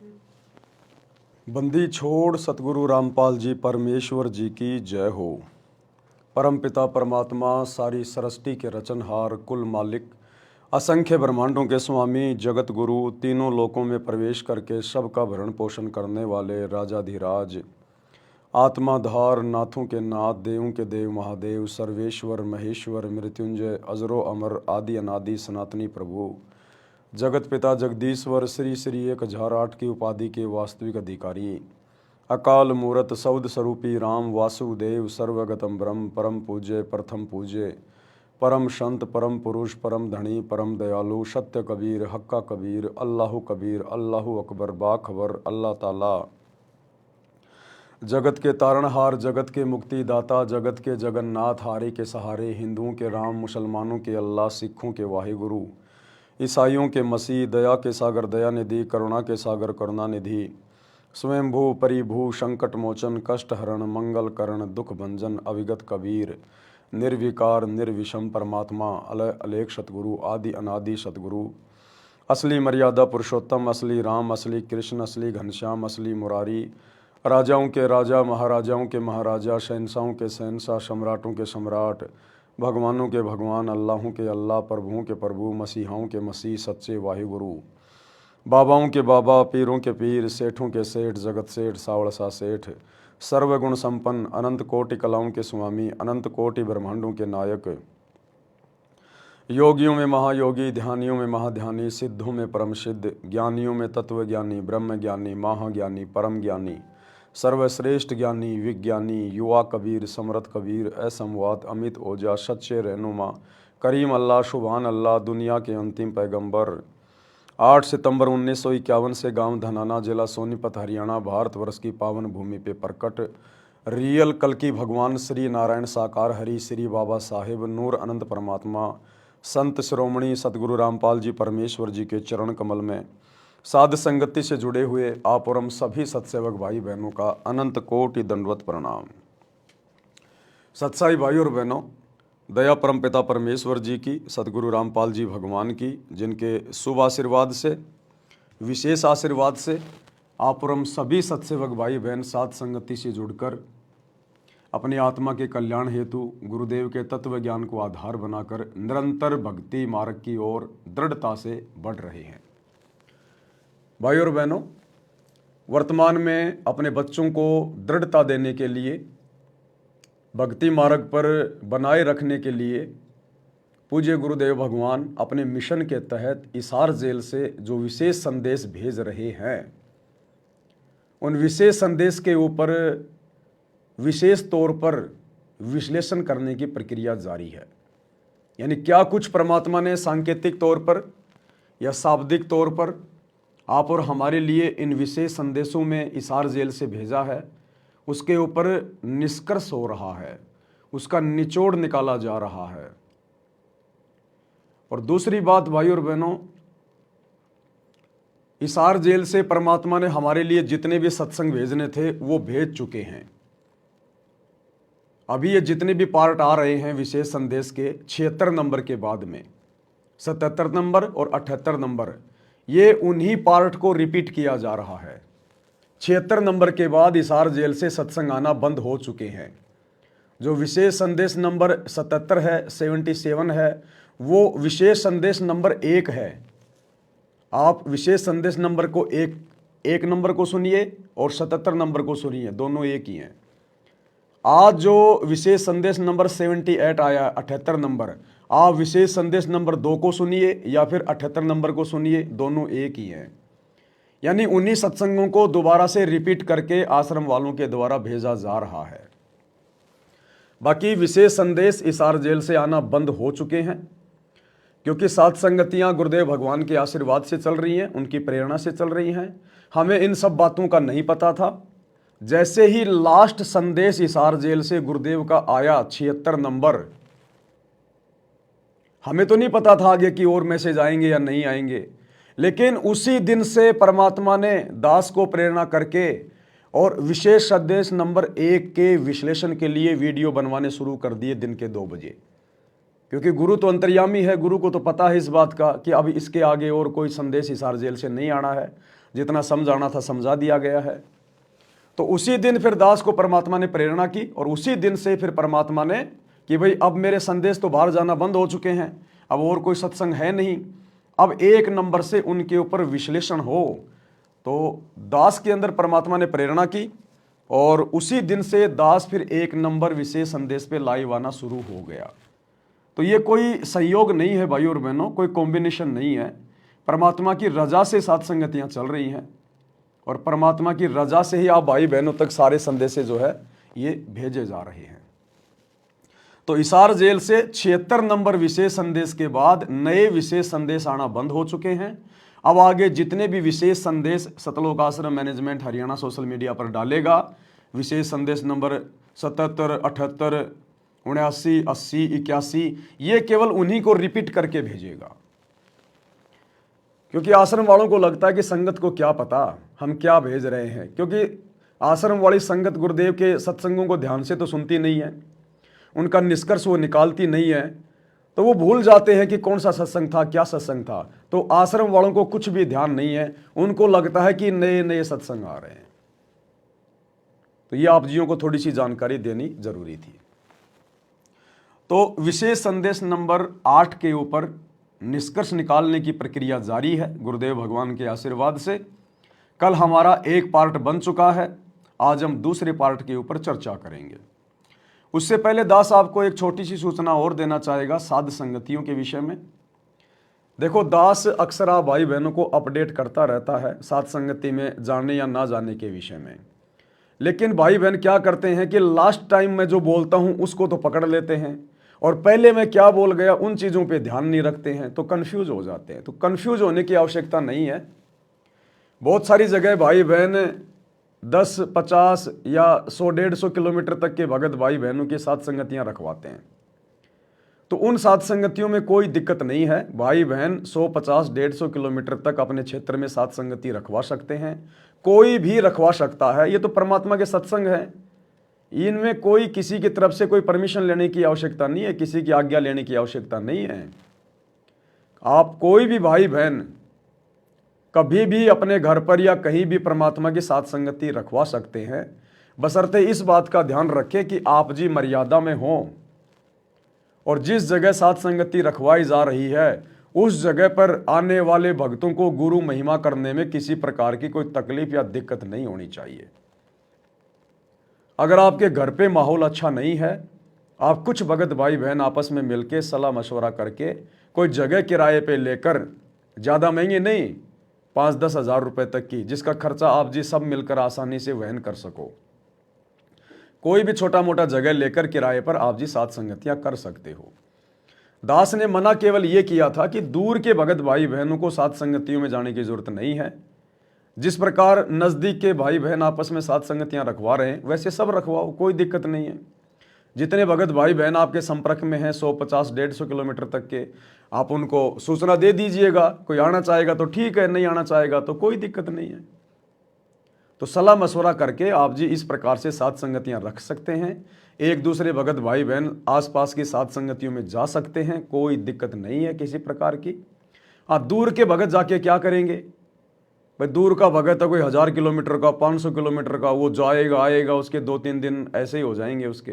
बंदी छोड़ सतगुरु रामपाल जी परमेश्वर जी की जय हो। परमपिता परमात्मा सारी सृष्टि के रचनहार कुल मालिक असंख्य ब्रह्मांडों के स्वामी जगत गुरु तीनों लोकों में प्रवेश करके सबका भरण पोषण करने वाले राजाधिराज आत्माधार नाथों के नाथ देवों के देव महादेव सर्वेश्वर महेश्वर मृत्युंजय अजरो अमर आदि अनादि सनातनी प्रभु जगत पिता जगदीश्वर श्री श्री 1008 की उपाधि के वास्तविक अधिकारी अकाल मूरत सौद स्वरूपी राम वासुदेव सर्वगतम ब्रह्म परम पूज्य प्रथम पूज्य परम संत परम पुरुष परम धनी परम दयालु सत्य कबीर हक्का कबीर अल्लाह अकबर बाखबर अल्लाह ताला जगत के तारणहार जगत के मुक्तिदाता जगत के जगन्नाथ हारे के सहारे हिंदुओं के राम मुसलमानों के अल्लाह सिखों के वाहिगुरु ईसाइयों के मसीह दया के सागर दया निधि करुणा के सागर करुणा निधि स्वयंभू परिभू संकट मोचन कष्ट हरण मंगल करण दुख भंजन अविगत कबीर निर्विकार निर्विषम परमात्मा अलय अलेख सतगुरु आदि अनादि सतगुरु असली मर्यादा पुरुषोत्तम असली राम असली कृष्ण असली घनश्याम असली मुरारी राजाओं के राजा महाराजाओं के महाराजा शहंशाहों के शहंशाह सम्राटों के सम्राट भगवानों के भगवान अल्लाहों के अल्लाह प्रभुओं के प्रभु मसीहाओं के मसीह सच्चे वाहिगुरु बाबाओं के बाबा पीरों के पीर सेठों के सेठ जगत सेठ सावड़सा सेठ सर्वगुण संपन्न अनंत कोटि कलाओं के स्वामी अनंत कोटि ब्रह्मांडों के नायक योगियों में महायोगी ध्यानियों में महाध्यानी सिद्धों में परम सिद्ध ज्ञानियों में तत्व ज्ञानी ब्रह्म ज्ञानी महाज्ञानी परम ज्ञानी सर्वश्रेष्ठ ज्ञानी विज्ञानी युवा कबीर समरथ कबीर असमवात अमित ओजा सच्चे रहनुमा करीम अल्लाह शुभान अल्लाह दुनिया के अंतिम पैगंबर 8 सितंबर 1951 से गांव धनाना जिला सोनीपत हरियाणा भारतवर्ष की पावन भूमि पे प्रकट रियल कल की भगवान श्री नारायण साकार हरि श्री बाबा साहेब नूर अनंत परमात्मा संत शिरोमणि सतगुरु रामपाल जी परमेश्वर जी के चरण कमल में साध संगति से जुड़े हुए आप और हम सभी सत्सेवक भाई बहनों का अनंत कोटि दंडवत प्रणाम। सत्साई भाई और बहनों, दया परम पिता परमेश्वर जी की सतगुरु रामपाल जी भगवान की जिनके शुभ आशीर्वाद से विशेष आशीर्वाद से आप और हम सभी सत्सेवक भाई बहन साध संगति से जुड़कर अपनी आत्मा के कल्याण हेतु गुरुदेव के तत्व ज्ञान को आधार बनाकर निरंतर भक्ति मार्ग की ओर दृढ़ता से बढ़ रहे हैं। भाई और बहनों, वर्तमान में अपने बच्चों को दृढ़ता देने के लिए भक्ति मार्ग पर बनाए रखने के लिए पूज्य गुरुदेव भगवान अपने मिशन के तहत हिसार जेल से जो विशेष संदेश भेज रहे हैं, उन विशेष संदेश के ऊपर विशेष तौर पर विश्लेषण करने की प्रक्रिया जारी है। यानी क्या कुछ परमात्मा ने सांकेतिक तौर पर या शाब्दिक तौर पर आप और हमारे लिए इन विशेष संदेशों में हिसार जेल से भेजा है, उसके ऊपर निष्कर्ष हो रहा है, उसका निचोड़ निकाला जा रहा है। और दूसरी बात भाई और बहनों, हिसार जेल से परमात्मा ने हमारे लिए जितने भी सत्संग भेजने थे वो भेज चुके हैं। अभी ये जितने भी पार्ट आ रहे हैं विशेष संदेश के 76 नंबर के बाद में 77 नंबर और 78 नंबर, ये उन्हीं पार्ट को रिपीट किया जा रहा है। 76 नंबर के बाद हिसार जेल से सत्संग आना बंद हो चुके हैं। जो विशेष संदेश नंबर 77 है 77 है, वो विशेष संदेश नंबर 1 है। आप विशेष संदेश नंबर को एक नंबर को सुनिए और 77 नंबर को सुनिए, दोनों एक ही हैं। आज जो विशेष संदेश नंबर 78 आया 78 नंबर, आप विशेष संदेश नंबर 2 को सुनिए या फिर 78 नंबर को सुनिए, दोनों एक ही हैं। यानी उन्हीं सत्संगों को दोबारा से रिपीट करके आश्रम वालों के द्वारा भेजा जा रहा है। बाकी विशेष संदेश हिसार जेल से आना बंद हो चुके हैं, क्योंकि सात संगतियां गुरुदेव भगवान के आशीर्वाद से चल रही हैं, उनकी प्रेरणा से चल रही हैं। हमें इन सब बातों का नहीं पता था। जैसे ही लास्ट संदेश हिसार जेल से गुरुदेव का आया 76 नंबर, हमें तो नहीं पता था आगे की और मैसेज आएंगे या नहीं आएंगे, लेकिन उसी दिन से परमात्मा ने दास को प्रेरणा करके और विशेष संदेश नंबर 1 के विश्लेषण के लिए वीडियो बनवाने शुरू कर दिए दिन के 2 बजे। क्योंकि गुरु तो अंतर्यामी है, गुरु को तो पता है इस बात का कि अब इसके आगे और कोई संदेश हिसार जेल से नहीं आना है। जितना समझाना था समझा दिया गया है। तो उसी दिन फिर दास को परमात्मा ने प्रेरणा की और उसी दिन से फिर परमात्मा ने कि भाई अब मेरे संदेश तो बाहर जाना बंद हो चुके हैं, अब और कोई सत्संग है नहीं, अब एक नंबर से उनके ऊपर विश्लेषण हो। तो दास के अंदर परमात्मा ने प्रेरणा की और उसी दिन से दास फिर एक नंबर विशेष संदेश पे लाइव आना शुरू हो गया। तो ये कोई संयोग नहीं है भाई और बहनों, कोई कॉम्बिनेशन नहीं है, परमात्मा की रजा से सात संगतियां चल रही हैं और परमात्मा की रजा से ही आप भाई बहनों तक सारे संदेश जो है ये भेजे जा रहे हैं। तो हिसार जेल से 76 नंबर विशेष संदेश के बाद नए विशेष संदेश आना बंद हो चुके हैं। अब आगे जितने भी विशेष संदेश सतलोक आश्रम मैनेजमेंट हरियाणा सोशल मीडिया पर डालेगा, विशेष संदेश नंबर 77, 78, 79, 80, 81, ये केवल उन्हीं को रिपीट करके भेजेगा, क्योंकि आश्रम वालों को लगता है कि संगत को क्या पता हम क्या भेज रहे हैं, क्योंकि आश्रम वाली संगत गुरुदेव के सत्संगों को ध्यान से तो सुनती नहीं है, उनका निष्कर्ष वो निकालती नहीं है, तो वो भूल जाते हैं कि कौन सा सत्संग था, क्या सत्संग था। तो आश्रम वालों को कुछ भी ध्यान नहीं है, उनको लगता है कि नए नए सत्संग आ रहे हैं। तो ये आप जियों को थोड़ी सी जानकारी देनी जरूरी थी। तो विशेष संदेश नंबर 8 के ऊपर निष्कर्ष निकालने की प्रक्रिया जारी है गुरुदेव भगवान के आशीर्वाद से। कल हमारा एक पार्ट बन चुका है, आज हम दूसरे पार्ट के ऊपर चर्चा करेंगे। उससे पहले दास आपको एक छोटी सी सूचना और देना चाहेगा साध संगतियों के विषय में। देखो दास अक्सर आप भाई बहनों को अपडेट करता रहता है साध संगति में जाने या ना जाने के विषय में, लेकिन भाई बहन क्या करते हैं कि लास्ट टाइम मैं जो बोलता हूं उसको तो पकड़ लेते हैं और पहले मैं क्या बोल गया उन चीज़ों पे ध्यान नहीं रखते हैं, तो कंफ्यूज हो जाते हैं। तो कंफ्यूज होने की आवश्यकता नहीं है। बहुत सारी जगह भाई बहन 10, 50 या 100, 150 किलोमीटर तक के भगत भाई बहनों के साथ संगतियां रखवाते हैं, तो उन साथ संगतियों में कोई दिक्कत नहीं है। भाई बहन 100, 50, 150 किलोमीटर तक अपने क्षेत्र में साथ संगति रखवा सकते हैं, कोई भी रखवा सकता है। ये तो परमात्मा के सत्संग है, इनमें कोई किसी की तरफ से कोई परमिशन लेने की आवश्यकता नहीं है, किसी की आज्ञा लेने की आवश्यकता नहीं है। आप कोई भी भाई बहन कभी भी अपने घर पर या कहीं भी परमात्मा की साथ संगति रखवा सकते हैं, बशर्ते इस बात का ध्यान रखें कि आप जी मर्यादा में हो और जिस जगह साथ संगति रखवाई जा रही है उस जगह पर आने वाले भक्तों को गुरु महिमा करने में किसी प्रकार की कोई तकलीफ या दिक्कत नहीं होनी चाहिए। अगर आपके घर पे माहौल अच्छा नहीं है, आप कुछ भगत भाई बहन आपस में मिलके सलाह मशवरा करके कोई जगह किराए पे लेकर, ज़्यादा महंगी नहीं, 5-10 हज़ार रुपए तक की, जिसका खर्चा आप जी सब मिलकर आसानी से वहन कर सको, कोई भी छोटा मोटा जगह लेकर किराए पर आप जी साथ संगतियां कर सकते हो। दास ने मना केवल ये किया था कि दूर के भगत भाई बहनों को साथ संगतियों में जाने की जरूरत नहीं है। जिस प्रकार नज़दीक के भाई बहन आपस में साथ संगतियां रखवा रहे हैं वैसे सब रखवाओ, कोई दिक्कत नहीं है। जितने भगत भाई बहन आपके संपर्क में हैं 100, 50, 150 किलोमीटर तक के, आप उनको सूचना दे दीजिएगा। कोई आना चाहेगा तो ठीक है, नहीं आना चाहेगा तो कोई दिक्कत नहीं है। तो सलाह मशवरा करके आप जी इस प्रकार से साथ संगतियां रख सकते हैं। एक दूसरे भगत भाई बहन आसपास की साथ संगतियों में जा सकते हैं, कोई दिक्कत नहीं है किसी प्रकार की। हाँ, दूर के भगत जाके क्या करेंगे भाई, दूर का भगत है कोई 1000 किलोमीटर का, 500 किलोमीटर का, वो जाएगा आएगा, उसके 2-3 दिन ऐसे ही हो जाएंगे उसके,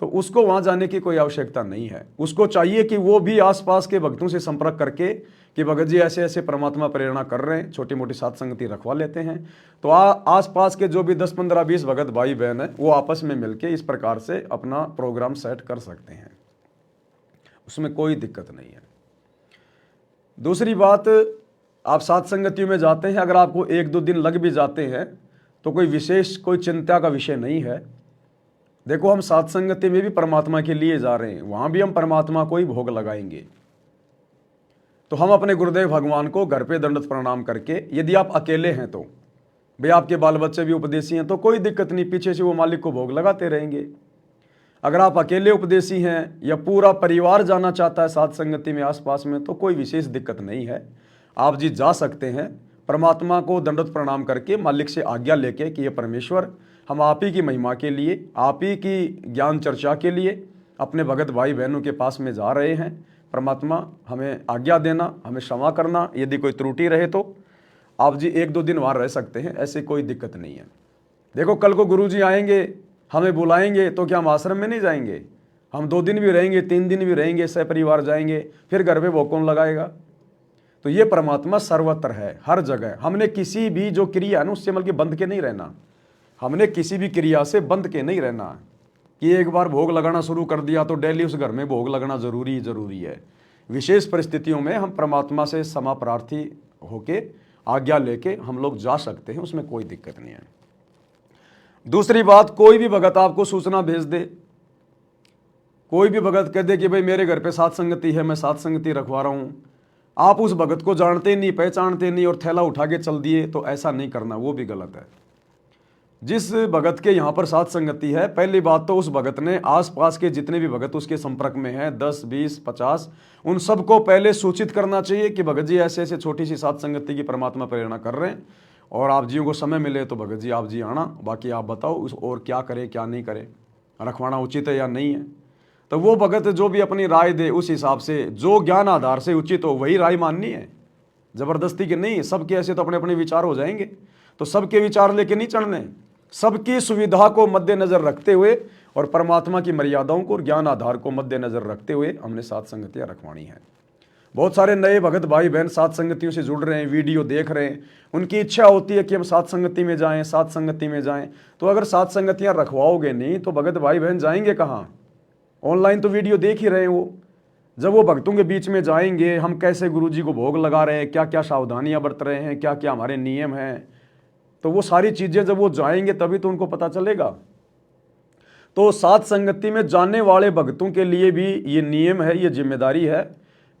तो उसको वहाँ जाने की कोई आवश्यकता नहीं है। उसको चाहिए कि वो भी आसपास के भक्तों से संपर्क करके कि भगत जी ऐसे ऐसे परमात्मा प्रेरणा कर रहे हैं, छोटी मोटी साथ संगति रखवा लेते हैं। तो आसपास के जो भी 10, 15, 20 भगत भाई बहन हैं वो आपस में मिलके इस प्रकार से अपना प्रोग्राम सेट कर सकते हैं, उसमें कोई दिक्कत नहीं है। दूसरी बात, आप साथ संगतियों में जाते हैं, अगर आपको 1-2 दिन लग भी जाते हैं तो कोई विशेष कोई चिंता का विषय नहीं है। देखो, हम साथ संगति में भी परमात्मा के लिए जा रहे हैं, वहां भी हम परमात्मा को ही भोग लगाएंगे। तो हम अपने गुरुदेव भगवान को घर पे दंडवत प्रणाम करके, यदि आप अकेले हैं तो भाई आपके बाल बच्चे भी उपदेशी हैं तो कोई दिक्कत नहीं, पीछे से वो मालिक को भोग लगाते रहेंगे। अगर आप अकेले उपदेशी हैं या पूरा परिवार जाना चाहता है साथ संगति में आसपास में तो कोई विशेष दिक्कत नहीं है, आप जी जा सकते हैं। परमात्मा को दंडवत प्रणाम करके मालिक से आज्ञा लेके कि ये परमेश्वर, हम आप ही की महिमा के लिए, आप ही की ज्ञान चर्चा के लिए अपने भगत भाई बहनों के पास में जा रहे हैं। परमात्मा हमें आज्ञा देना, हमें क्षमा करना यदि कोई त्रुटि रहे तो, आप जी 1-2 दिन वहाँ रह सकते हैं, ऐसे कोई दिक्कत नहीं है। देखो कल को गुरुजी आएंगे, हमें बुलाएंगे, तो क्या हम आश्रम में नहीं जाएंगे? हम 2 दिन भी रहेंगे, 3 दिन भी रहेंगे, सपरिवार जाएंगे, फिर घर पे भोग कौन लगाएगा? तो ये परमात्मा सर्वत्र है, हर जगह। हमने किसी भी जो क्रिया है ना उससे बल्कि बंध के नहीं रहना। हमने किसी भी क्रिया से बंध के नहीं रहना कि एक बार भोग लगाना शुरू कर दिया तो डेली उस घर में भोग लगना जरूरी है। विशेष परिस्थितियों में हम परमात्मा से क्षमा प्रार्थी होके आज्ञा लेके हम लोग जा सकते हैं, उसमें कोई दिक्कत नहीं है। दूसरी बात, कोई भी भगत आपको सूचना भेज दे, कोई भी भगत कह दे कि भाई मेरे घर पे सात संगति है, मैं सात संगति रखवा रहा हूं, आप उस भगत को जानते नहीं, पहचानते नहीं और थैला उठा के चल दिए, तो ऐसा नहीं करना, वो भी गलत है। जिस भगत के यहाँ पर सात संगति है, पहली बात तो उस भगत ने आसपास के जितने भी भगत उसके संपर्क में हैं, 10, 20, 50, उन सबको पहले सूचित करना चाहिए कि भगत जी ऐसे ऐसे छोटी सी सात संगति की परमात्मा प्रेरणा कर रहे हैं, और आप जियों को समय मिले तो भगत जी आप जी आना, बाकी आप बताओ उस और क्या करे क्या नहीं करे, रखवाना उचित है या नहीं है। तो वो भगत जो भी अपनी राय दे उस हिसाब से, जो ज्ञान आधार से उचित हो वही राय माननी है, जबरदस्ती के नहीं। सबके ऐसे तो अपने अपने विचार हो जाएंगे, तो सबके विचार लेके नहीं चढ़ने, सबकी सुविधा को मद्देनजर रखते हुए और परमात्मा की मर्यादाओं को और ज्ञान आधार को मद्देनजर रखते हुए हमने सात संगतियां रखवानी है। बहुत सारे नए भगत भाई बहन सात संगतियों से जुड़ रहे हैं, वीडियो देख रहे हैं, उनकी इच्छा होती है कि हम सात संगति में जाएं, सात संगति में जाएं। तो अगर सात संगतियां रखवाओगे नहीं तो भगत भाई बहन जाएंगे कहाँ? ऑनलाइन तो वीडियो देख ही रहे हैं वो। जब वो भक्तों के बीच में जाएंगे, हम कैसे गुरुजी को भोग लगा रहे हैं, क्या क्या सावधानियां बरत रहे हैं, क्या क्या हमारे नियम हैं, तो वो सारी चीजें जब वो जाएंगे तभी तो उनको पता चलेगा। तो सात संगति में जाने वाले भक्तों के लिए भी ये नियम है, ये जिम्मेदारी है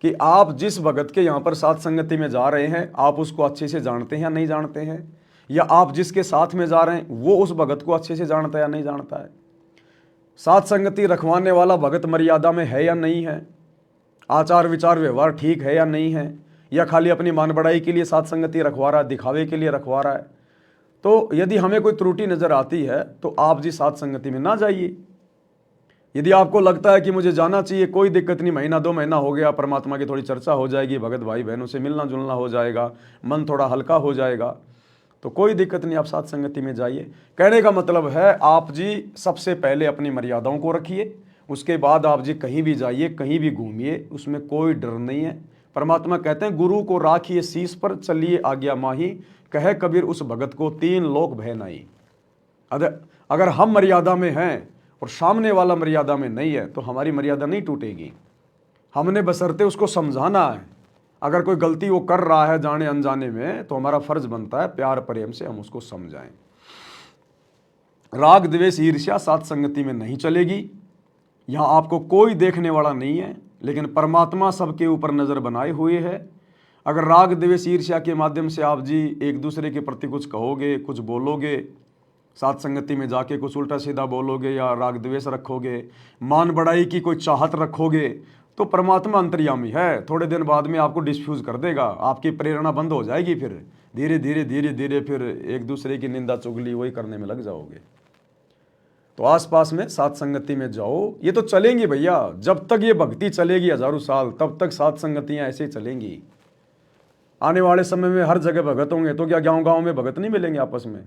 कि आप जिस भगत के यहाँ पर सात संगति में जा रहे हैं, आप उसको अच्छे से जानते हैं या नहीं जानते हैं, या आप जिसके साथ में जा रहे हैं वो उस भगत को अच्छे से जानता है या नहीं जानता है। सात संगति रखवाने वाला भगत मर्यादा में है या नहीं है, आचार विचार व्यवहार ठीक है या नहीं है, या खाली अपनी मान बढ़ाई के लिए सात संगति रखवा रहा है, दिखावे के लिए रखवा रहा है। तो यदि हमें कोई त्रुटि नजर आती है तो आप जी सात संगति में ना जाइए। यदि आपको लगता है कि मुझे जाना चाहिए, कोई दिक्कत नहीं, महीना 2 महीना हो गया, परमात्मा की थोड़ी चर्चा हो जाएगी, भगत भाई बहनों से मिलना जुलना हो जाएगा, मन थोड़ा हल्का हो जाएगा, तो कोई दिक्कत नहीं, आप सात संगति में जाइए। कहने का मतलब है आप जी सबसे पहले अपनी मर्यादाओं को रखिए, उसके बाद आप जी कहीं भी जाइए, कहीं भी घूमिए, उसमें कोई डर नहीं है। परमात्मा कहते हैं गुरु को राखिए शीश पर, चलिए आज्ञा माही, कहे कबीर उस भगत को 3 लोक भय नहीं। अगर हम मर्यादा में हैं और सामने वाला मर्यादा में नहीं है तो हमारी मर्यादा नहीं टूटेगी। हमने बशर्ते उसको समझाना है। अगर कोई गलती वो कर रहा है जाने अनजाने में तो हमारा फर्ज बनता है प्यार प्रेम से हम उसको समझाएं। राग द्वेष ईर्ष्या सात संगति में नहीं चलेगी। यहाँ आपको कोई देखने वाला नहीं है, लेकिन परमात्मा सबके ऊपर नजर बनाए हुए है। अगर राग द्वेष ईर्ष्या के माध्यम से आप जी एक दूसरे के प्रति कुछ कहोगे, कुछ बोलोगे, सात संगति में जाके कुछ उल्टा सीधा बोलोगे या राग द्वेष रखोगे, मान बढ़ाई की कोई चाहत रखोगे, तो परमात्मा अंतर्यामी है, थोड़े दिन बाद में आपको डिस्फ्यूज कर देगा, आपकी प्रेरणा बंद हो जाएगी, फिर धीरे धीरे फिर एक दूसरे की निंदा चुगली वही करने में लग जाओगे। तो आसपास में सात संगति में जाओ। ये तो चलेंगी भैया, जब तक ये भक्ति चलेगी हजारों साल, तब तक सात संगतियां ऐसे ही चलेंगी। आने वाले समय में हर जगह भगत होंगे, तो क्या गांव गांव में भगत नहीं मिलेंगे आपस में?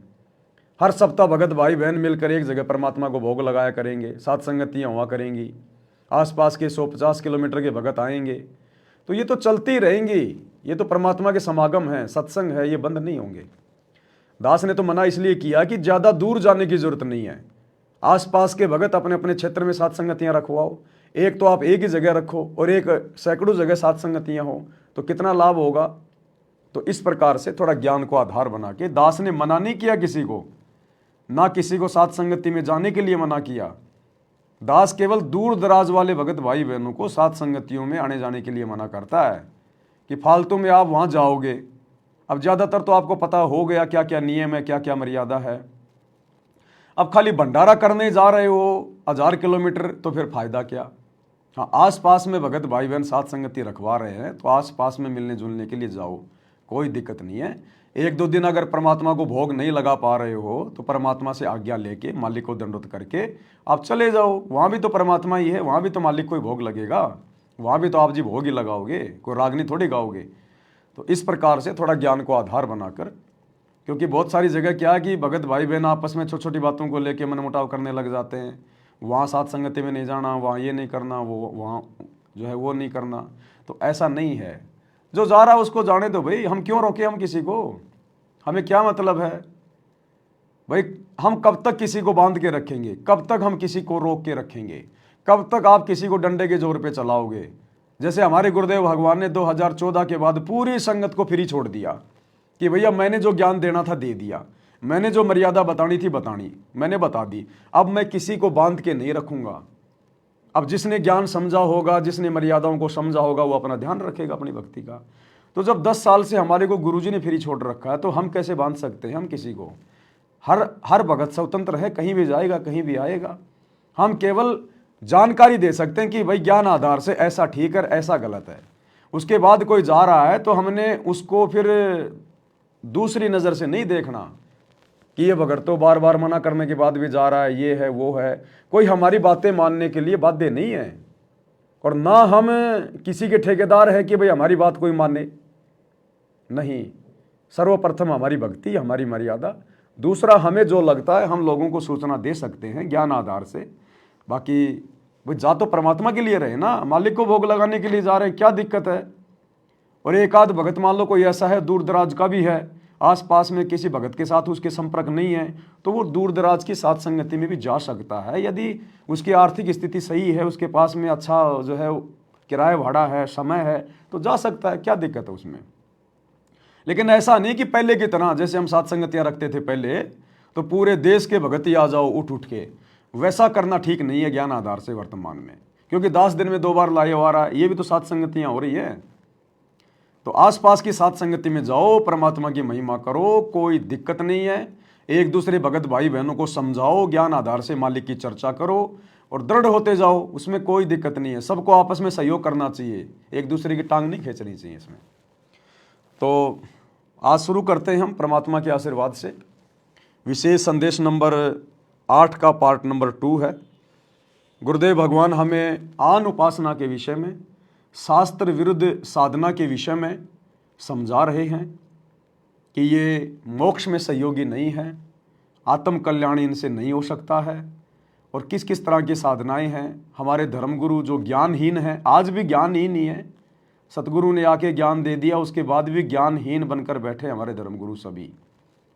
हर सप्ताह भगत भाई बहन मिलकर एक जगह परमात्मा को भोग लगाया करेंगे, सात संगतियां हुआ करेंगी, आसपास के 150 किलोमीटर के भगत आएंगे, तो ये तो चलती रहेंगी। ये तो परमात्मा के समागम है, सत्संग है, ये बंद नहीं होंगे। दास ने तो मना इसलिए किया कि ज़्यादा दूर जाने की जरूरत नहीं है, आसपास के भगत अपने अपने क्षेत्र में सात संगतियां रखवाओ। एक तो आप एक ही जगह रखो और एक सैकड़ों जगह सात संगतियां हो, तो कितना लाभ होगा। तो इस प्रकार से थोड़ा ज्ञान को आधार बना के, दास ने मना नहीं किया किसी को, ना किसी को सात संगति में जाने के लिए मना किया। दास केवल दूर दराज वाले भगत भाई बहनों को सात संगतियों में आने जाने के लिए मना करता है कि फालतू में आप वहाँ जाओगे। अब ज़्यादातर तो आपको पता हो गया क्या क्या नियम है, क्या क्या मर्यादा है। अब खाली भंडारा करने जा रहे हो 1000 किलोमीटर, तो फिर फायदा क्या। हाँ, आसपास में भगत भाई बहन सात संगति रखवा रहे हैं तो आसपास में मिलने जुलने के लिए जाओ, कोई दिक्कत नहीं है। 1-2 दिन अगर परमात्मा को भोग नहीं लगा पा रहे हो तो परमात्मा से आज्ञा लेके, मालिक को दंडवत करके आप चले जाओ। वहाँ भी तो परमात्मा ही है, वहाँ भी तो मालिक को ही भोग लगेगा, वहाँ भी तो आप जी भोग ही लगाओगे, कोई रागनी थोड़ी गाओगे। तो इस प्रकार से थोड़ा ज्ञान को आधार बनाकर, क्योंकि बहुत सारी जगह क्या है कि भगत भाई बहन आपस में छोटी छोटी बातों को लेकर मनमुटाव करने लग जाते हैं। वहाँ साथ संगति में नहीं जाना, वहाँ ये नहीं करना, वो वहाँ जो है वो नहीं करना। तो ऐसा नहीं है, जो जा रहा है उसको जाने दो भाई, हम क्यों रोके हम किसी को, हमें क्या मतलब है भाई। हम कब तक किसी को बांध के रखेंगे, कब तक हम किसी को रोक के रखेंगे, कब तक आप किसी को डंडे के जोर पे चलाओगे। जैसे हमारे गुरुदेव भगवान ने 2014 के बाद पूरी संगत को फ्री छोड़ दिया कि भैया मैंने जो ज्ञान देना था दे दिया, मैंने जो मर्यादा बतानी थी बतानी, मैंने बता दी, अब मैं किसी को बांध के नहीं रखूंगा। अब जिसने ज्ञान समझा होगा, जिसने मर्यादाओं को समझा होगा, वो अपना ध्यान रखेगा अपनी भक्ति का। तो जब 10 साल से हमारे को गुरुजी ने फ्री छोड़ रखा है, तो हम कैसे बांध सकते हैं हम किसी को। हर भगत स्वतंत्र है, कहीं भी जाएगा कहीं भी आएगा। हम केवल जानकारी दे सकते हैं कि भाई ज्ञान आधार से ऐसा ठीक है, ऐसा गलत है। उसके बाद कोई जा रहा है तो हमने उसको फिर दूसरी नज़र से नहीं देखना कि ये भगत तो बार बार मना करने के बाद भी जा रहा है, ये है वो है। कोई हमारी बातें मानने के लिए बाध्य नहीं है, और ना हम किसी के ठेकेदार है कि भाई हमारी बात कोई माने। नहीं, सर्वप्रथम हमारी भक्ति, हमारी मर्यादा। दूसरा, हमें जो लगता है हम लोगों को सूचना दे सकते हैं ज्ञान आधार से। बाकी वो जा तो परमात्मा के लिए रहे ना, मालिक को भोग लगाने के लिए जा रहे हैं, क्या दिक्कत है। और एक आध भगत मान लो कोई ऐसा है दूर दराज का भी है, आसपास में किसी भगत के साथ उसके संपर्क नहीं है, तो वो दूर दराज की साथ संगति में भी जा सकता है। यदि उसकी आर्थिक स्थिति सही है, उसके पास में अच्छा जो है किराया भाड़ा है, समय है, तो जा सकता है, क्या दिक्कत है उसमें। लेकिन ऐसा नहीं कि पहले की तरह जैसे हम साथ संगतियाँ रखते थे पहले, तो पूरे देश के भगत ही आ जाओ उठ उठ के, वैसा करना ठीक नहीं है ज्ञान आधार से वर्तमान में। क्योंकि 10 दिन में 2 बार लाए आ रहा है, ये भी तो साथ संगतियाँ हो रही है। तो आसपास की साथ संगति में जाओ, परमात्मा की महिमा करो, कोई दिक्कत नहीं है। एक दूसरे भगत भाई बहनों को समझाओ, ज्ञान आधार से मालिक की चर्चा करो और दृढ़ होते जाओ, उसमें कोई दिक्कत नहीं है। सबको आपस में सहयोग करना चाहिए, एक दूसरे की टांग नहीं खींचनी चाहिए इसमें। तो आज शुरू करते हैं हम परमात्मा के आशीर्वाद से। विशेष संदेश नंबर 8 का पार्ट नंबर 2 है। गुरुदेव भगवान हमें आन उपासना के विषय में, शास्त्र विरुद्ध साधना के विषय में समझा रहे हैं कि ये मोक्ष में सहयोगी नहीं है, आत्म कल्याण इनसे नहीं हो सकता है, और किस किस तरह की साधनाएं हैं। हमारे धर्मगुरु जो ज्ञानहीन हैं, आज भी ज्ञानहीन ही है, सतगुरु ने आके ज्ञान दे दिया, उसके बाद भी ज्ञानहीन बनकर बैठे हमारे धर्मगुरु सभी।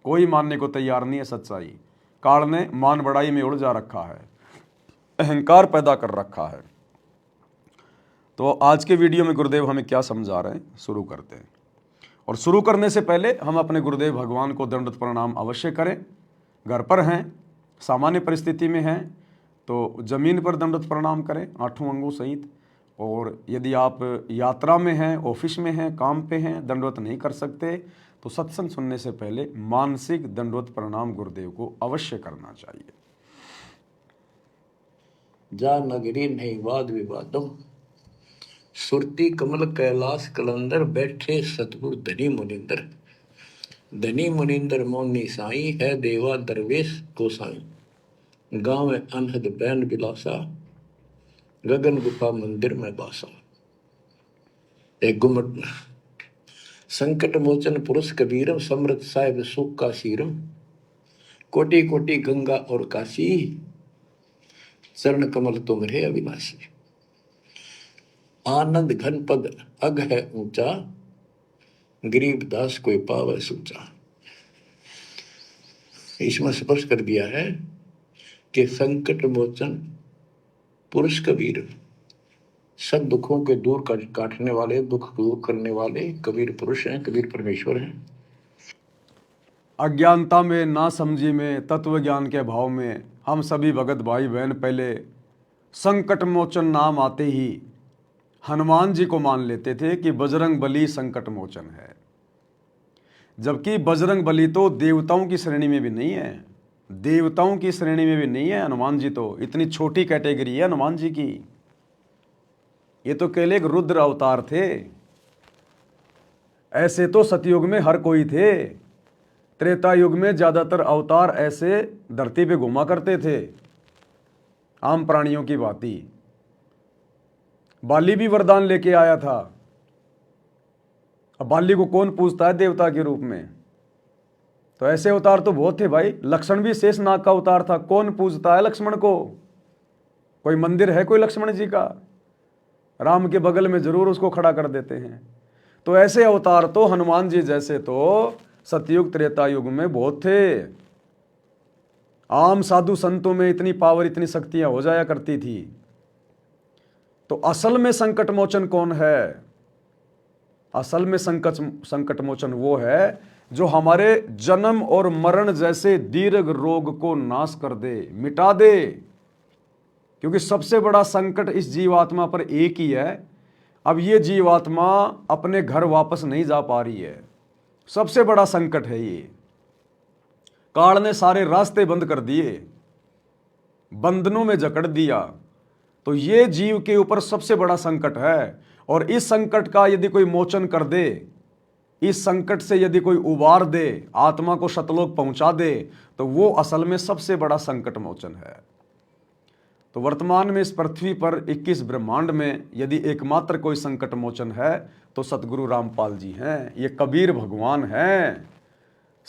कोई मानने को तैयार नहीं है सच्चाई। काल ने मान बढ़ाई में उलझा रखा है, अहंकार पैदा कर रखा है। तो आज के वीडियो में गुरुदेव हमें क्या समझा रहे हैं, शुरू करते हैं। और शुरू करने से पहले हम अपने गुरुदेव भगवान को दंडवत प्रणाम अवश्य करें। घर पर हैं, सामान्य परिस्थिति में हैं तो जमीन पर दंडवत प्रणाम करें 8 अंगों सहित। और यदि आप यात्रा में हैं, ऑफिस में हैं, काम पे हैं, दंडवत नहीं कर सकते, तो सत्संग सुनने से पहले मानसिक दंडवत प्रणाम गुरुदेव को अवश्य करना चाहिए। जा नगरी नहीं वाद विवादम, सुरती कमल कैलाश कलंदर, बैठे सतगुरु धनी मुनिंदर। धनी मुनिंदर मौनी साई, है देवा दरवेश गोसाई। गाँव अनहद बैन बिलासा, गगन गुफा मंदिर में बासा। एक गुमट संकट मोचन पुरुष कबीरम, समृत साहिब सुख का शीरम। कोटि कोटि गंगा और काशी, चरण कमल तुम रे अविनाशी। आनंद घन पद अग है ऊंचा, गरीब दास कोई पावे सूचा। इसमें स्पष्ट कर दिया है कि संकट मोचन पुरुष कबीर, सब दुखों के दूर काटने वाले, दुख दूर करने वाले कबीर पुरुष हैं, कबीर परमेश्वर हैं। अज्ञानता में, ना समझी में, तत्व ज्ञान के भाव में हम सभी भगत भाई बहन पहले संकट मोचन नाम आते ही हनुमान जी को मान लेते थे कि बजरंग बली संकट मोचन है। जबकि बजरंग बली तो देवताओं की श्रेणी में भी नहीं है, देवताओं की श्रेणी में भी नहीं है। हनुमान जी तो इतनी छोटी कैटेगरी है हनुमान जी की। ये तो केवल एक रुद्र अवतार थे। ऐसे तो सतयुग में हर कोई थे, त्रेता युग में ज्यादातर अवतार ऐसे धरती पे घुमा करते थे, आम प्राणियों की भांति। बाली भी वरदान लेके आया था, अब बाली को कौन पूजता है देवता के रूप में? तो ऐसे अवतार तो बहुत थे भाई। लक्ष्मण भी शेषनाग का अवतार था, कौन पूजता है लक्ष्मण को? कोई मंदिर है कोई लक्ष्मण जी का? राम के बगल में जरूर उसको खड़ा कर देते हैं। तो ऐसे अवतार तो हनुमान जी जैसे तो सतयुग त्रेता युग में बहुत थे। आम साधु संतों में इतनी पावर, इतनी शक्तियां हो जाया करती थी। तो असल में संकट मोचन कौन है? असल में संकट मोचन वो है जो हमारे जन्म और मरण जैसे दीर्घ रोग को नाश कर दे, मिटा दे। क्योंकि सबसे बड़ा संकट इस जीवात्मा पर एक ही है। अब ये जीवात्मा अपने घर वापस नहीं जा पा रही है, सबसे बड़ा संकट है ये। काल ने सारे रास्ते बंद कर दिए, बंधनों में जकड़ दिया। तो ये जीव के ऊपर सबसे बड़ा संकट है। और इस संकट का यदि कोई मोचन कर दे, इस संकट से यदि कोई उबार दे, आत्मा को सतलोक पहुंचा दे, तो वो असल में सबसे बड़ा संकट मोचन है। तो वर्तमान में इस पृथ्वी पर 21 ब्रह्मांड में यदि एकमात्र कोई संकट मोचन है तो सतगुरु रामपाल जी हैं। ये कबीर भगवान हैं।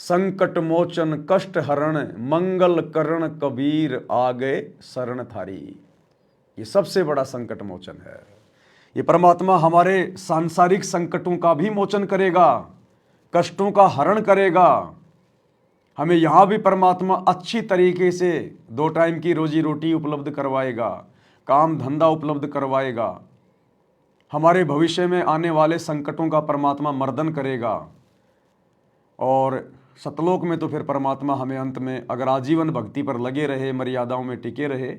संकट मोचन कष्ट हरण मंगल करण कबीर आ गए शरण थारी। ये सबसे बड़ा संकट मोचन है। ये परमात्मा हमारे सांसारिक संकटों का भी मोचन करेगा, कष्टों का हरण करेगा। हमें यहाँ भी परमात्मा अच्छी तरीके से 2 टाइम की रोजी रोटी उपलब्ध करवाएगा, काम धंधा उपलब्ध करवाएगा। हमारे भविष्य में आने वाले संकटों का परमात्मा मर्दन करेगा। और सतलोक में तो फिर परमात्मा हमें अंत में, अगर आजीवन भक्ति पर लगे रहे, मर्यादाओं में टिके रहे,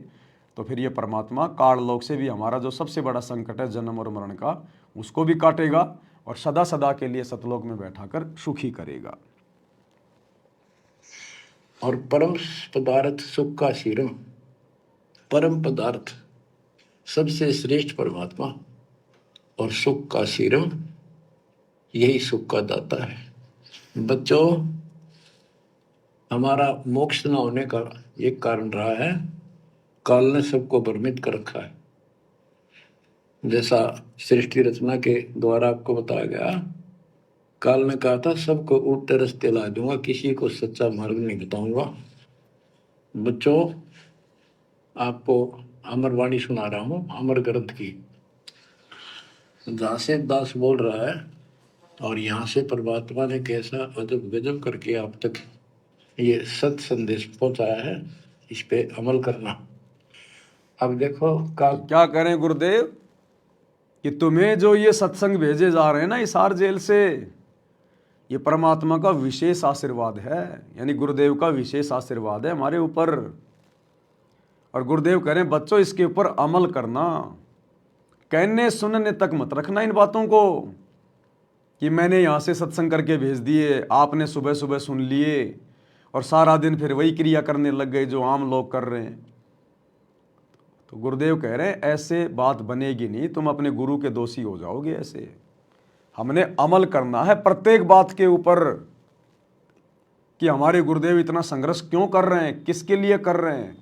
तो फिर ये परमात्मा काललोक से भी हमारा जो सबसे बड़ा संकट है जन्म और मरण का, उसको भी काटेगा और सदा सदा के लिए सतलोक में बैठाकर सुखी करेगा। और परम पदार्थ सुख का शीरम, परम पदार्थ सबसे श्रेष्ठ परमात्मा और सुख का शीरम, यही सुख का दाता है। बच्चों, हमारा मोक्ष न होने का एक कारण रहा है, काल ने सबको भ्रमित कर रखा है। जैसा सृष्टि रचना के द्वारा आपको बताया गया, काल ने कहा था सबको उल्टे रास्ते ला दूंगा, किसी को सच्चा मार्ग नहीं बताऊंगा। बच्चों, आपको अमरवाणी सुना रहा हूं, अमर ग्रंथ की, जहां से दास बोल रहा है और यहाँ से परमात्मा ने कैसा अजब गजब करके आप तक ये सत संदेश पहुंचाया है, इस पे अमल करना। अब देखो क्या करें गुरुदेव कि तुम्हें जो ये सत्संग भेजे जा रहे हैं ना हिसार जेल से, ये परमात्मा का विशेष आशीर्वाद है। यानी गुरुदेव का विशेष आशीर्वाद है हमारे ऊपर। और गुरुदेव कह रहे हैं बच्चों इसके ऊपर अमल करना, कहने सुनने तक मत रखना इन बातों को कि मैंने यहाँ से सत्संग करके भेज दिए, आपने सुबह सुबह सुन लिए और सारा दिन फिर वही क्रिया करने लग गए जो आम लोग कर रहे हैं। तो गुरुदेव कह रहे हैं ऐसे बात बनेगी नहीं, तुम अपने गुरु के दोषी हो जाओगे। ऐसे हमने अमल करना है प्रत्येक बात के ऊपर कि हमारे गुरुदेव इतना संघर्ष क्यों कर रहे हैं, किसके लिए कर रहे हैं।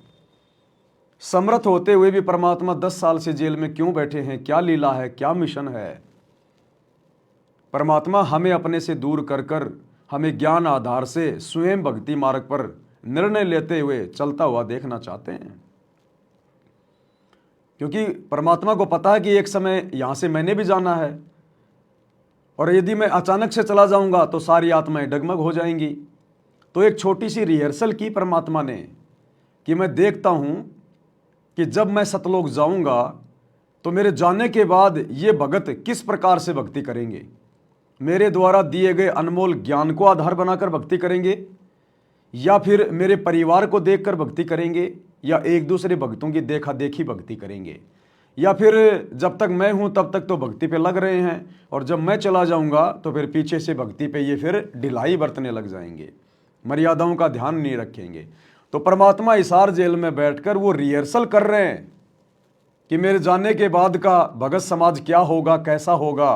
समर्थ होते हुए भी परमात्मा 10 साल से जेल में क्यों बैठे हैं, क्या लीला है, क्या मिशन है। परमात्मा हमें अपने से दूर कर कर हमें ज्ञान आधार से स्वयं भक्ति मार्ग पर निर्णय लेते हुए चलता हुआ देखना चाहते हैं। क्योंकि परमात्मा को पता है कि एक समय यहां से मैंने भी जाना है और यदि मैं अचानक से चला जाऊंगा तो सारी आत्माएं डगमग हो जाएंगी। तो एक छोटी सी रिहर्सल की परमात्मा ने कि मैं देखता हूं कि जब मैं सतलोक जाऊंगा तो मेरे जाने के बाद ये भगत किस प्रकार से भक्ति करेंगे, मेरे द्वारा दिए गए अनमोल ज्ञान को आधार बनाकर भक्ति करेंगे या फिर मेरे परिवार को देखकर भक्ति करेंगे या एक दूसरे भक्तों की देखा देखी भक्ति करेंगे या फिर जब तक मैं हूं तब तक तो भक्ति पे लग रहे हैं और जब मैं चला जाऊंगा तो फिर पीछे से भक्ति पे ये फिर ढिलाई बरतने लग जाएंगे, मर्यादाओं का ध्यान नहीं रखेंगे। तो परमात्मा हिसार जेल में बैठकर वो रिहर्सल कर रहे हैं कि मेरे जाने के बाद का भगत समाज क्या होगा, कैसा होगा,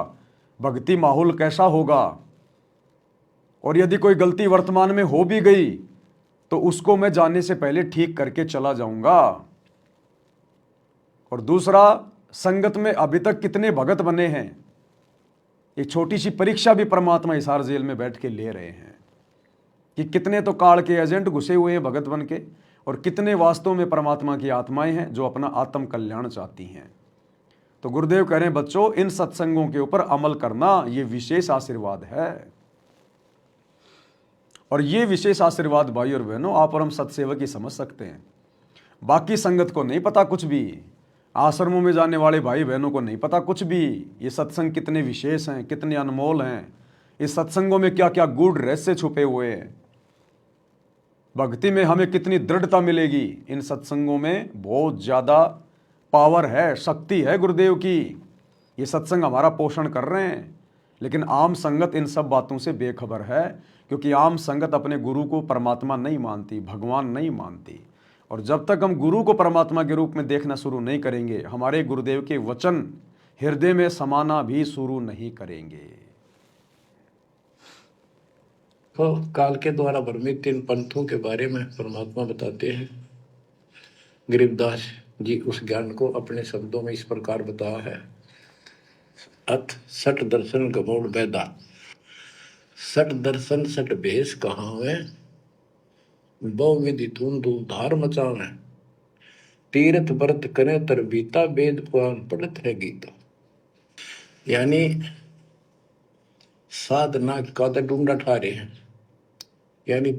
भक्ति माहौल कैसा होगा। और यदि कोई गलती वर्तमान में हो भी गई तो उसको मैं जाने से पहले ठीक करके चला जाऊंगा। और दूसरा, संगत में अभी तक कितने भगत बने हैं, ये छोटी सी परीक्षा भी परमात्मा हिसार जेल में बैठ के ले रहे हैं कि कितने तो काल के एजेंट घुसे हुए हैं भगत बन के, और कितने वास्तव में परमात्मा की आत्माएं हैं जो अपना आत्म कल्याण चाहती हैं। तो गुरुदेव कह रहे हैं बच्चों, इन सत्संगों के ऊपर अमल करना ये विशेष आशीर्वाद है। और ये विशेष आशीर्वाद भाई और बहनों आप और हम सत्सेवक ही समझ सकते हैं। बाकी संगत को नहीं पता कुछ भी, आश्रमों में जाने वाले भाई बहनों को नहीं पता कुछ भी, ये सत्संग कितने विशेष हैं, कितने अनमोल हैं, इस सत्संगों में क्या क्या गूढ़ रहस्य छुपे हुए हैं, भक्ति में हमें कितनी दृढ़ता मिलेगी। इन सत्संगों में बहुत ज़्यादा पावर है, शक्ति है गुरुदेव की। ये सत्संग हमारा पोषण कर रहे हैं। लेकिन आम संगत इन सब बातों से बेखबर है, क्योंकि आम संगत अपने गुरु को परमात्मा नहीं मानती, भगवान नहीं मानती। और जब तक हम गुरु को परमात्मा के रूप में देखना शुरू नहीं करेंगे, हमारे गुरुदेव के वचन हृदय में समाना भी शुरू नहीं करेंगे। तो काल के द्वारा भ्रमित इन पंथों के बारे में परमात्मा बताते हैं। गरीबदास जी उस ज्ञान को अपने शब्दों में इस प्रकार बताया है। अथ सठ दर्शन गमोड़ बैदा, सठ दर्शन सठ भेष कहाँ हुए, बहु विधि धूम धूम धार मचावे, तीर्थ व्रत करे तर बीता, वेद पुराण पढ़त है गीता। यानी साधना का तो ढूंढा ठारे हैं, यानी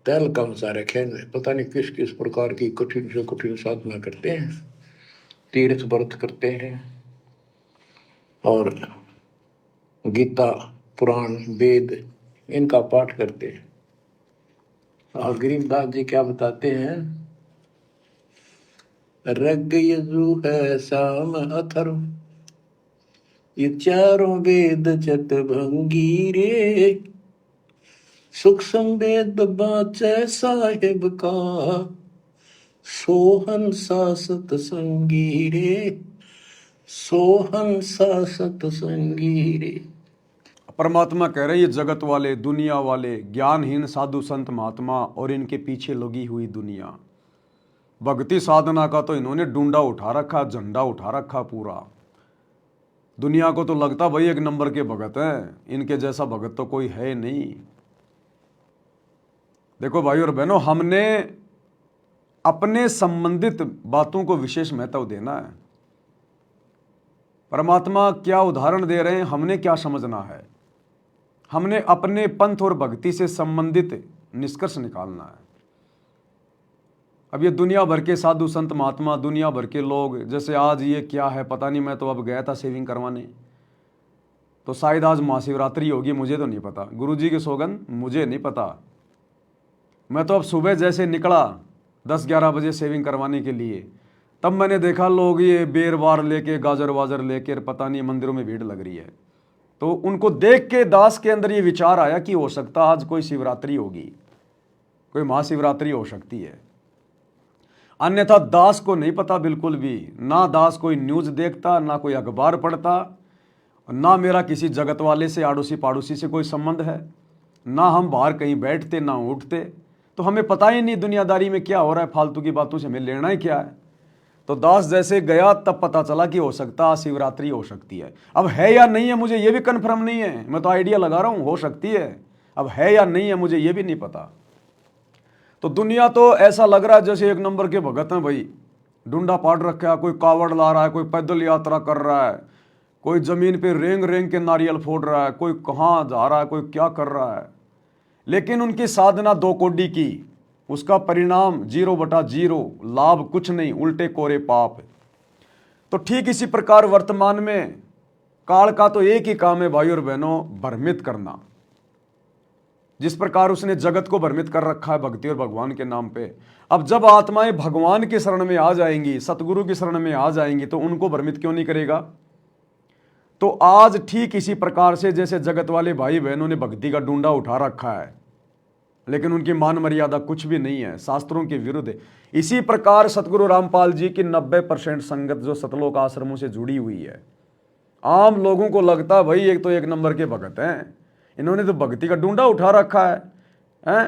तैल कम सारे खेल में पता नहीं किस किस प्रकार की कठिन से कठिन साधना करते हैं, तीर्थ व्रत करते हैं और गीता पुराण वेद इनका पाठ करते हैं। और गरीबदास जी क्या बताते हैं, रग यजु है शाम अथर्व, ये चारों वेद चत भंगी रे, सुख संवेद बाचे साहिब का, सोहन सा सतसंगी रे, सोहन सा सतसंगी रे। परमात्मा कह रहे हैं ये जगत वाले, दुनिया वाले, ज्ञानहीन साधु संत महात्मा और इनके पीछे लगी हुई दुनिया, भक्ति साधना का तो इन्होंने डूंडा उठा रखा, झंडा उठा रखा पूरा। दुनिया को तो लगता भाई एक नंबर के भगत हैं, इनके जैसा भगत तो कोई है नहीं। देखो भाई और बहनों, हमने अपने संबंधित बातों को विशेष महत्व देना है। परमात्मा क्या उदाहरण दे रहे हैं, हमने क्या समझना है। हमने अपने पंथ और भक्ति से संबंधित निष्कर्ष निकालना है। अब ये दुनिया भर के साधु संत महात्मा, दुनिया भर के लोग, जैसे आज ये क्या है पता नहीं, मैं तो अब गया था सेविंग करवाने, तो शायद आज महाशिवरात्रि होगी, मुझे तो नहीं पता, गुरुजी की सौगंध मुझे नहीं पता। मैं तो अब सुबह जैसे निकला 10-11 बजे सेविंग करवाने के लिए, तब मैंने देखा लोग ये बेर बार लेके, गाजर वाजर लेकर, पता नहीं मंदिरों में भीड़ लग रही है। तो उनको देख के दास के अंदर ये विचार आया कि हो सकता आज कोई शिवरात्रि होगी, कोई महाशिवरात्रि हो सकती है। अन्यथा दास को नहीं पता बिल्कुल भी, ना दास कोई न्यूज़ देखता, ना कोई अखबार पढ़ता, ना मेरा किसी जगत वाले से, आड़ोसी पाड़ोसी से कोई संबंध है, ना हम बाहर कहीं बैठते ना उठते, तो हमें पता ही नहीं दुनियादारी में क्या हो रहा है, फालतू की बातों से हमें लेना ही क्या है। तो दास जैसे गया तब पता चला कि हो सकता है शिवरात्रि हो सकती है। अब है या नहीं है मुझे ये भी कन्फर्म नहीं है, मैं तो आइडिया लगा रहा हूँ हो सकती है, अब है या नहीं है मुझे ये भी नहीं पता। तो दुनिया तो ऐसा लग रहा है जैसे एक नंबर के भगत हैं भाई, डुंडा पाड़ रखा है, कोई कावड़ ला रहा है, कोई पैदल यात्रा कर रहा है, कोई जमीन पे रेंग रेंग के नारियल फोड़ रहा है, कोई कहाँ जा रहा है, कोई क्या कर रहा है। लेकिन उनकी साधना 2 कौड़ी की, उसका परिणाम 0/0, लाभ कुछ नहीं, उल्टे कोरे पाप। तो ठीक इसी प्रकार वर्तमान में काल का तो एक ही काम है भाई और बहनों, भ्रमित करना। जिस प्रकार उसने जगत को भ्रमित कर रखा है भक्ति और भगवान के नाम पे, अब जब आत्माएं भगवान की शरण में आ जाएंगी, सतगुरु की शरण में आ जाएंगी, तो उनको भ्रमित क्यों नहीं करेगा। तो आज ठीक इसी प्रकार से जैसे जगत वाले भाई बहनों ने भक्ति का डूंडा उठा रखा है, लेकिन उनकी मान मर्यादा कुछ भी नहीं है, शास्त्रों के विरुद्ध है, इसी प्रकार सतगुरु रामपाल जी की 90% संगत जो सतलोक आश्रमों से जुड़ी हुई है, आम लोगों को लगता है भाई एक तो एक नंबर के भगत हैं, इन्होंने तो भक्ति का डूंडा उठा रखा है।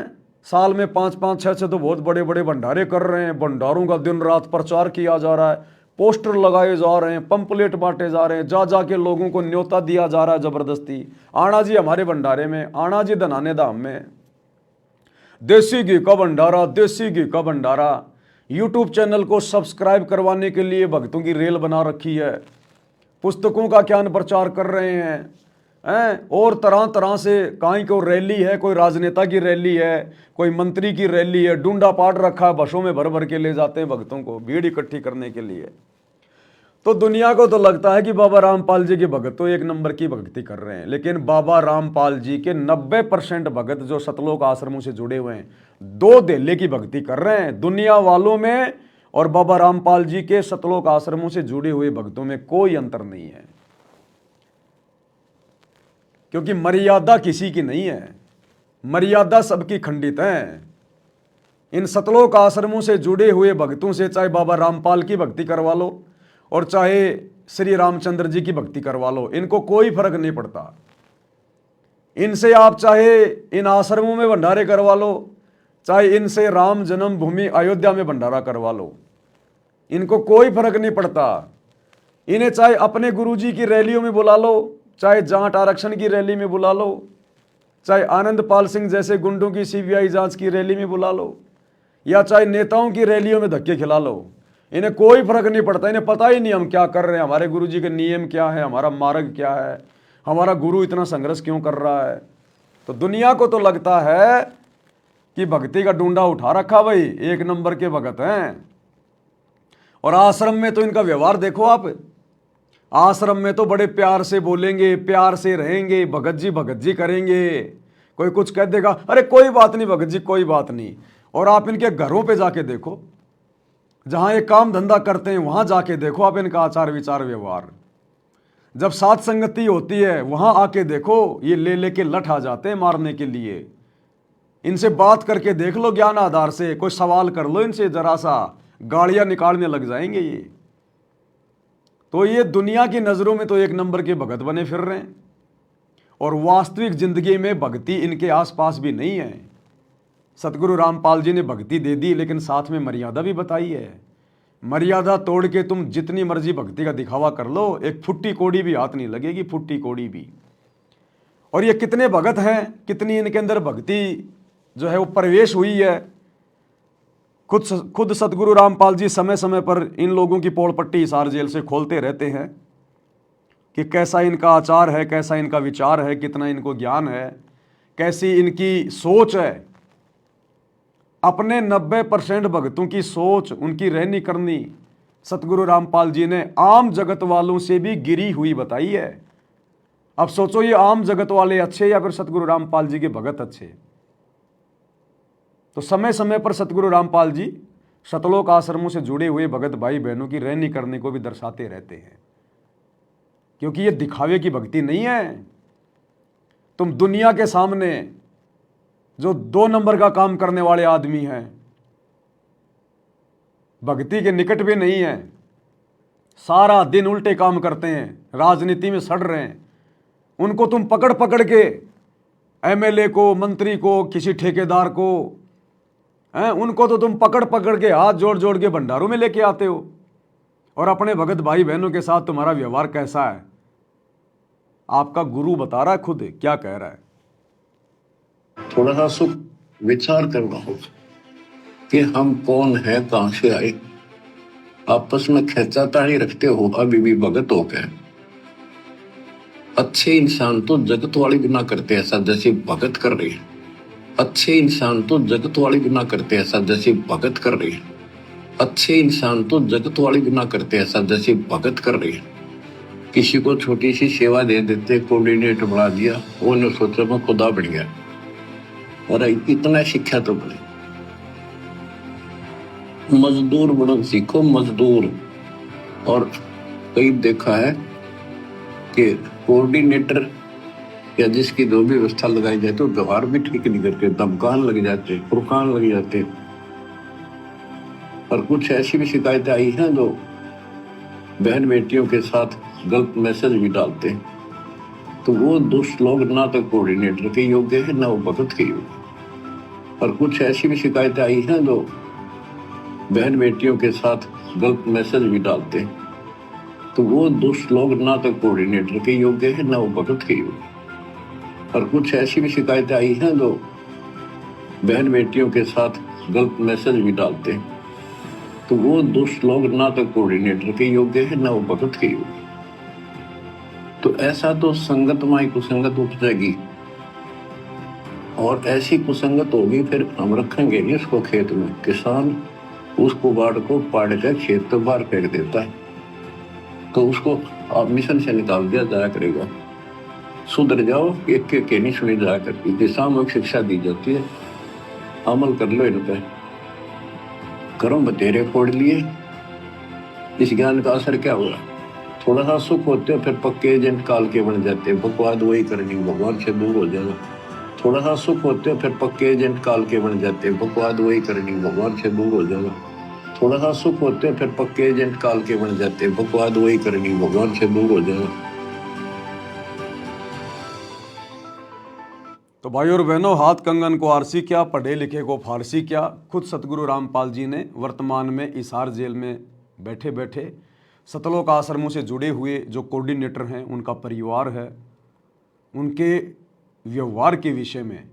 साल में 5-5, 6-6 तो बहुत बड़े बड़े भंडारे कर रहे हैं, भंडारों का दिन रात प्रचार किया जा रहा है, पोस्टर लगाए जा रहे हैं, पंपलेट बांटे जा रहे हैं, जा जाके लोगों को न्योता दिया जा रहा है जबरदस्ती, आना जी हमारे भंडारे में, आना जी धनाने धाम में, देसी घी का भंडारा, देसी घी का भंडारा। यूट्यूब चैनल को सब्सक्राइब करवाने के लिए भक्तों की रेल बना रखी है, पुस्तकों का ज्ञान प्रचार कर रहे हैं और तरह तरह से, कहीं कोई रैली है, कोई राजनेता की रैली है, कोई मंत्री की रैली है, डूंडा पाट रखा है, बसों में भर भर के ले जाते हैं भक्तों को भीड़ इकट्ठी करने के लिए। तो दुनिया को तो लगता है कि बाबा रामपाल जी की भगत तो एक नंबर की भक्ति कर रहे हैं, लेकिन बाबा रामपाल जी के 90% भगत जो सतलोक आश्रमों से जुड़े हुए हैं, दो धेले की भक्ति कर रहे हैं दुनिया वालों में, और बाबा रामपाल जी के सतलोक आश्रमों से जुड़े हुए भक्तों में कोई अंतर नहीं है, क्योंकि मर्यादा किसी की नहीं है, मर्यादा सबकी खंडित है। इन सतलोक आश्रमों से जुड़े हुए भक्तों से चाहे बाबा रामपाल की भक्ति करवा लो और चाहे श्री रामचंद्र जी की भक्ति करवा लो, इनको कोई फर्क नहीं पड़ता। इनसे आप चाहे इन आश्रमों में भंडारे करवा लो, चाहे इनसे राम जन्मभूमि अयोध्या में भंडारा करवा लो, इनको कोई फर्क नहीं पड़ता। इन्हें चाहे अपने गुरुजी की रैलियों में बुला लो, चाहे जाट आरक्षण की रैली में बुला लो, चाहे आनंद पाल सिंह जैसे गुंडों की सीबीआई जांच की रैली में बुला लो, या चाहे नेताओं की रैलियों में धक्के खिला लो, इन्हें कोई फर्क नहीं पड़ता। इन्हें पता ही नहीं हम क्या कर रहे हैं, हमारे गुरुजी के नियम क्या है, हमारा मार्ग क्या है, हमारा गुरु इतना संघर्ष क्यों कर रहा है। तो दुनिया को तो लगता है कि भक्ति का डूंडा उठा रखा, भाई एक नंबर के भगत हैं। और आश्रम में तो इनका व्यवहार देखो आप, आश्रम में तो बड़े प्यार से बोलेंगे, प्यार से रहेंगे, भगत जी करेंगे। कोई कुछ कह देगा, अरे कोई बात नहीं भगत जी, कोई बात नहीं। और आप इनके घरों पे जाके देखो, जहां ये काम धंधा करते हैं वहां जाके देखो आप इनका आचार विचार व्यवहार। जब साथ संगति होती है वहां आके देखो, ये ले लेके लठ आ जाते हैं मारने के लिए। इनसे बात करके देख लो ज्ञान आधार से, कोई सवाल कर लो इनसे, जरा सा गाड़ियां निकालने लग जाएंगे ये। तो ये दुनिया की नजरों में तो एक नंबर के भगत बने फिर रहे हैं, और वास्तविक जिंदगी में भक्ति इनके आसपास भी नहीं है। सतगुरु रामपाल जी ने भक्ति दे दी, लेकिन साथ में मर्यादा भी बताई है। मर्यादा तोड़ के तुम जितनी मर्जी भक्ति का दिखावा कर लो, एक फुट्टी कोड़ी भी हाथ नहीं लगेगी, फुट्टी कोड़ी भी। और ये कितने भगत हैं, कितनी इनके अंदर भक्ति जो है वो प्रवेश हुई है। खुद सतगुरु रामपाल जी समय समय पर इन लोगों की पोड़ पट्टी हिसार जेल से खोलते रहते हैं कि कैसा इनका आचार है, कैसा इनका विचार है, कितना इनको ज्ञान है, कैसी इनकी सोच है। अपने 90% भक्तों की सोच, उनकी रहनी करनी सतगुरु रामपाल जी ने आम जगत वालों से भी गिरी हुई बताई है। अब सोचो, ये आम जगत वाले अच्छे या फिर सतगुरु रामपाल जी के भगत अच्छे। तो समय समय पर सतगुरु रामपाल जी सतलोक आश्रमों से जुड़े हुए भगत भाई बहनों की रहनी करने को भी दर्शाते रहते हैं, क्योंकि ये दिखावे की भक्ति नहीं है। तुम दुनिया के सामने जो 2 नंबर का काम करने वाले आदमी हैं, भक्ति के निकट भी नहीं है, सारा दिन उल्टे काम करते हैं, राजनीति में सड़ रहे हैं, उनको तुम पकड़ पकड़ के एमएलए को, मंत्री को, किसी ठेकेदार को, उनको तो तुम पकड़ पकड़ के हाथ जोड़ जोड़ के भंडारों में लेके आते हो। और अपने भगत भाई बहनों के साथ तुम्हारा व्यवहार कैसा है, आपका गुरु बता रहा है खुद क्या कह रहा है। थोड़ा सा सुख विचार करना होगा कि हम कौन है, कहां से आए। आपस में खेचातानी रखते हो अभी भी भगत हो गए। अच्छे इंसान तो जगत वाले भी ना करते ऐसा जैसे भगत कर रही है। अच्छे इंसान तो जगत वाले भी ना करते ऐसा जैसे भगत कर रही है। अच्छे इंसान तो जगत वाले भी ना करते ऐसा जैसे भगत कर रही है। किसी को छोटी सी सेवा दे देते, कोऑर्डिनेटर बना दिया, उन्होंने सोचा मैं खुदा बन गया। और इतना शिक्षा तो बने, मजदूर बनो सीखो, मजदूर। और कई देखा है कि कोऑर्डिनेटर या जिसकी जो भी व्यवस्था लगाई जाए तो व्यवहार भी ठीक नहीं करते, धमकान लग जाते, फुरकान लग जाते। और कुछ ऐसी भी शिकायतें आई हैं जो बहन बेटियों के साथ गलत मैसेज भी डालते हैं। तो वो दुष्ट लोग ना तो कोऑर्डिनेटर के योग्य है, ना वो भगत के योग्य। और कुछ ऐसी भी शिकायतें आई हैं जो बहन बेटियों के साथ गलत मैसेज भी डालते हैं, तो वो दुष्ट लोग ना तो कोऑर्डिनेटर के योग्य है ना वो भगत के योग्य। और कुछ ऐसी भी शिकायतें आई हैं जो बहन बेटियों के साथ गलत मैसेज भी डालते हैं, तो वो दुष्ट लोग ना तो कोऑर्डिनेटर के योग्य है ना वो भगत के योग्य। तो ऐसा तो संगत माई कुसंगत उपजेगी, और ऐसी कुसंगत होगी फिर हम रखेंगे नहीं उसको खेत में। किसान उस कुबाड़ को पाड़ कर खेत तो बाहर फेंक देता है, तो उसको आप मिशन से निकाल दिया जाया करेगा। सुधर जाओ, एक के नहीं सुनी जाया करती, कि सामूहिक शिक्षा दी जाती है, अमल कर लो इन पे। करो बतेरे फोड़ लिए, इस ज्ञान का असर क्या हुआ? थोड़ा सा सुख होते हो फिर पक्के एजेंट काल के बन जाते, बकवाद वही करनी, भगवान से दूर हो जाना। थोड़ा सा सुख होते हो फिर पक्के एजेंट काल के बन जाते, बकवाद वही करनी, भगवान से दूर हो जाना। थोड़ा सा सुख होते हो फिर पक्के एजेंट काल के बन जाते, बकवाद वही करनी, भगवान से दूर हो जाना। तो भाई और बहनों, हाथ कंगन को आरसी क्या, पढ़े लिखे को फारसी क्या। खुद सतगुरु रामपाल जी ने वर्तमान में इसार जेल में बैठे बैठे सतलोक आश्रमों से जुड़े हुए जो कोऑर्डिनेटर हैं, उनका परिवार है, उनके व्यवहार के विषय में,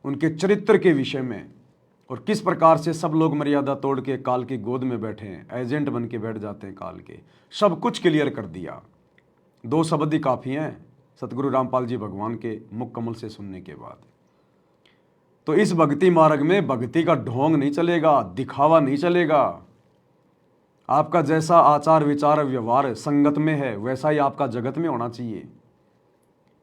उनके चरित्र के विषय में, और किस प्रकार से सब लोग मर्यादा तोड़ के काल की गोद में बैठे हैं, एजेंट बन के बैठ जाते हैं काल के, सब कुछ क्लियर कर दिया। 2 शब्द ही काफ़ी हैं सतगुरु रामपाल जी भगवान के मुख कमल से सुनने के बाद। तो इस भक्ति मार्ग में भक्ति का ढोंग नहीं चलेगा, दिखावा नहीं चलेगा। आपका जैसा आचार विचार व्यवहार संगत में है, वैसा ही आपका जगत में होना चाहिए।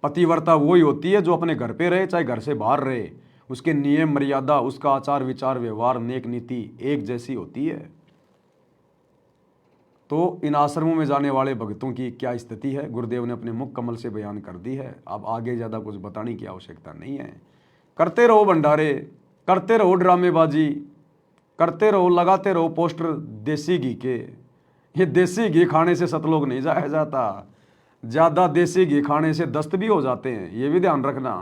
पतिव्रता वही होती है जो अपने घर पे रहे चाहे घर से बाहर रहे, उसके नियम मर्यादा, उसका आचार विचार व्यवहार नेक नीति एक जैसी होती है। तो इन आश्रमों में जाने वाले भक्तों की क्या स्थिति है, गुरुदेव ने अपने मुख कमल से बयान कर दी है। अब आगे ज़्यादा कुछ बताने की आवश्यकता नहीं है। करते रहो भंडारे, करते रहो ड्रामेबाजी, करते रहो, लगाते रहो पोस्टर देसी घी के। ये देसी घी खाने से सतलोक नहीं जाया जाता, ज़्यादा देसी घी खाने से दस्त भी हो जाते हैं, ये भी ध्यान रखना।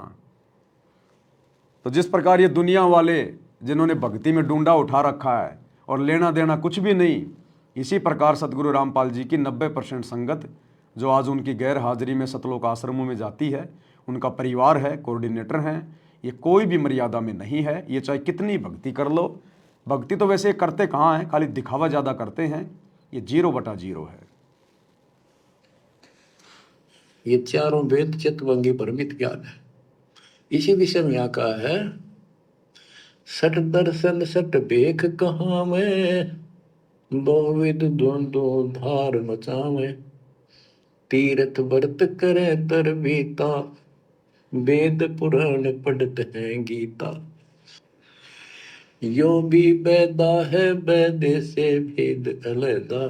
तो जिस प्रकार ये दुनिया वाले जिन्होंने भक्ति में डूंडा उठा रखा है और लेना देना कुछ भी नहीं, इसी प्रकार सतगुरु रामपाल जी की 90% संगत जो आज उनकी गैर हाजिरी में सतलोक आश्रमों में जाती है, उनका परिवार है, कोऑर्डिनेटर हैं, ये कोई भी मर्यादा में नहीं है। ये चाहे कितनी भक्ति कर लो, भक्ति तो वैसे करते कहाँ हैं, खाली दिखावा ज़्यादा करते हैं। ये 0/0 है। ये चारों वेद चित्तवंगी परमित ज्ञान है। इसी विषय में यहाँ कहा है, सट दर्शन सट बेख कहाँ में, बहुविध द्वंद्व धार मचावे, तीर्थ व्रत करे तर बीता, वेद पुराण पढ़त हैं गीता। यो भी बैदा है बैदे से भेद अलैदा,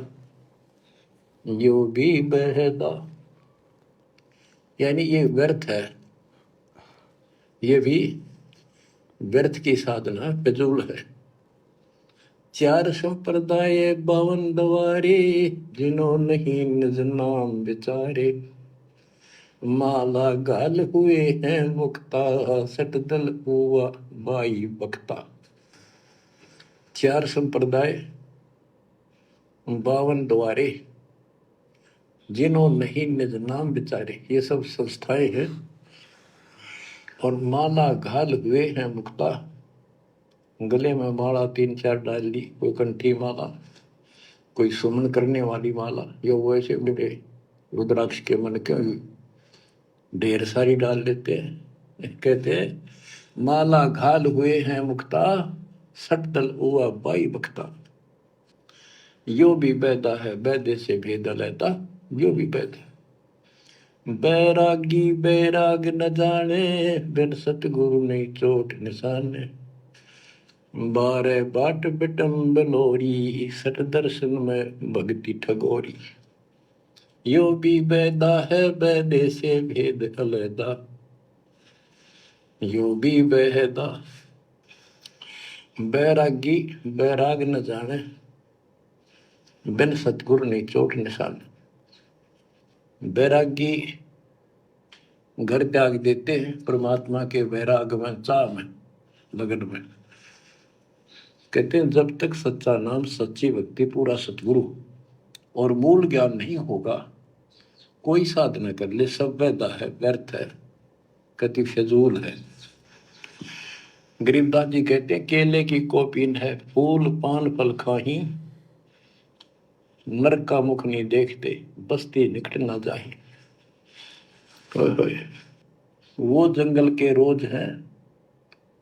यो भी बहदा, यानी ये व्यर्थ है, ये भी व्यर्थ की साधना फिजूल है। 4 संप्रदाय 52 द्वारे, जिन्हों नहीं निज नाम विचारे, माला गाल हुए हैं मुक्ता, सटदल हुआ बाई बख्ता। 4 संप्रदाय 52 द्वारे, जिन्हों नहीं निज नाम विचारे, ये सब संस्थाएं हैं। और माला घाल हुए हैं मुक्ता, गले में माला 3-4 डाल ली, कोई कंठी माला, कोई सुमन करने वाली माला, यो वो ऐसे बड़े रुद्राक्ष के मन के ढेर सारी डाल लेते हैं। कहते हैं माला घाल हुए हैं मुक्ता, सटदल हुआ बाई बख्ता। यो भी बैदा है बैदे से भेद अलैदा, यो भी बैद है। बैरागी बैराग न जाने, बिन सतगुरु नहीं चोट निशाने, 12 बाट बिटम बलोरी, सट दर्शन में भक्ति ठगोरी। यो भी बैदा है बैदे से भेद अलैदा, यो भी बेहदा। बैरागी बैराग न जाने, बिन सतगुरु नहीं चोट निशान। बैरागी घर त्याग देते हैं परमात्मा के वैराग में, चाह में, लगन में। कहते हैं जब तक सच्चा नाम, सच्ची भक्ति, पूरा सतगुरु और मूल ज्ञान नहीं होगा, कोई साधना कर ले सब वैधा है, व्यर्थ है, कति फजूल है। गरीबदास जी कहते हैं केले की कोपीन है, फूल पान फल खाही, नरक का मुख नहीं देखते, बस्ती निकट ना जाही। वो जंगल के रोज हैं,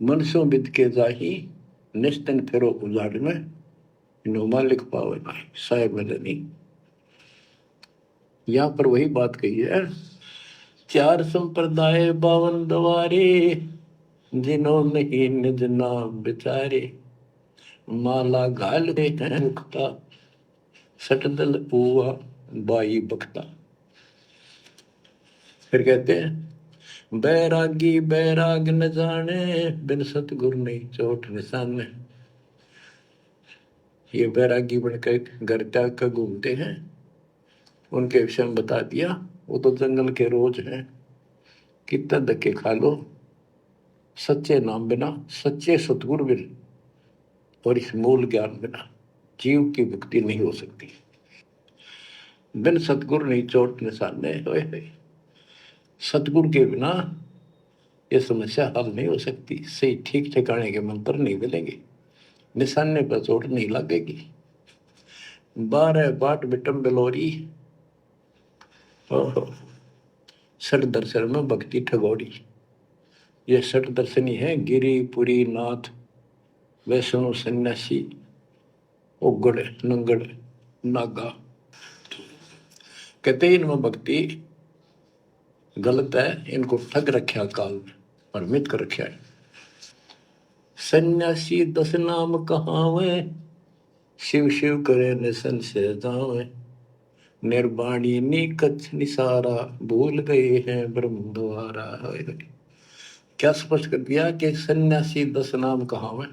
मनसों बिद के जाही, निस्तन फेरो उजाड़ में, नुमा लिख पावे भाई साहेब मदनी। यहाँ पर वही बात कही है, चार संप्रदाय 52 द्वारे, जिन्हों नहीं निज नाम बिचारे, माला घाल दे हैं मुक्ता, सटदल पुआ बाई बख्ता। फिर कहते हैं बैरागी बैराग न जाने, बिन सतगुरु नहीं चोट निशाने। ये बैरागी बनकर घर त्याग कर घूमते हैं, उनके विषय में बता दिया, वो तो जंगल के रोज हैं, कितना धक्के खा लो, सच्चे नाम बिना, सच्चे सतगुरु बिना और इस मूल ज्ञान बिना जीव की मुक्ति नहीं हो सकती। बिन सतगुरु नहीं चोट निशाने, सतगुरु के बिना ये समस्या हल नहीं हो सकती। सही ठीक ठिकाने के मंत्र नहीं मिलेंगे, निशाने पर चोट नहीं लगेगी। 12 बाट बिटम बिलोरी, सठ दर्शन में भक्ति ठगोरी। ये सठ दर्शनी है गिरी पुरी नाथ वैष्णव सन्यासी उगड़ नंगड़ नागा। कहते इनमें भक्ति गलत है, इनको ठग रखा काल में, भ्रमित कर रखा है। सन्यासी 10 नाम कहावे, शिव शिव करे न संशय जावे, निर्वाणी निकच निसारा, भूल गए हैं ब्रह्म द्वारा। क्या स्पष्ट कर दिया कि सन्यासी 10 नाम कहावे।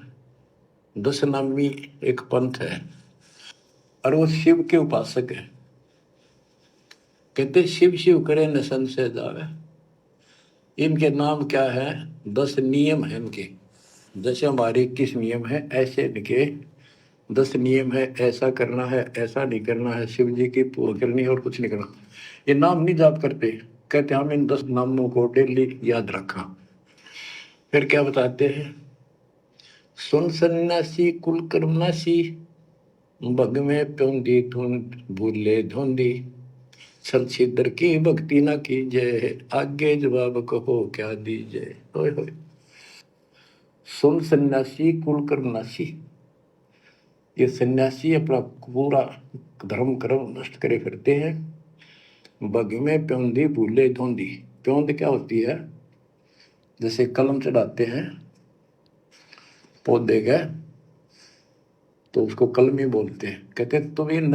10 नामी एक पंथ है और वो शिव के उपासक है। कहते शिव शिव करे न संशय जावे। इनके नाम क्या है? 10 नियम है इनके। जैसे हमारे 21 नियम है, ऐसे इनके 10 नियम है, ऐसा करना है, ऐसा नहीं करना है, शिव जी की पूजा करनी और कुछ नहीं करना। ये नाम नहीं जाप करते, कहते हम इन 10 नामों को डेली याद रखा। फिर क्या बताते हैं? सुन सन्यासी कुल कर्मनाशी, भग में प्योंदी धुंध भूले धुंधी, छल छिद्र की भक्ति ना कीजिए, आगे जवाब कहो क्या दीजिए। होय होय। सुन सन्यासी कुल कर्मनाशी, ये सन्यासी अपना पूरा धर्म कर्म नष्ट करे फिरते हैं। बग में प्योंदी भूले धोंदी। प्योंद क्या होती है? जैसे कलम चढ़ाते हैं पौधे का, तो उसको कलमी बोलते हैं। कहते तुम इन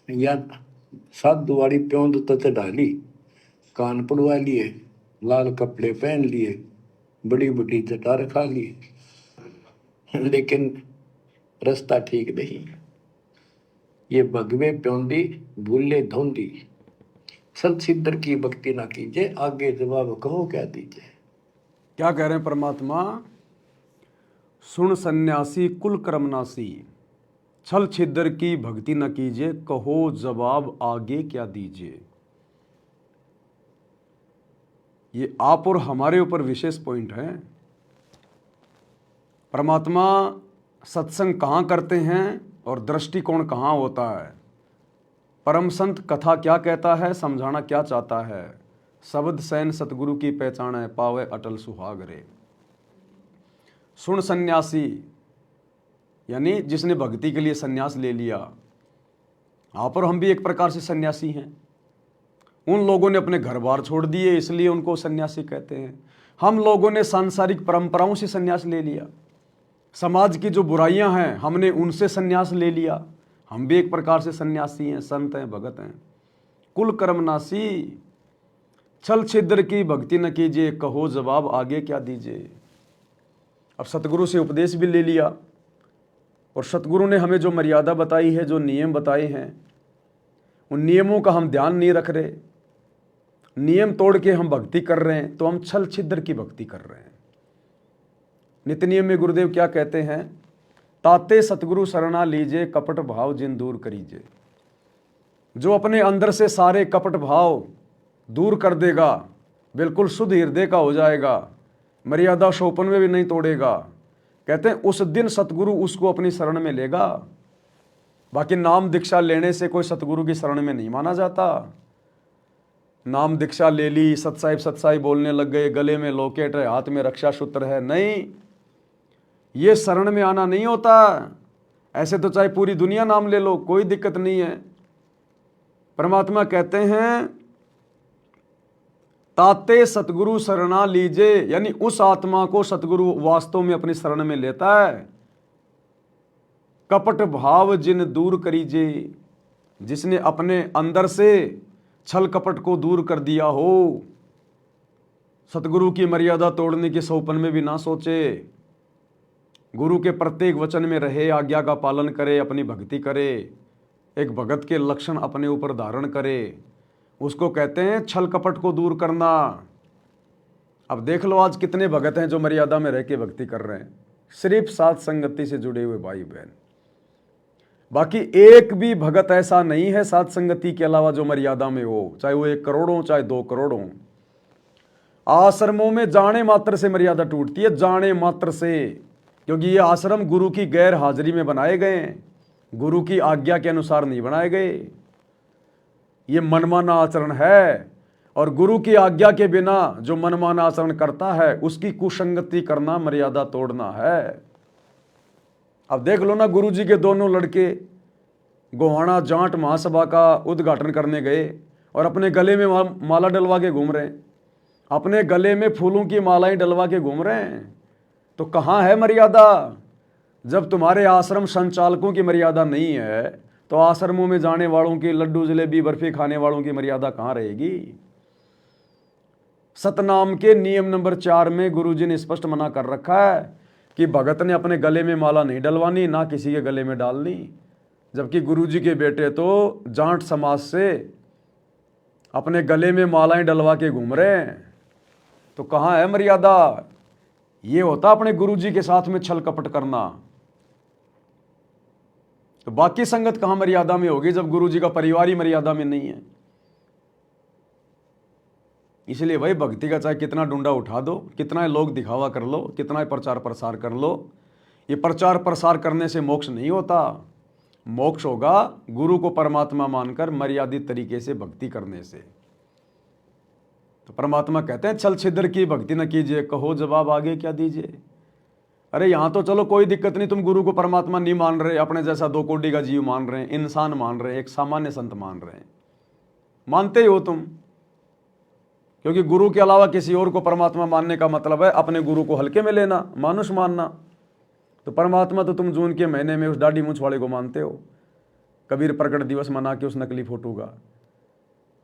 या 7 दुआरी प्योंद तो चढ़ा ली, कान पड़वा लिए, लाल कपड़े पहन लिए, बड़ी बड़ी जटा रखा ली, लेकिन रास्ता ठीक नहीं। ये भगवे प्योंदी भूले धोंदी, सत सिद्धर की भक्ति ना कीजिए, आगे जवाब कहो क्या दीजिए। क्या कह रहे हैं परमात्मा? सुन सन्यासी कुल कर्मनासी, छल छिद्र की भक्ति न कीजिए, कहो जवाब आगे क्या दीजिए। ये आप और हमारे ऊपर विशेष पॉइंट है। परमात्मा सत्संग कहाँ करते हैं और दृष्टिकोण कहाँ होता है। परम संत कथा क्या कहता है, समझाना क्या चाहता है। शब्द सैन सतगुरु की पहचान है, पावे अटल सुहागरे। सुन सन्यासी यानी जिसने भक्ति के लिए सन्यास ले लिया। आप और हम भी एक प्रकार से सन्यासी हैं। उन लोगों ने अपने घर बार छोड़ दिए, इसलिए उनको सन्यासी कहते हैं। हम लोगों ने सांसारिक परंपराओं से सन्यास ले लिया, समाज की जो बुराइयां हैं हमने उनसे सन्यास ले लिया। हम भी एक प्रकार से सन्यासी हैं, संत हैं, भगत हैं। कुल कर्मनासी, छल छिद्र की भक्ति न कीजिए, कहो जवाब आगे क्या दीजिए। अब सतगुरु से उपदेश भी ले लिया और सतगुरु ने हमें जो मर्यादा बताई है, जो नियम बताए हैं, उन नियमों का हम ध्यान नहीं रख रहे। नियम तोड़ के हम भक्ति कर रहे हैं, तो हम छल छिद्र की भक्ति कर रहे हैं। नित्य नियम में गुरुदेव क्या कहते हैं? ताते सतगुरु शरणा लीजे, कपट भाव जिन दूर करीजे। जो अपने अंदर से सारे कपट भाव दूर कर देगा, बिल्कुल शुद्ध हृदय का हो जाएगा, मर्यादा शोपन में भी नहीं तोड़ेगा, कहते हैं उस दिन सतगुरु उसको अपनी शरण में लेगा। बाकी नाम दीक्षा लेने से कोई सतगुरु की शरण में नहीं माना जाता। नाम दीक्षा ले ली, सतसाई बोलने लग गए, गले में लॉकेट है, हाथ में रक्षा सूत्र है, नहीं, ये शरण में आना नहीं होता। ऐसे तो चाहे पूरी दुनिया नाम ले लो, कोई दिक्कत नहीं है। परमात्मा कहते हैं ताते सतगुरु शरणा लीजे, यानी उस आत्मा को सतगुरु वास्तव में अपनी शरण में लेता है। कपट भाव जिन दूर करीजे, जिसने अपने अंदर से छल कपट को दूर कर दिया हो, सतगुरु की मर्यादा तोड़ने के सौपन में भी ना सोचे, गुरु के प्रत्येक वचन में रहे, आज्ञा का पालन करे, अपनी भक्ति करे, एक भगत के लक्षण अपने ऊपर धारण करे, उसको कहते हैं छल कपट को दूर करना। अब देख लो आज कितने भगत हैं जो मर्यादा में रह के भक्ति कर रहे हैं, सिर्फ साथ संगति से जुड़े हुए भाई बहन। बाकी एक भी भगत ऐसा नहीं है साथ संगति के अलावा जो मर्यादा में हो, चाहे वो 1 करोड़ हो, चाहे 2 करोड़ हो। आश्रमों में जाने मात्र से मर्यादा टूटती है, जाने मात्र से, क्योंकि ये आश्रम गुरु की गैर हाजिरी में बनाए गए हैं, गुरु की आज्ञा के अनुसार नहीं बनाए गए। ये मनमाना आचरण है, और गुरु की आज्ञा के बिना जो मनमाना आचरण करता है उसकी कुसंगति करना, मर्यादा तोड़ना है। अब देख लो ना, गुरु जी के दोनों लड़के गोहाना जाट महासभा का उद्घाटन करने गए और अपने गले में माला डलवा के घूम रहे हैं, अपने गले में फूलों की मालाएं डलवा के घूम रहे हैं। तो कहाँ है मर्यादा? जब तुम्हारे आश्रम संचालकों की मर्यादा नहीं है तो आश्रमों में जाने वालों की, लड्डू जलेबी बर्फी खाने वालों की मर्यादा कहाँ रहेगी? सतनाम के नियम नंबर 4 में गुरुजी ने स्पष्ट मना कर रखा है कि भगत ने अपने गले में माला नहीं डलवानी, ना किसी के गले में डालनी। जबकि गुरुजी के बेटे तो जाट समाज से अपने गले में मालाएं डलवा के घूम रहे हैं। तो कहाँ है मर्यादा? ये होता अपने गुरुजी के साथ में छल कपट करना। तो बाकी संगत कहाँ मर्यादा में होगी जब गुरुजी का परिवार ही मर्यादा में नहीं है? इसलिए भाई भक्ति का चाहे कितना डंडा उठा दो, कितना लोग दिखावा कर लो, कितना प्रचार प्रसार कर लो, ये प्रचार प्रसार करने से मोक्ष नहीं होता। मोक्ष होगा गुरु को परमात्मा मानकर मर्यादित तरीके से भक्ति करने से। तो परमात्मा कहते हैं छल छिद्र की भक्ति न कीजिए, कहो जवाब आगे क्या दीजिए। अरे यहाँ तो चलो कोई दिक्कत नहीं, तुम गुरु को परमात्मा नहीं मान रहे, अपने जैसा 2 कोटि का जीव मान रहे हैं, इंसान मान रहे हैं, एक सामान्य संत मान रहे हैं, मानते ही हो तुम। क्योंकि गुरु के अलावा किसी और को परमात्मा मानने का मतलब है अपने गुरु को हल्के में लेना, मानुष मानना। तो परमात्मा तो तुम जून के महीने में उस दाढ़ी मूंछ वाले को मानते हो, कबीर प्रकट दिवस मना के उस नकली फोटो का।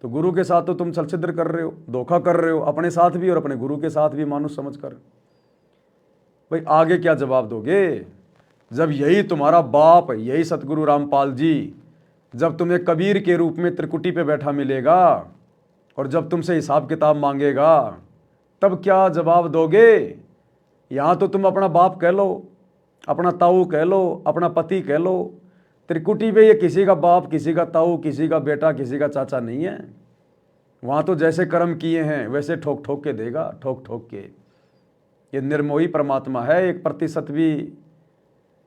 तो गुरु के साथ तो तुम छलछिद्र कर रहे हो, धोखा कर रहे हो, अपने साथ भी और अपने गुरु के साथ भी मानुष समझकर। भाई आगे क्या जवाब दोगे जब यही तुम्हारा बाप, यही सतगुरु रामपाल जी जब तुम्हें कबीर के रूप में त्रिकुटी पे बैठा मिलेगा और जब तुमसे हिसाब किताब मांगेगा, तब क्या जवाब दोगे? यहाँ तो तुम अपना बाप कह लो, अपना ताऊ कह लो, अपना पति कह लो, त्रिकुटी पे ये किसी का बाप, किसी का ताऊ, किसी का बेटा, किसी का चाचा नहीं है। वहाँ तो जैसे कर्म किए हैं वैसे ठोक ठोक के देगा, ठोक ठोक के। ये निर्मोही परमात्मा है, 1% भी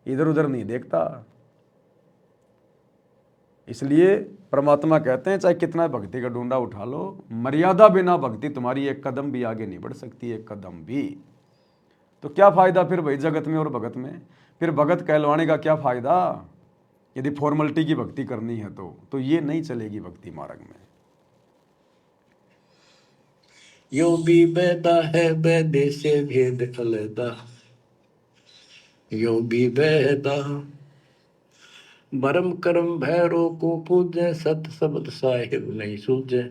इधर उधर नहीं देखता। इसलिए परमात्मा कहते हैं चाहे कितना भक्ति का डूंडा उठा लो, मर्यादा बिना भक्ति तुम्हारी 1 कदम भी आगे नहीं बढ़ सकती, 1 कदम भी। तो क्या फायदा फिर भाई जगत में और भगत में? फिर भगत कहलवाने का क्या फायदा यदि फॉर्मेलिटी की भक्ति करनी है तो ये नहीं चलेगी भक्ति मार्ग में। यो भी बैदा है, बैदे से भेद अलैदा, यो भी बैदा बरम करम भैरो को पूजे, सत शब्द साहिब नहीं सूझे।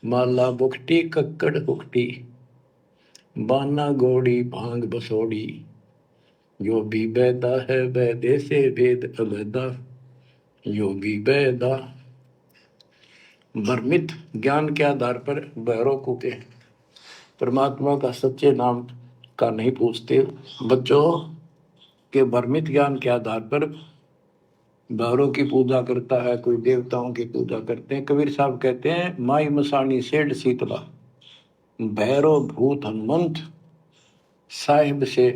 माला बुखटी कक्कड़ हुकटी, बाना गोड़ी भांग बसोड़ी, यो भी बैदा है बैदे से भेद अलैदा, यो भी बैदा। भ्रमित ज्ञान के आधार पर भैरव को के परमात्मा का सच्चे नाम का नहीं पूछते। बच्चों कि भ्रमित ज्ञान के आधार पर भैरों की पूजा करता है, कोई देवताओं की पूजा करते हैं। कबीर साहब कहते हैं माई मसानी सेठ शीतला, भैरव भूत हनुमंत साहिब से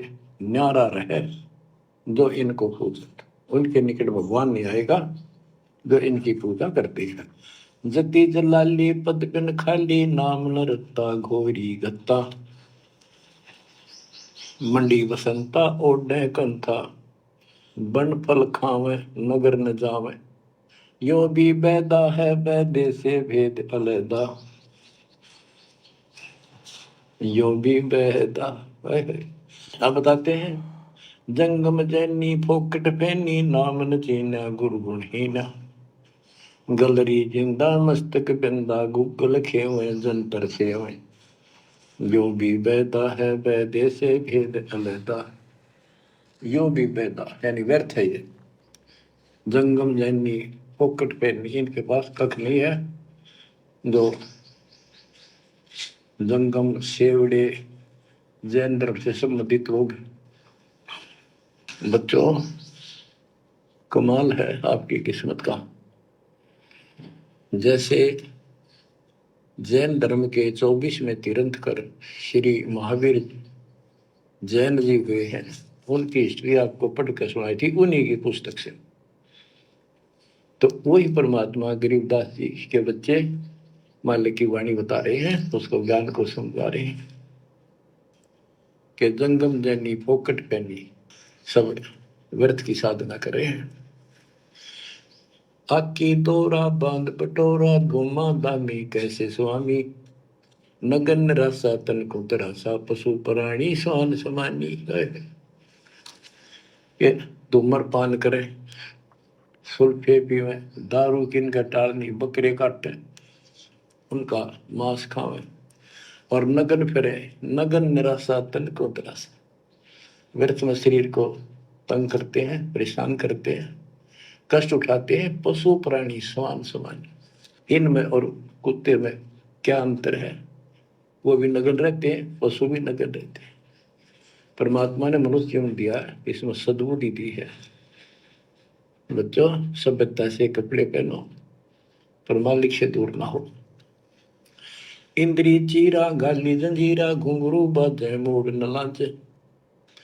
न्यारा रहे जो इनको पूजत, उनके निकट भगवान नहीं आएगा जो इनकी पूजा करते हैं। जति जलाली पदकन खाली, नाम न रत्ता घोरी गत्ता, मंडी बसंता ओढ़े कंथा, बन फल खावे नगर न जावे, यो भी बैदा है बैदे से भेद अलैदा, यो भी बैदा। अब बताते हैं जंगम जैनी फोकट फैनी, नाम न चीना गुरु गुणहीना, गलरी जिंदा मस्तक बिंदा, गूगल खेवे जंतर सेवे, यो भी बैदा है बैदे से भेद अलैदा, यो भी बैदा यानी व्यर्थ है ये। जंगम जैनी फोकट फैनी, इनके पास कख नहीं है। जो जंगम सेवड़े जैन धर्म से संबंधित लोग, बच्चों कमाल है आपकी किस्मत का। जैसे जैन धर्म के 24वें तीर्थंकर श्री महावीर जैन जी हुए हैं, उनकी हिस्ट्री आपको पढ़कर सुनाई थी उन्हीं की पुस्तक से। तो वही परमात्मा गरीबदास जी के बच्चे मालिक की वाणी बता रहे हैं, उसको ज्ञान को समझा रहे हैं कि जंगम जैनी फोकट पैनी, सब व्यर्थ की साधना कर रहे हैं। आकी तोरा बांध पटोरा, घुमा दामी कैसे स्वामी, नगन रसा तन को तरासा, पशु प्राणी स्वान समानी। ये धूम्रपान करे, सुल्फे पीवे, दारू किनका टालनी, बकरे काटे उनका मांस खावे, और नगन फिरे, नगन निराशा तन को तरासा, व्यर्थ में शरीर को तंग करते हैं, परेशान करते हैं, कष्ट उठाते हैं। पशु प्राणी स्वान समान, इनमें और कुत्ते में क्या अंतर है? वो भी नगन रहते हैं, पशु भी नगन रहते हैं। परमात्मा ने मनुष्य जीवन दिया, इसमें सद्बुद्धि दी है। बच्चों सभ्यता से कपड़े पहनो, पर मालिक से दूर ना हो। इंद्री चीरा गाली जंजीरा, घुंघरू बाजे मोड़ न लांचे,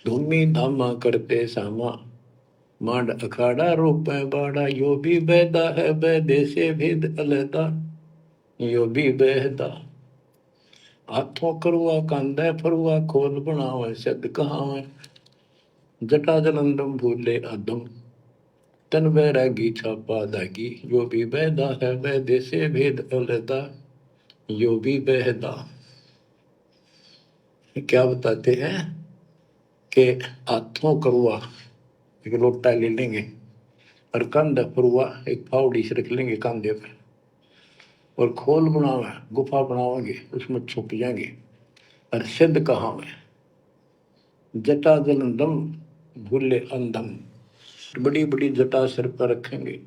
धूमी धामा करते सामा, मांड अखाड़ा रूपे बाड़ा, यो भी बैदा है बैदे से भेद अलैदा, यो भी बैदा। हाथों करुआ कांदा फरुआ, खोल बनावे सद कहावे, जटा जलंदम भूले अदम, तन बैरागी छापा दागी, यो भी बैदा है बैदे से भेद अलैदा, यो भी बैदा। क्या बताते हैं कि हाथों करुआ एक लोटा ले लेंगे, और कंधा फरुआ एक फावड़ी से रख लेंगे कंधे पे, और खोल बनावे गुफा बनावांगे, उसमें छुप जाएंगे। और सिद्ध कहाँ में, जटा जलंदम भूले अंधम, बड़ी बड़ी जटा सिर पर रखेंगे।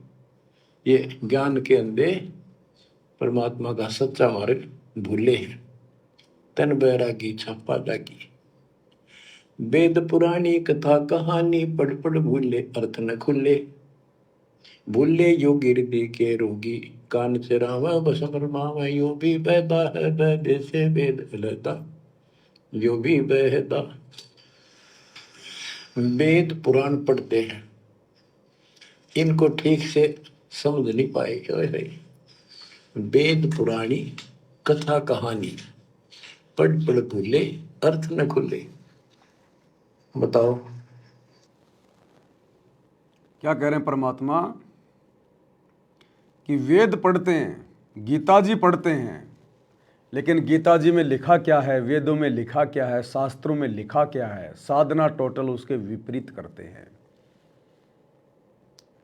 ये ज्ञान के अंधे परमात्मा का सच्चा मार्ग भूले हैं। तन बैरागी छापा जागी, वेद पुरानी कथा कहानी, पढ़ पढ़ भूले अर्थ न खुले, भूले योगी हृदय के रोगी, कान चरावा बसम रमावा, यो भी बैदा है बैदे से भेद अलैदा, यो भी बैदा। वेद पुराण पढ़ते हैं, इनको ठीक से समझ नहीं पाए। वेद पुराणी कथा कहानी, पढ़ पढ़ भूले अर्थ न खुले। बताओ क्या कह रहे हैं परमात्मा कि वेद पढ़ते हैं, गीता जी पढ़ते हैं, लेकिन गीता जी में लिखा क्या है, वेदों में लिखा क्या है, शास्त्रों में लिखा क्या है, साधना टोटल उसके विपरीत करते हैं।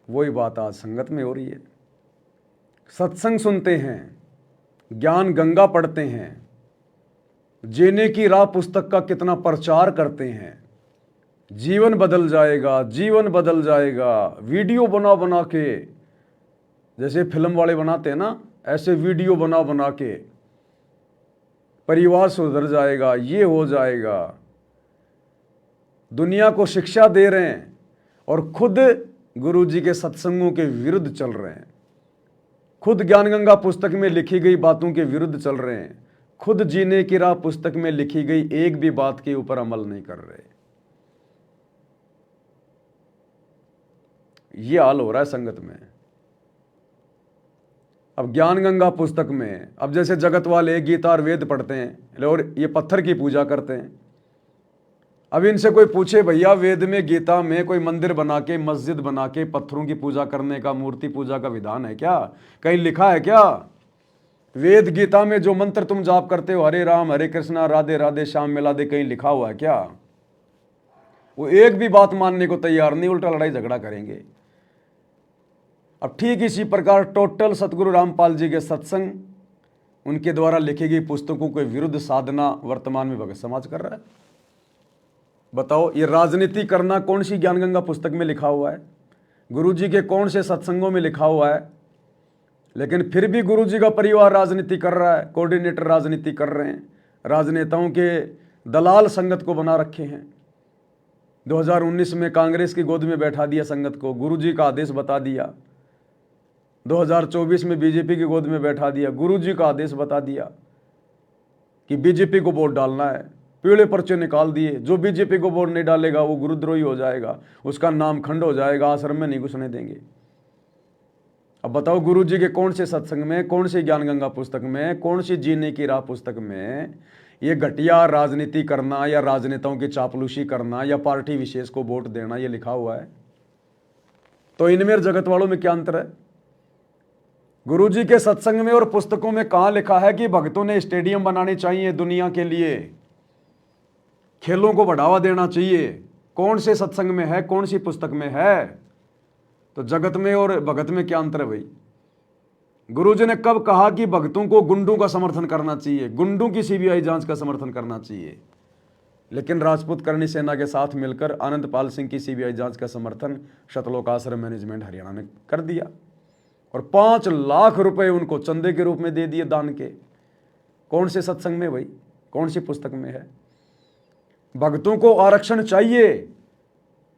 वही बात आज संगत में हो रही है। सत्संग सुनते हैं, ज्ञान गंगा पढ़ते हैं, जीने की राह पुस्तक का कितना प्रचार करते हैं, जीवन बदल जाएगा, जीवन बदल जाएगा, वीडियो बना बना के, जैसे फिल्म वाले बनाते हैं ना, ऐसे वीडियो बना बना के परिवार सुधर जाएगा, ये हो जाएगा, दुनिया को शिक्षा दे रहे हैं और खुद गुरु जी के सत्संगों के विरुद्ध चल रहे हैं, खुद ज्ञान गंगा पुस्तक में लिखी गई बातों के विरुद्ध चल रहे हैं, खुद जीने की राह पुस्तक में लिखी गई एक भी बात के ऊपर अमल नहीं कर रहे। ये हाल हो रहा है संगत में। अब ज्ञान गंगा पुस्तक में, अब जैसे जगत वाले गीता और वेद पढ़ते हैं और ये पत्थर की पूजा करते हैं। अब इनसे कोई पूछे भैया वेद में गीता में कोई मंदिर बना के मस्जिद बना के पत्थरों की पूजा करने का, मूर्ति पूजा का विधान है क्या? कहीं लिखा है क्या? वेद गीता में जो मंत्र तुम जाप करते हो, हरे राम हरे कृष्णा राधे राधे श्याम मिला दे, कहीं लिखा हुआ है क्या? वो एक भी बात मानने को तैयार नहीं, उल्टा लड़ाई झगड़ा करेंगे। अब ठीक इसी प्रकार टोटल सतगुरु रामपाल जी के सत्संग, उनके द्वारा लिखी गई पुस्तकों के विरुद्ध साधना वर्तमान में भगत समाज कर रहा है। बताओ, ये राजनीति करना कौन सी ज्ञान गंगा पुस्तक में लिखा हुआ है? गुरु जी के कौन से सत्संगों में लिखा हुआ है? लेकिन फिर भी गुरु जी का परिवार राजनीति कर रहा है, कोऑर्डिनेटर राजनीति कर रहे हैं, राजनेताओं के दलाल संगत को बना रखे हैं। 2019 में कांग्रेस की गोद में बैठा दिया संगत को, गुरु जी का आदेश बता दिया। 2024 में बीजेपी की गोद में बैठा दिया, गुरु जी का आदेश बता दिया कि बीजेपी को वोट डालना है। पीले पर्चे निकाल दिए, जो बीजेपी को वोट नहीं डालेगा वो गुरुद्रोही हो जाएगा, उसका नाम खंड हो जाएगा, आश्रम में नहीं घुसने देंगे। अब बताओ, गुरु जी के कौन से सत्संग में, कौन सी ज्ञान गंगा पुस्तक में, कौन सी जीने की राह पुस्तक में ये घटिया राजनीति करना या राजनेताओं की चापलूसी करना या पार्टी विशेष को वोट देना ये लिखा हुआ है? तो इनमें और जगत वालों में क्या अंतर है? गुरु जी के सत्संग में और पुस्तकों में कहां लिखा है कि भक्तों ने स्टेडियम बनाने चाहिए दुनिया के लिए, खेलों को बढ़ावा देना चाहिए? कौन से सत्संग में है, कौन सी पुस्तक में है? तो जगत में और भगत में क्या अंतर है भाई? गुरु जी ने कब कहा कि भक्तों को गुंडों का समर्थन करना चाहिए, गुंडों की सीबीआई जांच का समर्थन करना चाहिए? लेकिन राजपूत करणी सेना के साथ मिलकर आनंदपाल सिंह की सीबीआई जांच का समर्थन सतलोक आश्रम मैनेजमेंट हरियाणा ने कर दिया और 5 लाख रुपए उनको चंदे के रूप में दे दिए दान के। कौन से सत्संग में भाई, कौन सी पुस्तक में है? भक्तों को आरक्षण चाहिए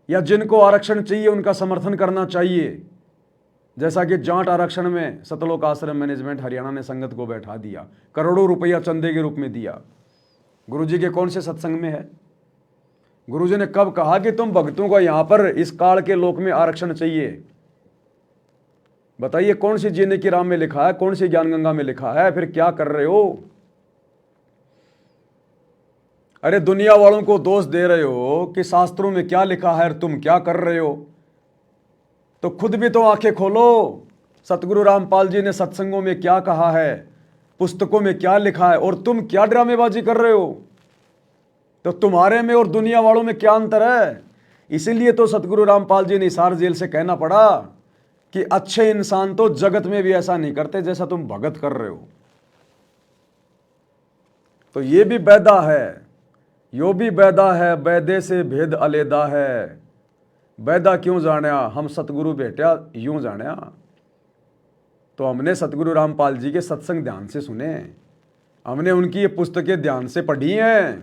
या जिनको आरक्षण चाहिए उनका समर्थन करना चाहिए? जैसा कि जाट आरक्षण में सतलोक आश्रम मैनेजमेंट हरियाणा ने संगत को बैठा दिया, करोड़ों रुपया चंदे के रूप में दिया। गुरुजी के कौन से सत्संग में है? गुरुजी ने कब कहा कि तुम भक्तों को यहां पर इस काल के लोक में आरक्षण चाहिए? बताइए, कौन सी जीने की राह में लिखा है, कौन सी ज्ञान गंगा में लिखा है? फिर क्या कर रहे हो? अरे दुनिया वालों को दोष दे रहे हो कि शास्त्रों में क्या लिखा है और तुम क्या कर रहे हो, तो खुद भी तो आंखें खोलो। सतगुरु रामपाल जी ने सत्संगों में क्या कहा है, पुस्तकों में क्या लिखा है, और तुम क्या ड्रामेबाजी कर रहे हो? तो तुम्हारे में और दुनिया वालों में क्या अंतर है? इसीलिए तो सतगुरु रामपाल जी ने हिसार जेल से कहना पड़ा कि अच्छे इंसान तो जगत में भी ऐसा नहीं करते जैसा तुम भगत कर रहे हो। तो ये भी बैदा है, यो भी बैदा है, बैदे से भेद अलेदा है। बैदा क्यों जाना, हम सतगुरु बेटा यूं जाना। तो हमने सतगुरु रामपाल जी के सत्संग ध्यान से सुने, हमने उनकी ये पुस्तकें ध्यान से पढ़ी हैं,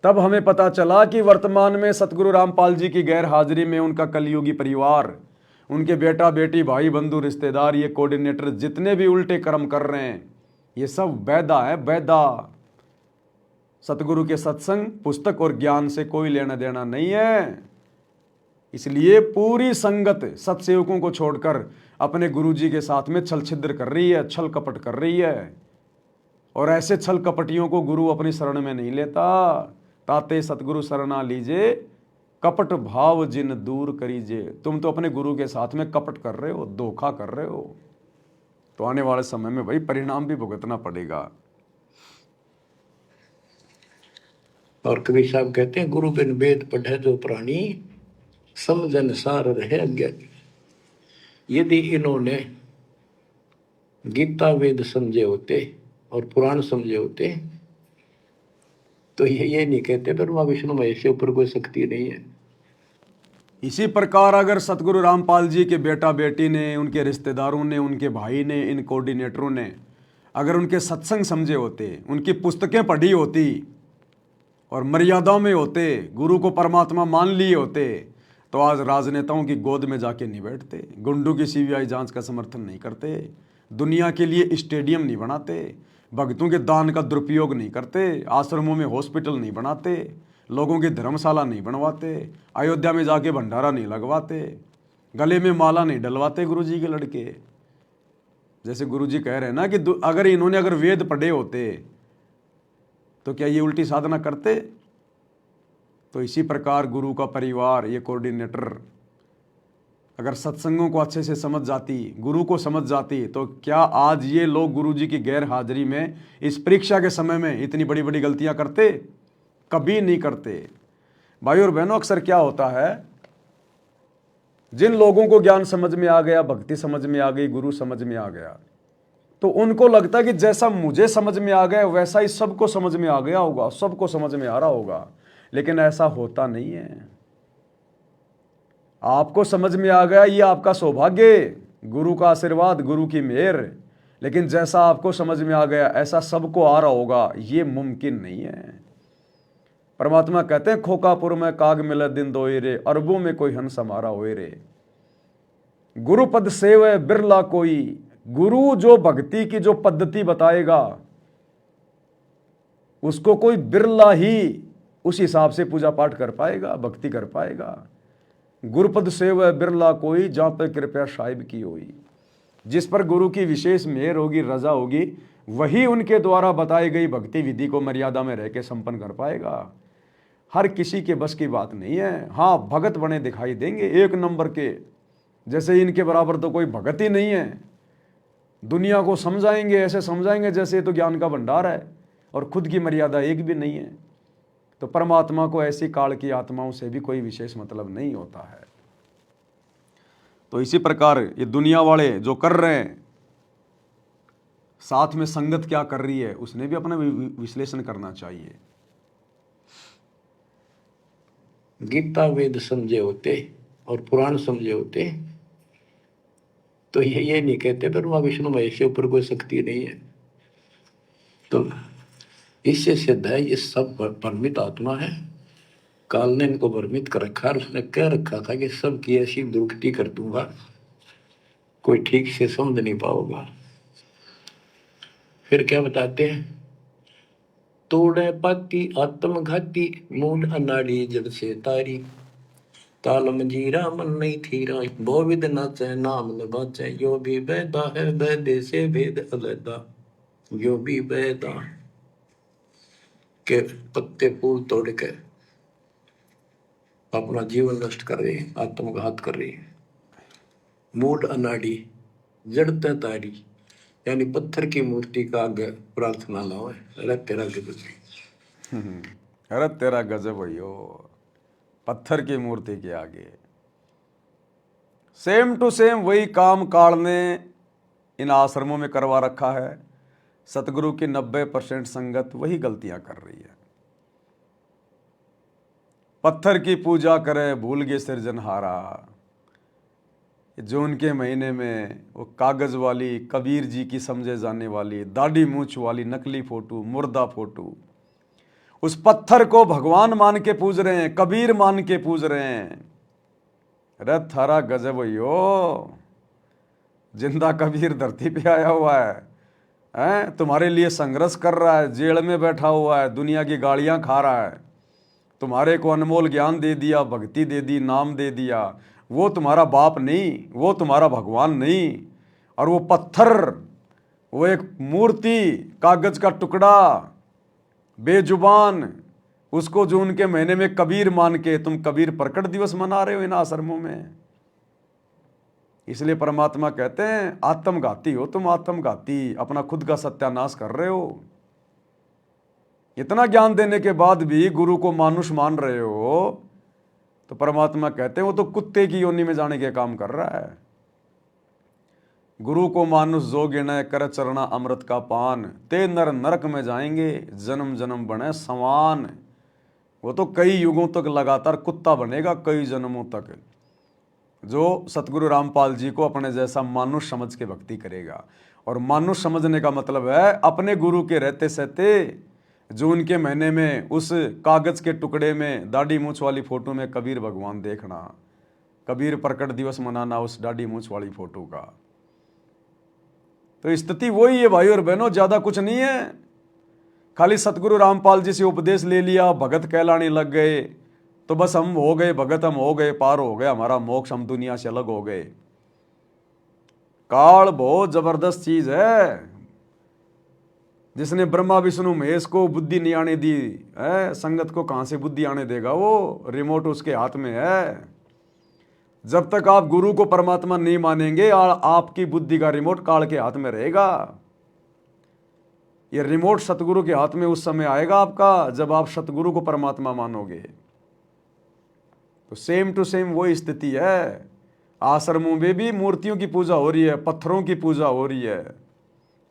तब हमें पता चला कि वर्तमान में सतगुरु रामपाल जी की गैर हाजिरी में उनका कलयुगी परिवार, उनके बेटा बेटी भाई बंधु रिश्तेदार, ये कोऑर्डिनेटर जितने भी उल्टे कर्म कर रहे हैं, ये सब बैदा है, बैदा। सतगुरु के सत्संग पुस्तक और ज्ञान से कोई लेना देना नहीं है। इसलिए पूरी संगत सत्सेवकों को छोड़कर अपने गुरु जी के साथ में छल छिद्र कर रही है, छल कपट कर रही है, और ऐसे छल कपटियों को गुरु अपनी शरण में नहीं लेता। ताते सतगुरु शरणा लीजिए, कपट भाव जिन दूर करीजिए। तुम तो अपने गुरु के साथ में कपट कर रहे हो, धोखा कर रहे हो, तो आने वाले समय में भाई परिणाम भी भुगतना पड़ेगा। और कबीर साहब कहते हैं, गुरु बिन वेद पढ़े जो प्राणी, समझन सार रहे अज्ञानी। यदि इन्होंने गीता वेद समझे होते और पुराण समझे होते तो ये नहीं कहते ब्रह्मा विष्णु महेश से ऊपर कोई शक्ति नहीं है। इसी प्रकार अगर सतगुरु रामपाल जी के बेटा बेटी ने, उनके रिश्तेदारों ने, उनके भाई ने, इन कोऑर्डिनेटरों ने अगर उनके सत्संग समझे होते, उनकी पुस्तकें पढ़ी होती और मर्यादाओं में होते, गुरु को परमात्मा मान लिए होते, तो आज राजनेताओं की गोद में जाके नहीं बैठते, गुंडों की सीबीआई जांच का समर्थन नहीं करते, दुनिया के लिए स्टेडियम नहीं बनाते, भक्तों के दान का दुरुपयोग नहीं करते, आश्रमों में हॉस्पिटल नहीं बनाते, लोगों की धर्मशाला नहीं बनवाते, अयोध्या में जाके भंडारा नहीं लगवाते, गले में माला नहीं डलवाते गुरुजी के लड़के। जैसे गुरुजी कह रहे हैं ना कि अगर इन्होंने वेद पढ़े होते तो क्या ये उल्टी साधना करते? तो इसी प्रकार गुरु का परिवार, ये कोऑर्डिनेटर अगर सत्संगों को अच्छे से समझ जाती, गुरु को समझ जाती, तो क्या आज ये लोग गुरुजी की गैर हाजिरी में इस परीक्षा के समय में इतनी बड़ी बड़ी गलतियां करते? कभी नहीं करते। भाई और बहनों, अक्सर क्या होता है, जिन लोगों को ज्ञान समझ में आ गया, भक्ति समझ में आ गई, गुरु समझ में आ गया, तो उनको लगता है कि जैसा मुझे समझ में आ गया वैसा ही सबको समझ में आ गया होगा, सबको समझ में आ रहा होगा। लेकिन ऐसा होता नहीं है। आपको समझ में आ गया, ये आपका सौभाग्य, गुरु का आशीर्वाद, गुरु की मेहर। लेकिन जैसा आपको समझ में आ गया ऐसा सबको आ रहा होगा, ये मुमकिन नहीं है। परमात्मा कहते हैं, खोकापुर में काग मिले दिन दोए रे, अरबों में कोई हंस हमारा होए रे। गुरुपद सेव बिरला कोई, गुरु जो भक्ति की जो पद्धति बताएगा उसको कोई बिरला ही उस हिसाब से पूजा पाठ कर पाएगा, भक्ति कर पाएगा। गुरुपद सेव बिरला कोई, जहां पर कृपया साहिब की होई। जिस पर गुरु की विशेष मेहर होगी, रजा होगी, वही उनके द्वारा बताई गई भक्ति विधि को मर्यादा में रह के संपन्न कर पाएगा। हर किसी के बस की बात नहीं है। हाँ, भगत बने दिखाई देंगे एक नंबर के, जैसे इनके बराबर तो कोई भगत ही नहीं है। दुनिया को समझाएंगे, ऐसे समझाएंगे जैसे तो ज्ञान का भंडार है, और खुद की मर्यादा एक भी नहीं है। तो परमात्मा को ऐसी काल की आत्माओं से भी कोई विशेष मतलब नहीं होता है। तो इसी प्रकार ये दुनिया वाले जो कर रहे हैं, साथ में संगत क्या कर रही है, उसने भी अपना विश्लेषण करना चाहिए। गीता वेद समझे होते और पुराण समझे होते तो ये नहीं कहते ब्रह्मा विष्णु महेश के ऊपर कोई शक्ति नहीं है। तो इससे सिद्ध है ये सब भ्रमित आत्मा है। काल ने इनको भ्रमित कर रखा, उसने कह रखा था कि सबकी ऐसी दुर्गति कर दूंगा, कोई ठीक से समझ नहीं पाओगा। फिर क्या बताते हैं, तोड़े पाती आत्मघाती, मूड अनाड़ी जड़ से तारी, ताल मंजीरा मन नहीं थीरा, बहुविध नाचे नाम न बाचे, यो भी बैदा है बैदे से भेद अलैदा, यो भी बैदा के पत्ते फूल तोड़ के अपना जीवन नष्ट कर रही, आत्मघात कर रही। मूड अनाड़ी जड़ते तारी, यानी पत्थर की मूर्ति का आगे प्रार्थना लाओ, अरे तेरा गजब, अरे तेरा गजब भैयो, पत्थर की मूर्ति के आगे। सेम टू सेम वही काम काल ने इन आश्रमों में करवा रखा है। सतगुरु की 90% संगत वही गलतियां कर रही है। पत्थर की पूजा करे भूल गए सृजनहारा। जून के महीने में वो कागज वाली, कबीर जी की समझे जाने वाली, दाढ़ी मूछ वाली नकली फोटो, मुर्दा फोटो, उस पत्थर को भगवान मान के पूज रहे हैं, कबीर मान के पूज रहे हैं। अरे थारा गजब यो, जिंदा कबीर धरती पे आया हुआ है, तुम्हारे लिए संघर्ष कर रहा है, जेल में बैठा हुआ है, दुनिया की गालियां खा रहा है, तुम्हारे को अनमोल ज्ञान दे दिया, भक्ति दे दी, नाम दे दिया। वो तुम्हारा बाप नहीं, वो तुम्हारा भगवान नहीं। और वो पत्थर, वो एक मूर्ति, कागज का टुकड़ा, बेजुबान, उसको जून के महीने में कबीर मान के तुम कबीर प्रकट दिवस मना रहे हो इन आश्रमों में। इसलिए परमात्मा कहते हैं आत्मघाती हो तुम, आत्मघाती, अपना खुद का सत्यानाश कर रहे हो। इतना ज्ञान देने के बाद भी गुरु को मानुष मान रहे हो, तो परमात्मा कहते हैं वो तो कुत्ते की योनि में जाने के काम कर रहा है। गुरु को मानुष जो गिने कर चरना अमृत का पान, ते नर नरक में जाएंगे जन्म जन्म बने समान। वो तो कई युगों तक लगातार कुत्ता बनेगा, कई जन्मों तक, जो सतगुरु रामपाल जी को अपने जैसा मानुष समझ के भक्ति करेगा। और मानुष समझने का मतलब है अपने गुरु के रहते सहते जून के महीने में उस कागज के टुकड़े में दाढ़ी मूछ वाली फोटो में कबीर भगवान देखना। कबीर प्रकट दिवस मनाना उस दाढ़ी मूछ वाली फोटो का। तो स्थिति वही है भाई और बहनों, ज्यादा कुछ नहीं है। खाली सतगुरु रामपाल जी से उपदेश ले लिया, भगत कहलाने लग गए, तो बस हम हो गए भगत, हम हो गए पार, हो गया हमारा मोक्ष, हम दुनिया से अलग हो गए। काल बहुत जबरदस्त चीज है। जिसने ब्रह्मा विष्णु महेश को बुद्धि नहीं आने दी है, संगत को कहां से बुद्धि आने देगा? वो रिमोट उसके हाथ में है। जब तक आप गुरु को परमात्मा नहीं मानेंगे, आपकी बुद्धि का रिमोट काल के हाथ में रहेगा। ये रिमोट सतगुरु के हाथ में उस समय आएगा आपका, जब आप सतगुरु को परमात्मा मानोगे। तो सेम टू सेम वही स्थिति है। आश्रमों में भी मूर्तियों की पूजा हो रही है, पत्थरों की पूजा हो रही है,